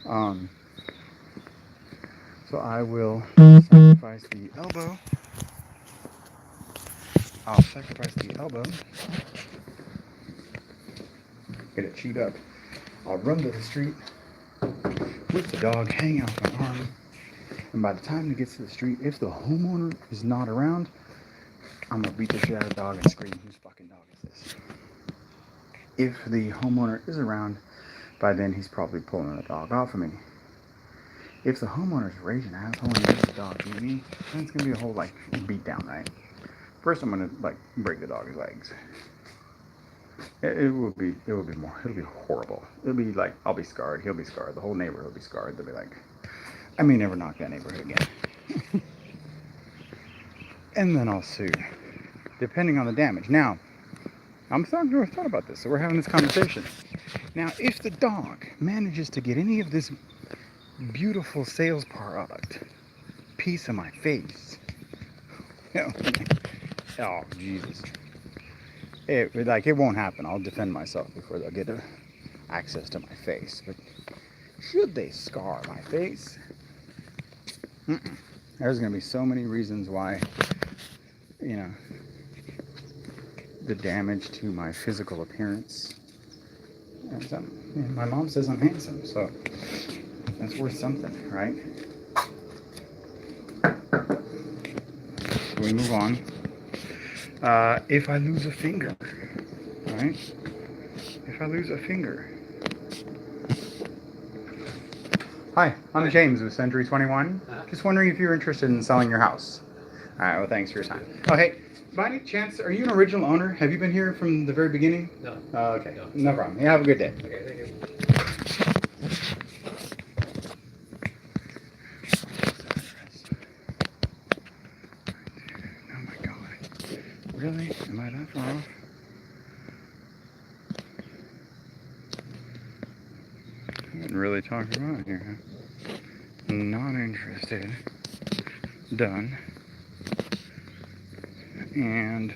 So I will sacrifice the elbow. I'll sacrifice the elbow. Get it chewed up. I'll run to the street with the dog hanging off my arm. And by the time it gets to the street, if the homeowner is not around, I'm gonna beat the shit out of the dog and scream, whose fucking dog is this? If the homeowner is around, by then he's probably pulling the dog off of me. If the homeowner's raging asshole and lets the dog beat me, then it's gonna be a whole like beat down, right? First I'm gonna like break the dog's legs. It will be horrible. It'll be like, I'll be scarred, he'll be scarred, the whole neighborhood will be scarred. They'll be like, I may never knock that neighborhood again. And then I'll sue, depending on the damage. Now, I thought about this, so we're having this conversation. Now, if the dog manages to get any of this beautiful sales product piece of my face, oh Jesus, it won't happen. I'll defend myself before they'll get access to my face. But should they scar my face? There's gonna be so many reasons why, you know, the damage to my physical appearance. And my mom says I'm handsome, so that's worth something, right? So we move on. If I lose a finger, right? If I lose a finger. Hi, I'm James with Century 21. Just wondering if you're interested in selling your house. All right, well, thanks for your time. Oh, hey, by any chance, are you an original owner? Have you been here from the very beginning? No. Okay, no problem. You have a good day. Okay, thank you. Oh my God. Really? Am I that far off? What really talking about here, huh? Not interested. Done. And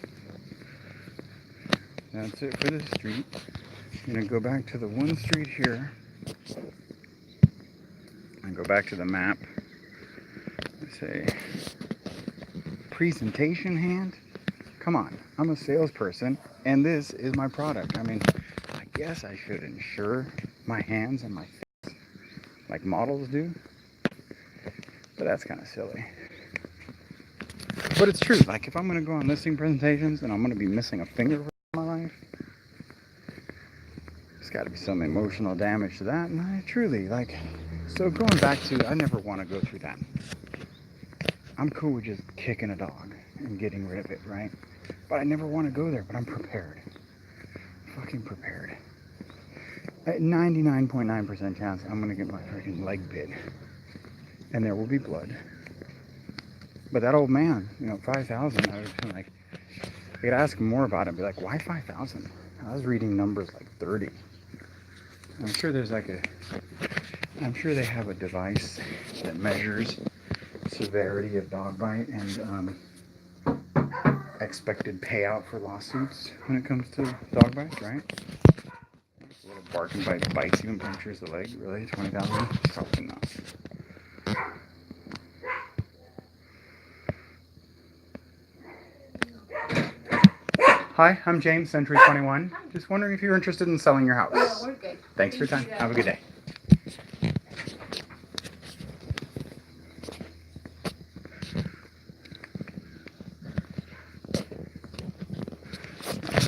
that's it for this street. I'm gonna go back to the one street here and go back to the map. Let's say presentation hand. Come on, I'm a salesperson and this is my product. I mean, I guess I should insure my hands and my face like models do, but that's kind of silly. But it's true, like if I'm gonna go on listing presentations and I'm gonna be missing a finger for my life, there's gotta be some emotional damage to that. And I truly, like, so going back to, I never wanna go through that. I'm cool with just kicking a dog and getting rid of it, right? But I never wanna go there, but I'm prepared. Fucking prepared. At 99.9% chance I'm gonna get my freaking leg bit. And there will be blood. But that old man, you know, 5,000, I was like, I could ask him more about it and be like, why 5,000? I was reading numbers like 30. I'm sure there's like I'm sure they have a device that measures severity of dog bite and expected payout for lawsuits when it comes to dog bites, right? A little barking bite bites you and punctures the leg, really? 20,000? Probably not. Hi, I'm James, Century 21. Just wondering if you're interested in selling your house. Yeah, we're good. Thanks for your time. Have a good day.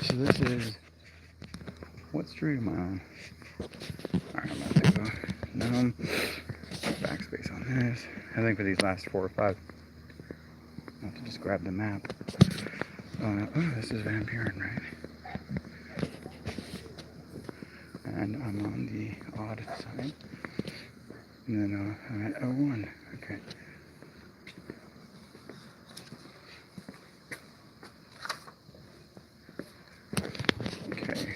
So this is, what street am I on? Alright, I'm about to go. No, backspace on this. I think for these last 4 or 5, I'll have to just grab the map. Oh, this is Van Buren, right? And I'm on the odd side. And then I'm at 01. Okay. Okay.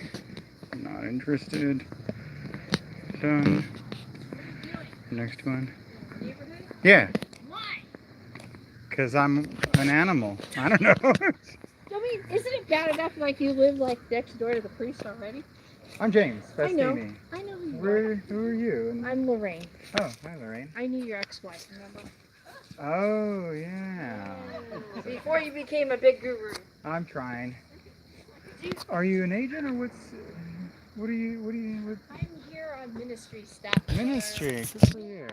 Not interested. Done. Next one. Yeah. Why? Because I'm an animal. I don't know. I mean, isn't it bad enough like you live like next door to the priest already? I'm James. I know. Festini. I know who you are. Who are you? And, I'm Lorraine. oh, hi Lorraine. I knew your ex-wife, remember? Oh, yeah. Before you became a big guru. I'm trying. Are you an agent or what are you, I'm here on ministry staff. Ministry. Good for you.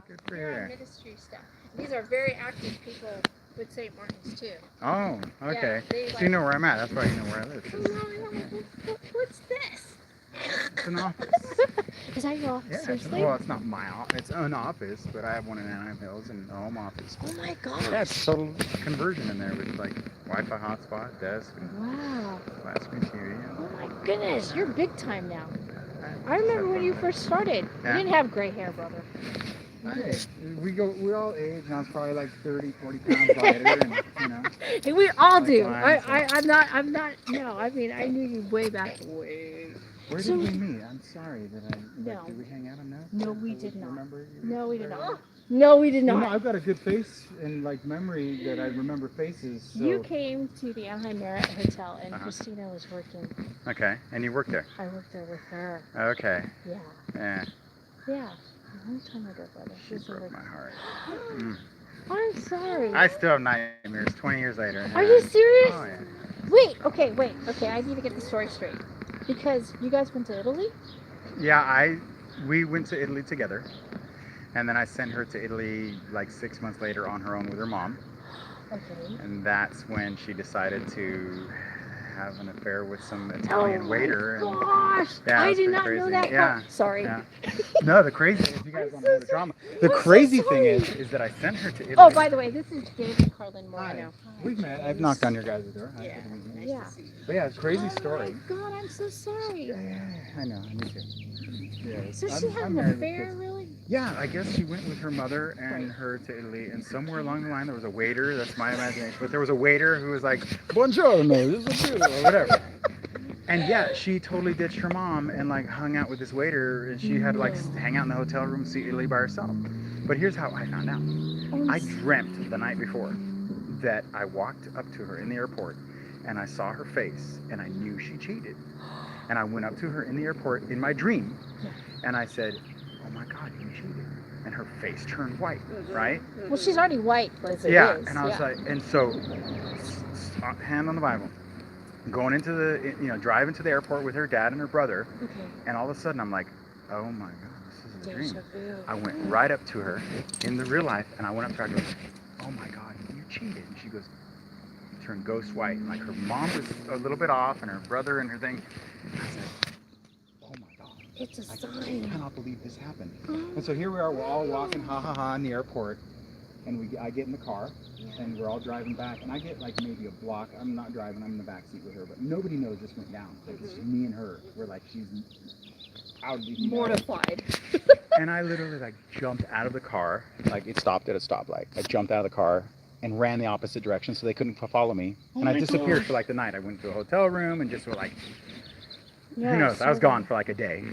Good for Here on you. ministry staff. These are very active people with St. Martin's too. Oh, okay. Yeah, they So you know where I'm at. That's why you know where I live. What's this? It's an office. Is that your office? Yeah. Seriously? Well, it's not my office. It's an office, but I have one in Anaheim Hills and a home office. Oh my gosh. Yeah, it's total conversion in there with like Wi-Fi hotspot, desk, and Wow. flat screen TV. Oh my goodness, you're big time now. I remember when you first started. Yeah. You didn't have gray hair, brother. Hey, we all age, and I was probably like 30, 40 pounds lighter, and you know. And we all Like do. mine, so. I'm not, no, I mean, I knew you way back. Where So- did we meet? I'm sorry that No. did we hang out enough? No, we did not. Remember you? No, we did not. No, we did You know, not. I've got a good face and like memory that I remember faces. So. You came to the Anaheim Marriott Hotel, and Uh-huh. Christina was working. Okay, and you worked there. I worked there with her. Okay. Yeah. Yeah. Yeah. A long time ago, brother. She broke my heart. Mm. I'm sorry. I still have nightmares 20 years later. Are you serious? Oh yeah. Wait, okay, I need to get the story straight. Because you guys went to Italy? Yeah, we went to Italy together, and then I sent her to Italy like 6 months later on her own with her mom. Okay. And that's when she decided to have an affair with some Italian waiter. Oh And, my gosh! yeah, I it's did pretty not crazy. know that Yeah. part. Sorry. Yeah. No, the crazy, if you guys want to know the drama, the crazy thing is that I sent her to Italy. Oh, by the way, this is Dave and Carlin Moreno. We've met. I've knocked on your guys' door. Yeah. Nice Yeah. to see you. But yeah, crazy story. Oh my God, I'm so sorry. I know, me too. Yeah, So I'm- she had I'm an married with affair, kids. really? Yeah, I guess she went with her mother and her to Italy, and somewhere along the line there was a waiter. That's my imagination, but there was a waiter who was like, "Buongiorno, this is you," or whatever. And yeah, she totally ditched her mom and like hung out with this waiter, and she had to like hang out in the hotel room, see Italy by herself. But here's how I found out. I dreamt the night before that I walked up to her in the airport, and I saw her face, and I knew she cheated. And I went up to her in the airport in my dream, and I said, "Oh my God, you cheated!" And her face turned white, right? Well, she's already white, as it Yeah, is. and I was like, and so, hand on the Bible, going into the, driving to the airport with her dad and her brother, and all of a sudden I'm like, oh my God, this is a dream. I went right up to her in the real life, and I went up to her and I goes, oh my God, you cheated. And she goes, turned ghost white, and like her mom was a little bit off, and her brother and her thing. And I said, oh my God. It's a I sign. cannot believe this happened. And so here we are, we're all walking ha ha ha in the airport, and I get in the car, and we're all driving back, and I get like maybe a block. I'm not driving, I'm in the back seat with her, but nobody knows this went down. Like it's just me and her. We're like, she's out of the Mortified. And I literally like jumped out of the car, like it stopped at a stoplight. I jumped out of the car and ran the opposite direction so they couldn't follow me. And I disappeared for like the night. I went to a hotel room and just were like, who knows? I was gone for like a day.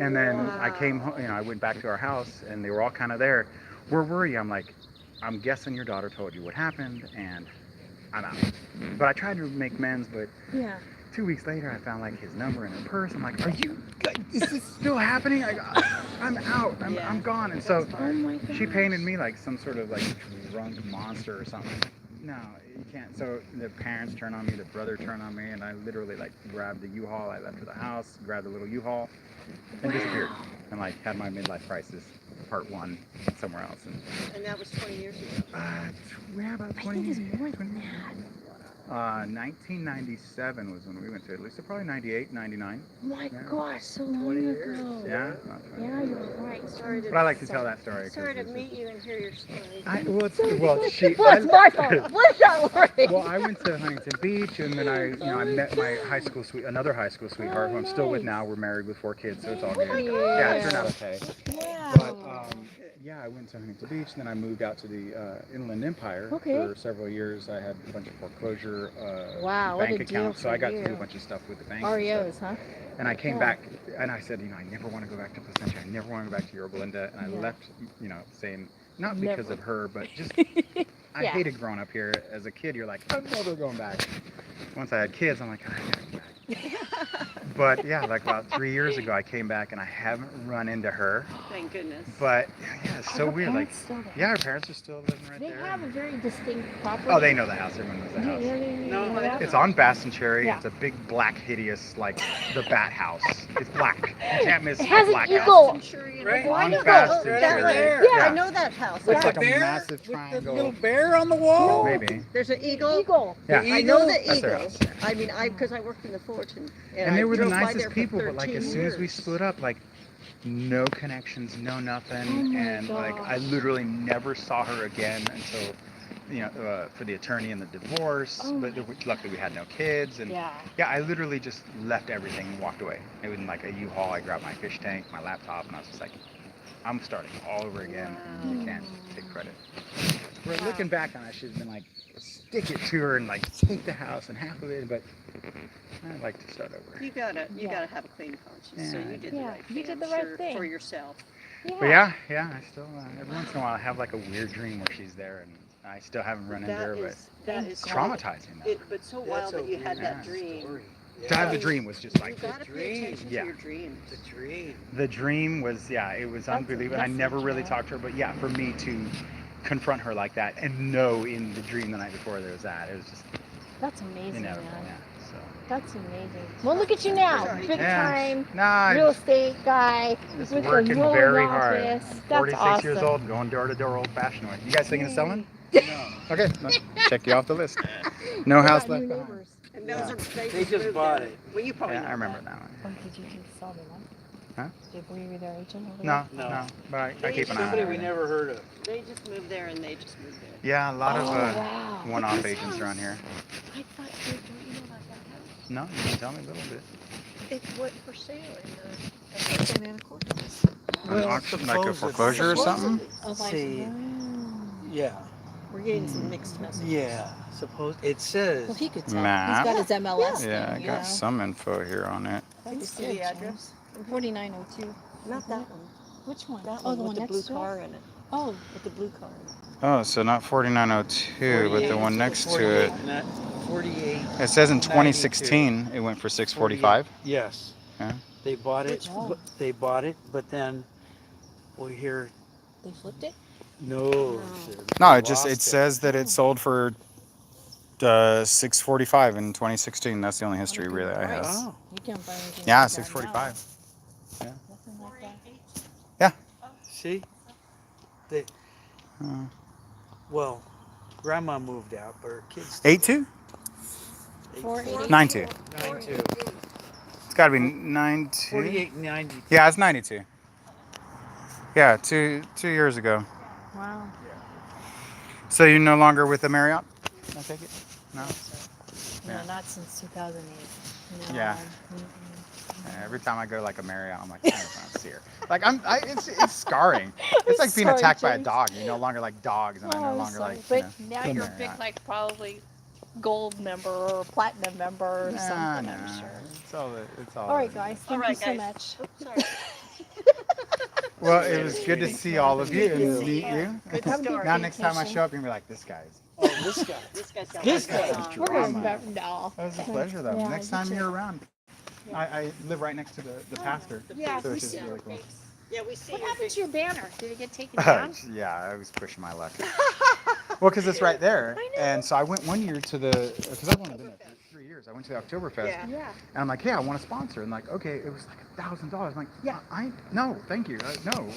And then I came home, I went back to our house, and they were all kind of there. Where were you? I'm like, I'm guessing your daughter told you what happened, and I'm out. But I tried to make amends, but 2 weeks later, I found like his number in her purse. I'm like, are you, is this still happening? I'm out, I'm gone. And so she painted me like some sort of like drunk monster or something. No, you can't. So the parents turn on me, the brother turned on me, and I literally like grabbed the U-Haul. I left for the house, grabbed the little U-Haul, and disappeared. And like had my midlife crisis, part 1, somewhere else. And that was 20 years ago. Yeah, about 20. I think it's more than that. 1997 was when we went to Italy, so probably 98, 99. Oh my Yeah. gosh, so long ago. Yeah. Yeah, you're right. Sorry But I like to tell that story. 'cause Sorry to it's- meet you and hear your story. Well, it's my fault. What's that worry? Well, I went to Huntington Beach, and then I met my another high school sweetheart, who I'm still with now. We're married with 4 kids, so it's all good. Yeah, it turned out okay. Wow. But yeah, I went to Huntington Beach, and then I moved out to the Inland Empire for several years. I had a bunch of foreclosure Wow, what bank a deal accounts, so for I got to you. do a bunch of stuff with the bank. REOs, huh? And I came Cool. back, and I said, I never want to go back to Placentia. I never want to go back to Yorba Linda. And I left, saying, not because of her, but just, I hated growing up here. As a kid, you're like, I'm never going back. Once I had kids, I'm like, I gotta go back. But yeah, like about 3 years ago, I came back, and I haven't run into her. Thank goodness. But yeah, it's so Her weird. Like, parents still there? yeah, her parents are still living right They there. have a very distinct property. Oh, they know the house. Everyone knows the house. No, It's on Bass and Cherry. Yeah. It's a big, black, hideous, like the Bat House. It's black. You can't miss It has the black an eagle. house. Right. On Eagle. Bass and That Cherry. right there. Yeah. I know that house. Looks That like a massive triangle. Little bear on the wall? Maybe. There's an eagle. Eagle. Yeah. I know the That's their eagle. house. I mean, because I worked in the Fullerton. And they I were the drove by there nicest for people, but like 13 as soon as we years. split up, like no connections, no nothing, Oh my and like I gosh. literally never saw her again until for the attorney and the divorce. Oh But luckily we had no kids, and Yeah. I literally just left everything and walked away. It was in like a U-Haul. I grabbed my fish tank, my laptop, and I was just like, I'm starting all over again. I can't take credit. But looking back on it, I should have been like, stick it to her and like take the house and half of it, but I'd like to start over. You gotta have a clean conscience. So Yeah, you did the Yeah, right thing. you did I'm the right sure, thing. for yourself. But yeah, I still every once in a while I have like a weird dream where she's there, and I still haven't run into her, but That it's is traumatizing. But so wild that you had that dream. To have the dream was just You like gotta pay attention to your dreams. The dream. the dream was it was unbelievable. And I that's never the really job. talked to her, but yeah, for me to confront her like that and know in the dream the night before there was that, it was just That's amazing, inevitable. man. Yeah, so That's amazing. Well, look at you now. Big time Nah, real estate guy just with working a rolling very hard. office. That's 46 awesome. years old, going door to door, old fashioned way. You guys thinking of selling? No. Okay, check you off the list. No house left behind. And those are, They just moved bought there. it. Well, you probably Yeah, know I remember that. that one. Oh, did you sell the one? Huh? Were you their agent over No, there? no, but I keep an eye on Somebody we everything. never heard of. They just moved there and they just moved there. Yeah, a lot of wow. one-off This agents around here. I thought you don't know about that house. No, you can tell me a little bit. It went for sale in the Anacortes. An auction, like a foreclosure or something? Oh, like, See, yeah, We're getting some mixed messages. yeah. It says. well, he could tell. Map. He's got his MLS Yeah, I thing, you got know. some info here on it. Can you That's see good, the address? 4902. Not that one. Which one? That Oh, one the with one the next blue to car it? in it. Oh, With the blue car in it. Oh, so not 4902, but the one next to it. 48. It says in 2016 it went for 645. Yes. Yeah. They bought it. Which one? They bought it, but then we hear they flipped it? no. No, they it lost says that it sold for 645 in 2016. That's the only history really I have. Oh. You can't buy anything Yeah, like that 645. now. Nothing like that. See, they. Uh, Well, Grandma moved out, but her kids. 82? 480. 92. 92. It's got to be 92. 48, 90. Yeah, it's 92. Yeah, two years ago. Wow. So you're no longer with the Marriott? I take it? No? No, Yeah. not since 2008. No. Yeah. Yeah, every time I go like a Marriott, I'm like, I don't see her. Like it's scarring. It's like being Sorry, attacked by a James. dog. You no longer like dogs, and I no Oh, longer sorry. like. But You know, now the you're a big, Marriott. like, probably gold member or platinum member or something, I'm sure. It's all. All right, guys. Thank you so much. Sorry. Well, it was good to see all of you and meet you. Good story. Now next time I show up, you're gonna be like, this guy's. Oh, this guy. This guy's got This one guy. on. We're going to Drama. remember now. That was a pleasure, though. Yeah, Next you time too. you're around. I live right next to the pastor. Yeah, so we it's just see really cool. Yeah, we see What your happened big to your banner? Did it get taken down? Yeah, I was pushing my luck. Well, because it's right there. And so I went one year to the, because I've only been there for 3 years. I went to the Oktoberfest. Yeah. And I'm like, hey, I want to sponsor. And like, okay, it was like $1,000. I'm like, yeah, no, thank you. No,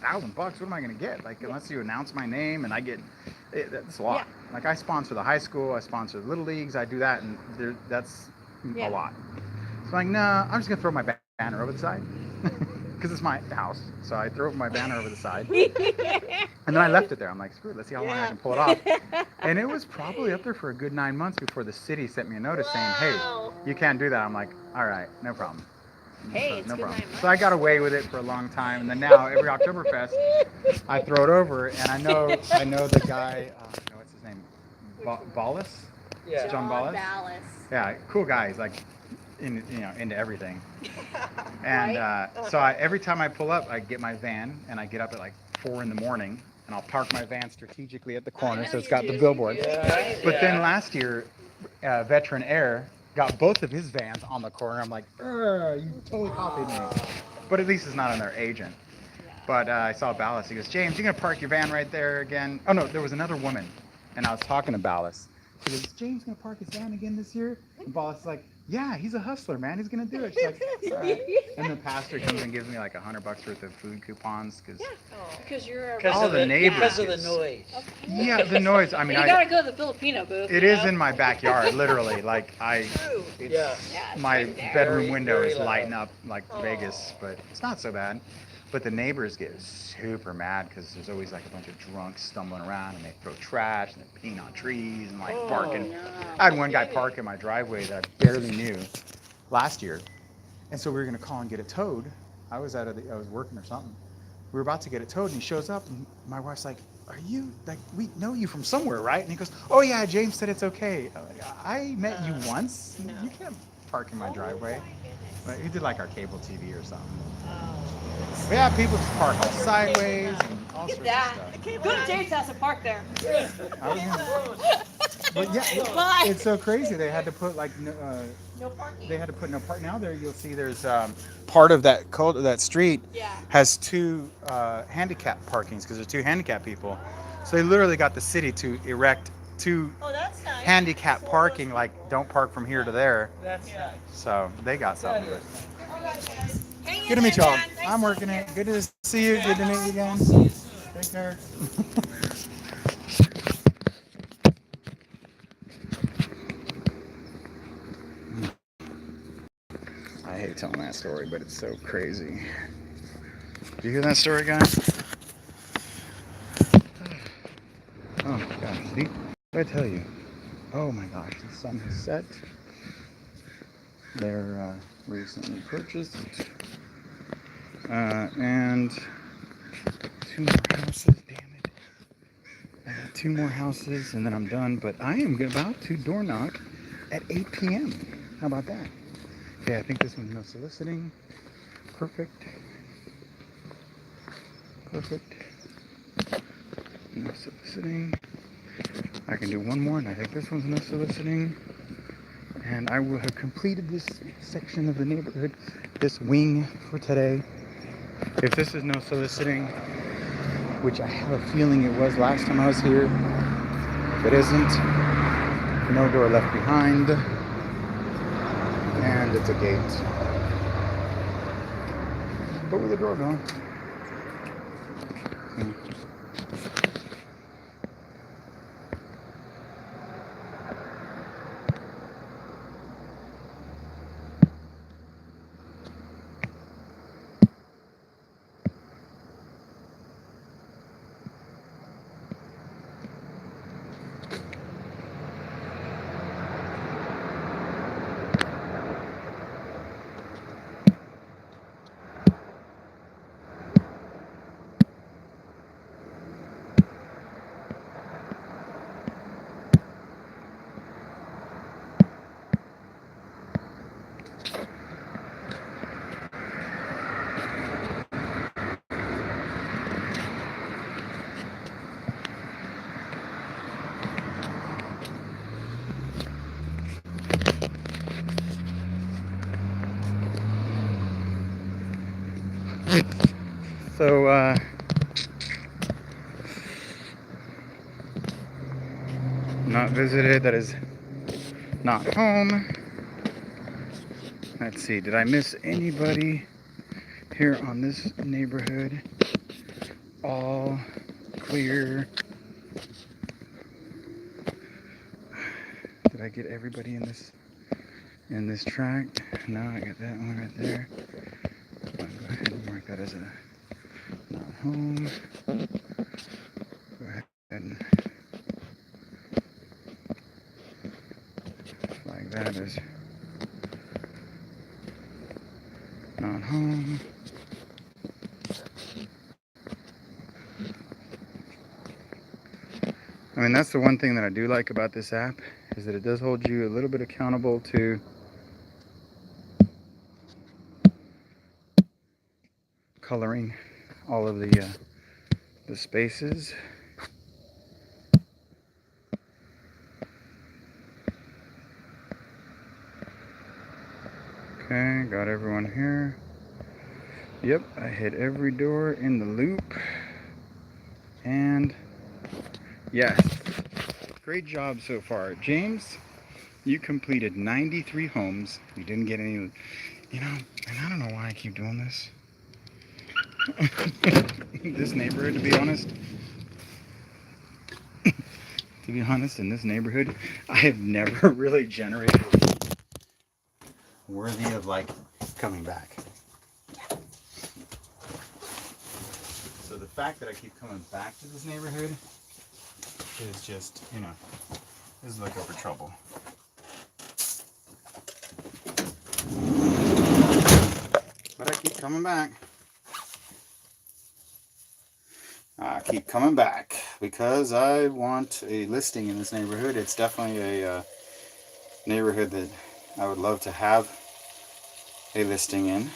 $1,000 bucks. What am I going to get? Like, unless you announce my name and I get, that's a lot. Like, I sponsor the high school, I sponsor the little leagues, I do that, and that's a lot. So I'm like, nah, I'm just going to throw my banner over the side. Because it's my house. So I threw my banner over the side. And then I left it there. I'm like, screw it, let's see how long I can pull it off. And it was probably up there for a good 9 months before the city sent me a notice saying, hey, you can't do that. I'm like, all right, no problem. Hey, no problem. So I got away with it for a long time. And then now every Oktoberfest, I throw it over. And I know the guy, what's his name? Ballas? Yeah. John Ballas? Yeah, cool guy. He's like, into everything. And so every time I pull up, I get my van and I get up at like 4 in the morning and I'll park my van strategically at the corner so it's got the billboard. But then last year, Veteran Air got both of his vans on the corner. I'm like, you totally copied me. But at least it's not on their agent. But I saw Ballas. He goes, James, you're going to park your van right there again. Oh, no, there was another woman. And I was talking to Ballas. She goes, is James going to park his van again this year? And Ballas is like, yeah, he's a hustler, man. He's going to do it. She's like, all right. And the pastor comes and gives me like $100 worth of food coupons. Because you're All the neighbors. Because of the noise. Yeah, the noise. I mean, you gotta go to the Filipino booth. It is in my backyard, literally. Like, Yeah. my bedroom window is very loud. lighting up like Vegas, but it's not so bad. But the neighbors get super mad because there's always like a bunch of drunks stumbling around and they throw trash and they peeing on trees and like parking. I had one guy park in my driveway that I barely knew last year. And so we were going to call and get it towed. I was working or something. We were about to get it towed and he shows up and my wife's like, are you, like, we know you from somewhere, right? And he goes, oh yeah, James said it's okay. I met you once. No. You can't park in my driveway. But he did like our cable TV or something. But yeah, people just park all sideways and all sorts of stuff. Go to James' house and park there. But yeah, it's so crazy. They had to put like no parking. They had to put no parking. Now there you'll see there's part of that street has 2 handicap parkings because there's 2 handicap people. So they literally got the city to erect 2 handicap parking, like don't park from here to there. That's nice. So they got something. Good to meet y'all. I'm working it. Good to see you. Good to meet you again. Take care. I hate telling that story, but it's so crazy. Did you hear that story, guys? Oh my gosh. What did I tell you? Oh my gosh, the sun has set. They're recently purchased. And 2 more houses, damn it. I got 2 more houses and then I'm done, but I am about to door knock at 8 p.m. How about that? Okay, I think this one's no soliciting. Perfect. No soliciting. I can do 1 more and I think this one's no soliciting. And I will have completed this section of the neighborhood, this wing for today. If this is no soliciting, which I have a feeling it was last time I was here, if it isn't, no door left behind, and it's a gate. But with a doorbell. So, not visited, that is not home. Let's see, did I miss anybody here on this neighborhood? All clear. Did I get everybody in this tract? No, I got that one right there. I'll go ahead and mark that as a not home. Go ahead and flag that as not home. I mean, that's the one thing that I do like about this app, is that it does hold you a little bit accountable to coloring all of the spaces. Okay, got everyone here. Yep, I hit every door in the loop. And yes, great job so far. James, you completed 93 homes. You didn't get any, you know, and I don't know why I keep doing this. This neighborhood, to be honest, in this neighborhood, I have never really generated worthy of like coming back. So the fact that I keep coming back to this neighborhood is just, you know, is looking for trouble. But I keep coming back. I keep coming back because I want a listing in this neighborhood. It's definitely a neighborhood that I would love to have a listing in.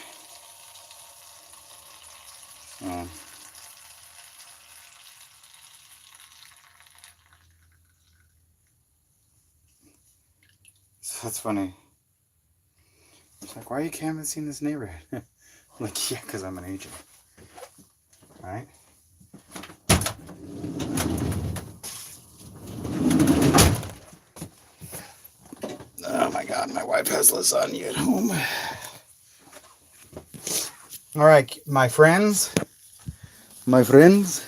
So that's funny. It's like, why you canvassing this neighborhood? I'm like, yeah, because I'm an agent. All right? Oh my God, my wife has lasagna at home. All right, my friends. You guys.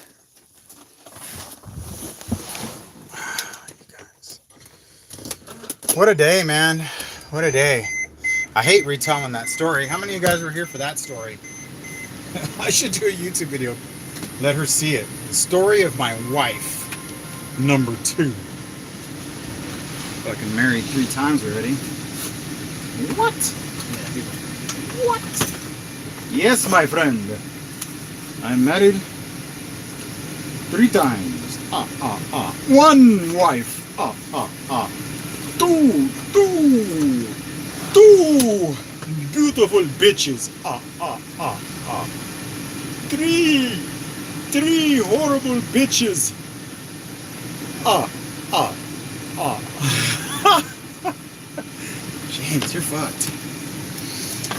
What a day, man. What a day. I hate retelling that story. How many of you guys were here for that story? I should do a YouTube video. Let her see it. The story of my wife, number 2. Fucking married 3 times already. What? What? Yes, my friend. I'm married 3 times. 1 wife. 2 beautiful bitches. 3 horrible bitches. James, you're fucked.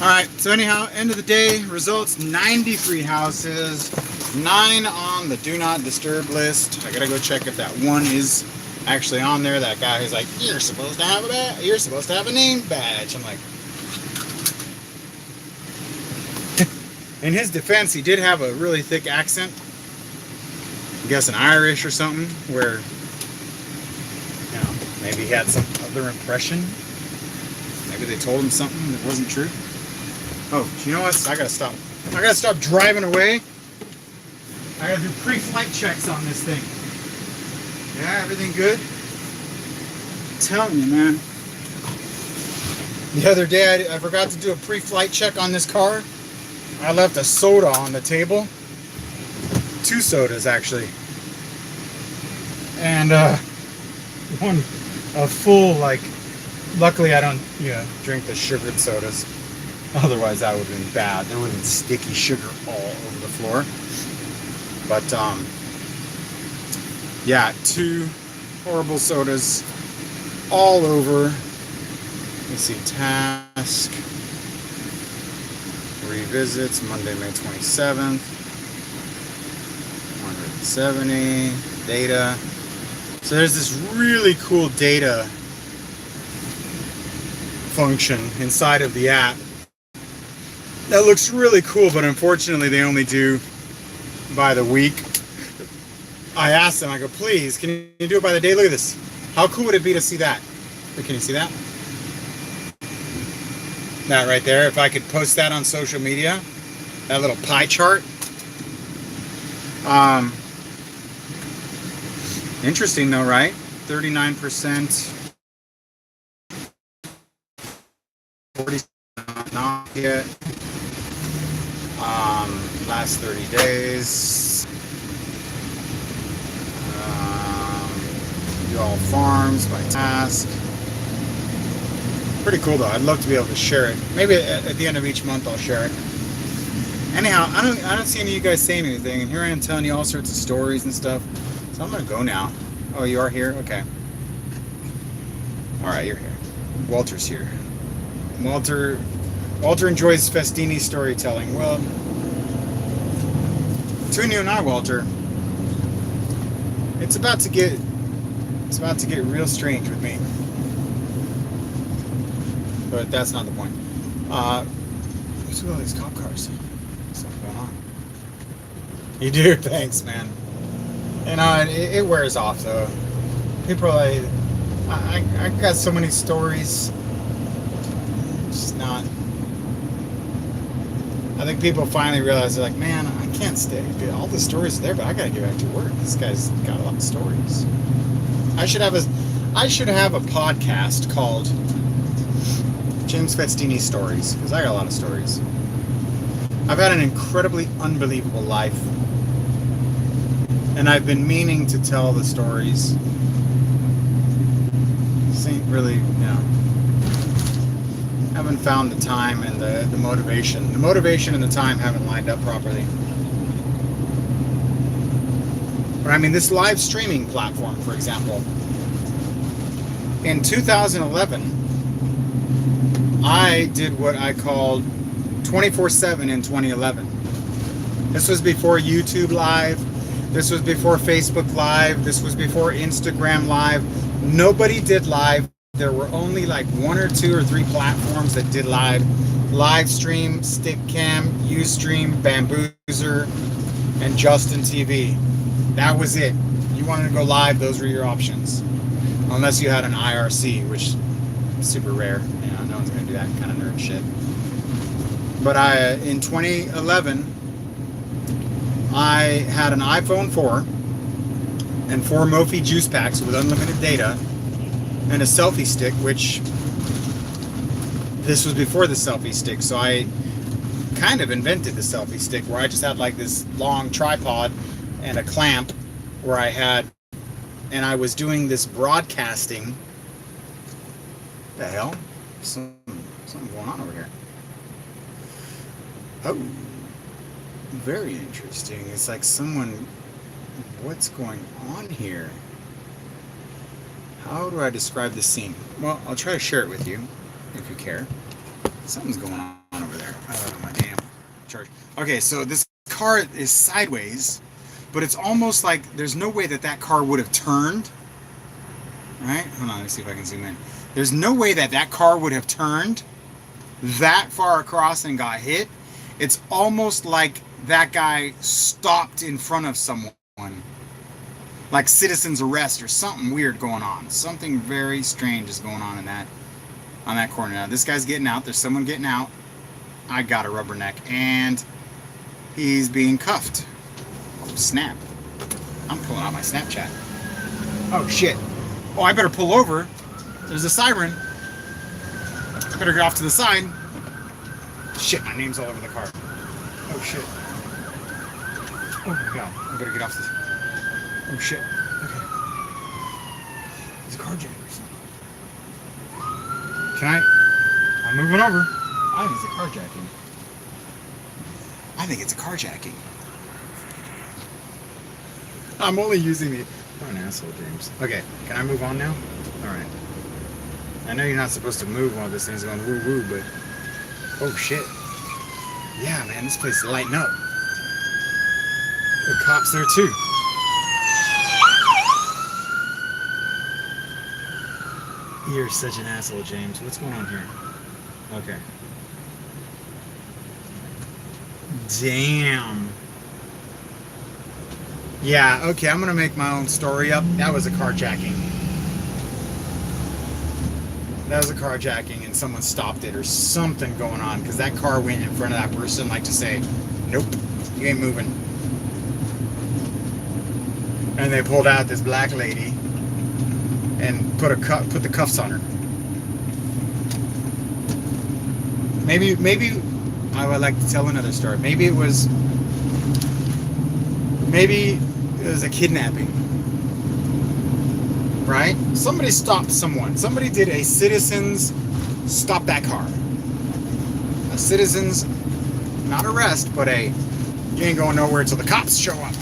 Alright, so anyhow, end of the day, results 93 houses, 9 on the do not disturb list. I gotta go check if that one is actually on there. That guy who's like, you're supposed to have a name badge. I'm like, in his defense, he did have a really thick accent. I guess an Irish or something, where, you know, maybe he had some other impression. Maybe they told him something that wasn't true. Oh, you know what? I gotta stop. I gotta stop driving away. I gotta do pre-flight checks on this thing. Yeah, everything good? I'm telling you, man. The other day, I forgot to do a pre-flight check on this car. I left a soda on the table. 2 sodas, actually. And, a full, like, luckily I don't, drink the sugared sodas. Otherwise that would have been bad. There would have been sticky sugar all over the floor. But, yeah, 2 horrible sodas all over. Let's see, task. Revisits, Monday, May 27th. 170. Data. So there's this really cool data function inside of the app that looks really cool, but unfortunately they only do by the week. I asked them, I go, please, can you do it by the day? Look at this. How cool would it be to see that? Can you see that? That right there, if I could post that on social media, that little pie chart. Interesting though, right? 39%, 40% not yet. Last 30 days. Do all farms by task. Pretty cool though. I'd love to be able to share it. Maybe at the end of each month I'll share it. Anyhow, I don't see any of you guys saying anything, and here I am telling you all sorts of stories and stuff. So I'm gonna go now. Oh, you are here? Okay. All right, you're here. Walter's here. Walter enjoys Festini storytelling. Well, between you and I, Walter, it's about to get real strange with me. But that's not the point. What's with all these cop cars? Something going on. You do? Thanks, man. You know, it wears off though. People are like, I got so many stories. Just not. I think people finally realize they're like, man, I can't stay. Dude, all the stories are there, but I gotta get back to work. This guy's got a lot of stories. I should have a podcast called James Festini Stories, because I got a lot of stories. I've had an incredibly unbelievable life, and I've been meaning to tell the stories. This ain't really, haven't found the time and the motivation. The motivation and the time haven't lined up properly. But I mean, this live streaming platform, for example, in 2011, I did what I called 24/7 in 2011. This was before YouTube Live. This was before Facebook Live. This was before Instagram Live. Nobody did live. There were only like 1 or 2 or 3 platforms that did live. Livestream, Stickcam, Ustream, Bamboozer, and Justin TV. That was it. You wanted to go live, those were your options. Unless you had an IRC, which is super rare. No one's going to do that kind of nerd shit. But in 2011, I had an iPhone 4 and 4 Mophie juice packs with unlimited data and a selfie stick, which this was before the selfie stick, so I kind of invented the selfie stick, where I just had like this long tripod and a clamp where and I was doing this broadcasting. The hell? Something going on over here. Oh, very interesting. It's like what's going on here? How do I describe the scene? Well, I'll try to share it with you, if you care. Something's going on over there. Oh, my damn charge. Okay, so this car is sideways, but it's almost like there's no way that car would have turned. Right? Hold on, let's see if I can zoom in. There's no way that car would have turned that far across and got hit. It's almost like that guy stopped in front of someone. Like citizen's arrest or something weird going on. Something very strange is going on on that corner. Now this guy's getting out. There's someone getting out. I got a rubberneck and he's being cuffed. Oh, snap. I'm pulling out my Snapchat. Oh shit. Oh, I better pull over. There's a siren. I better get off to the side. Shit, my name's all over the car. Oh shit. Oh my god. I better get off this. Oh shit. Okay. It's a carjacker or something. I'm moving over. I think it's a carjacking. I think it's a carjacking. I'm only using the... Oh, an asshole, James. Okay, can I move on now? Alright. I know you're not supposed to move while this thing's going woo-woo, but... Oh, shit. Yeah, man, this place is lighting up. The cops there, too. You're such an asshole, James. What's going on here? Okay. Damn. Yeah, okay, I'm gonna make my own story up. That was a carjacking. That was a carjacking and someone stopped it or something going on because that car went in front of that person like to say, nope, you ain't moving. And they pulled out this black lady and put the cuffs on her. Maybe I would like to tell another story. Maybe it was a kidnapping, right? Somebody stopped someone. Somebody did a citizen's stop that car. A citizen's, not arrest, but you ain't going nowhere till the cops show up.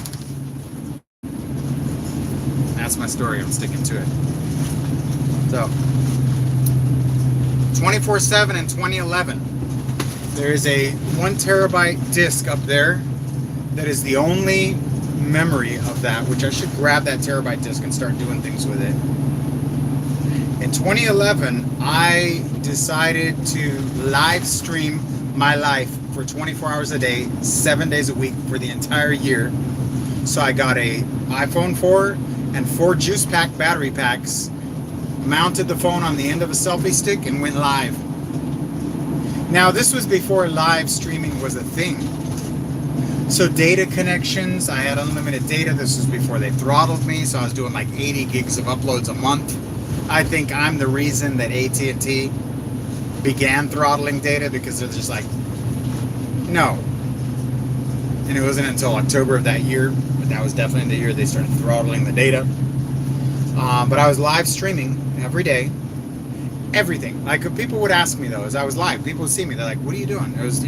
That's my story. I'm sticking to it. So, 24/7 in 2011, there is a 1 terabyte disk up there that is the only memory of that, which I should grab that terabyte disk and start doing things with it. In 2011, I decided to live stream my life for 24 hours a day, 7 days a week for the entire year. So I got a iPhone 4 and 4 juice pack battery packs, mounted the phone on the end of a selfie stick and went live. Now this was before live streaming was a thing. So data connections, I had unlimited data. This was before they throttled me, so I was doing like 80 gigs of uploads a month. I think I'm the reason that AT&T began throttling data, because they're just like, no. And it wasn't until October of that year, but that was definitely the year they started throttling the data. But I was live streaming every day, everything. Like, people would ask me though, as I was live, people would see me, they're like, what are you doing? It was,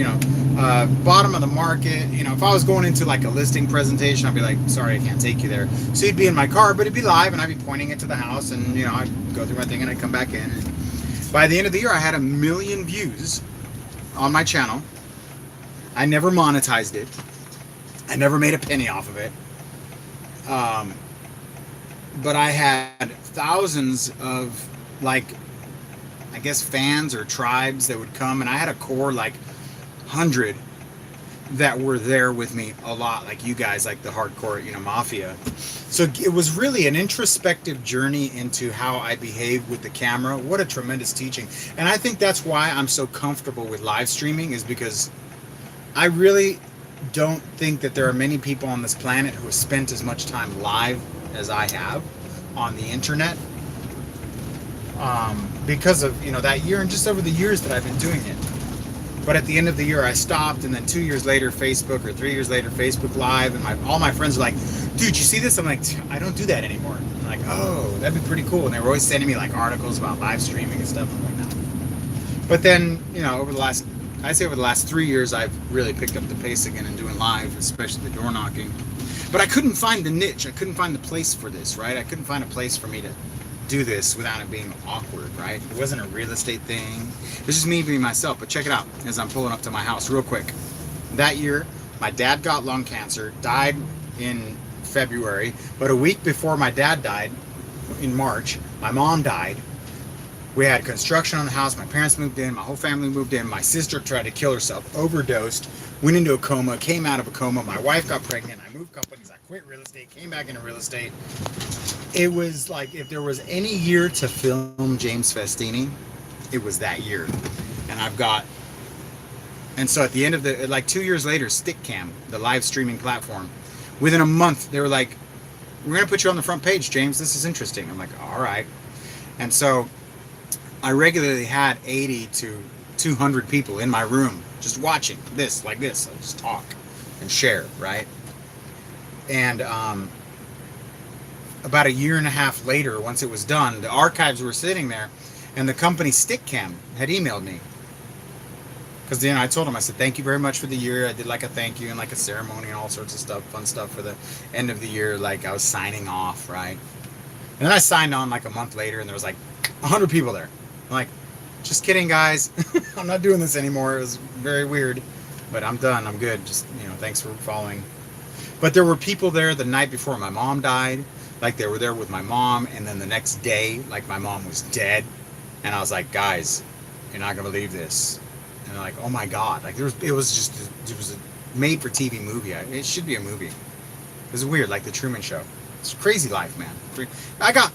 bottom of the market. If I was going into like a listing presentation, I'd be like, sorry, I can't take you there. So you'd be in my car, but it'd be live, and I'd be pointing it to the house, and I'd go through my thing and I'd come back in. By the end of the year, I had 1 million views on my channel. I never monetized it. I never made a penny off of it. But I had thousands of, like, I guess fans or tribes that would come, and I had a core like 100 that were there with me a lot, like you guys, like the hardcore, Mafia. So it was really an introspective journey into how I behave with the camera. What a tremendous teaching. And I think that's why I'm so comfortable with live streaming, is because I really don't think that there are many people on this planet who have spent as much time live as I have on the internet, because of that year and just over the years that I've been doing it. But at the end of the year I stopped, and then 2 years later Facebook, or 3 years later Facebook Live, and all my friends are like, dude, you see this? I'm like, I don't do that anymore. I'm like, oh, that'd be pretty cool. And they were always sending me like articles about live streaming and stuff. I'm like, no. But then over the last 3 years, I've really picked up the pace again and doing live, especially the door knocking. But I couldn't find the niche. I couldn't find the place for this, right? I couldn't find a place for me to do this without it being awkward, right? It wasn't a real estate thing. It was just me being myself. But check it out as I'm pulling up to my house real quick. That year, my dad got lung cancer, died in February. But a week before my dad died, in March, my mom died. We had construction on the house. My parents moved in. My whole family moved in. My sister tried to kill herself, overdosed, went into a coma, came out of a coma. My wife got pregnant. I moved companies. I quit real estate, came back into real estate. It was like, if there was any year to film James Festini, it was that year. And so at the end of like 2 years later, Stickcam, the live streaming platform, within a month, they were like, we're going to put you on the front page, James. This is interesting. I'm like, all right. And so I regularly had 80 to 200 people in my room just watching this, like this. I just talk and share, right? And about 1.5 years later, once it was done, the archives were sitting there, and the company Stickcam had emailed me. Because I told them, I said, thank you very much for the year. I did like a thank you and like a ceremony and all sorts of stuff, fun stuff for the end of the year. Like I was signing off, right? And then I signed on like a month later, and there was like 100 people there. I'm like, just kidding, guys. I'm not doing this anymore. It was very weird, but I'm done. I'm good. Just, thanks for following. But there were people there the night before my mom died. Like they were there with my mom, and then the next day, like my mom was dead. And I was like, guys, you're not gonna believe this. And they're like, oh my god, like it was a made for TV movie. It should be a movie. It was weird, like the Truman Show. It's a crazy life, man. I got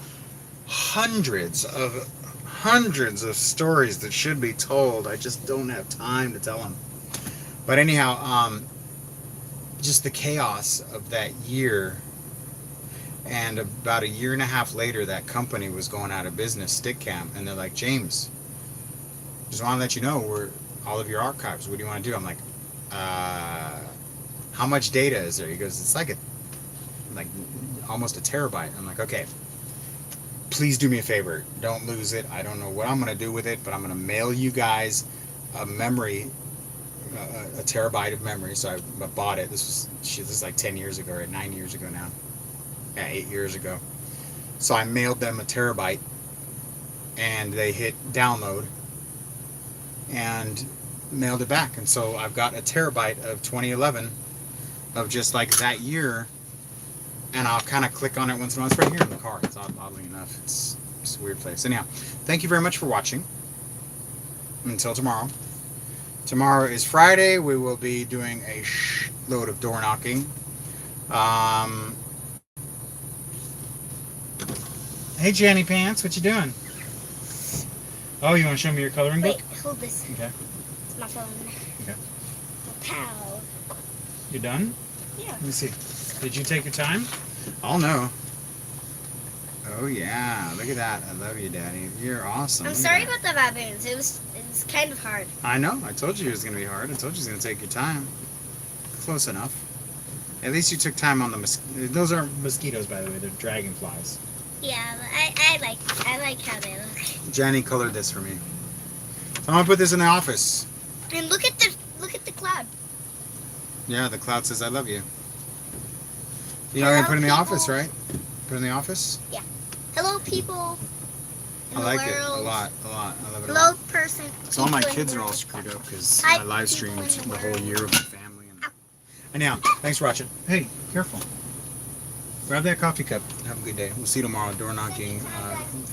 hundreds of stories that should be told. I just don't have time to tell them. But anyhow, just the chaos of that year, and about a year and a half later, that company was going out of business, Stickcam, and they're like, James, just want to let you know, we're all of your archives. What do you want to do? I'm like, how much data is there? He goes, it's like almost a terabyte. I'm like, okay, please do me a favor, don't lose it. I don't know what I'm gonna do with it, but I'm gonna mail you guys a memory, a terabyte of memory. So I bought it. This is like 10 years ago, or 9 years ago now. Yeah, 8 years ago. So I mailed them a terabyte, and they hit download and mailed it back. And so I've got a terabyte of 2011 of just like that year, and I'll kind of click on it once in a while. It's right here in the car. It's oddly enough, it's a weird place. Anyhow, thank you very much for watching. Until tomorrow. Tomorrow is Friday. We will be doing a load of door knocking. Hey, Jenny Pants, what you doing? Oh, you want to show me your coloring book? Wait, hold this. Okay. It's my phone. Okay. Pow. You done? Yeah. Let me see. Did you take your time? I'll know. Oh yeah, look at that. I love you, Daddy. You're awesome. I'm Look sorry at that. about the baboons. It was kind of hard. I know. I told you it was going to be hard. I told you it was going to take your time. Close enough. At least you took time on the those aren't mosquitoes, by the way. They're dragonflies. Yeah, but I like how they look. Jenny colored this for me. So I'm going to put this in the office. And look at the cloud. Yeah, the cloud says I love you. You know, I'm going to put it in the office, right? Put it in the office? Yeah. Hello, people. I like it a lot, a lot. I love it a Hello, lot. person. So all my People in kids the are all world. screwed up because Hi, I live people streamed in the the whole world. year of my family. And now, thanks for watching. Hey, careful. Grab that coffee cup. Have a good day. We'll see you tomorrow. Door knocking.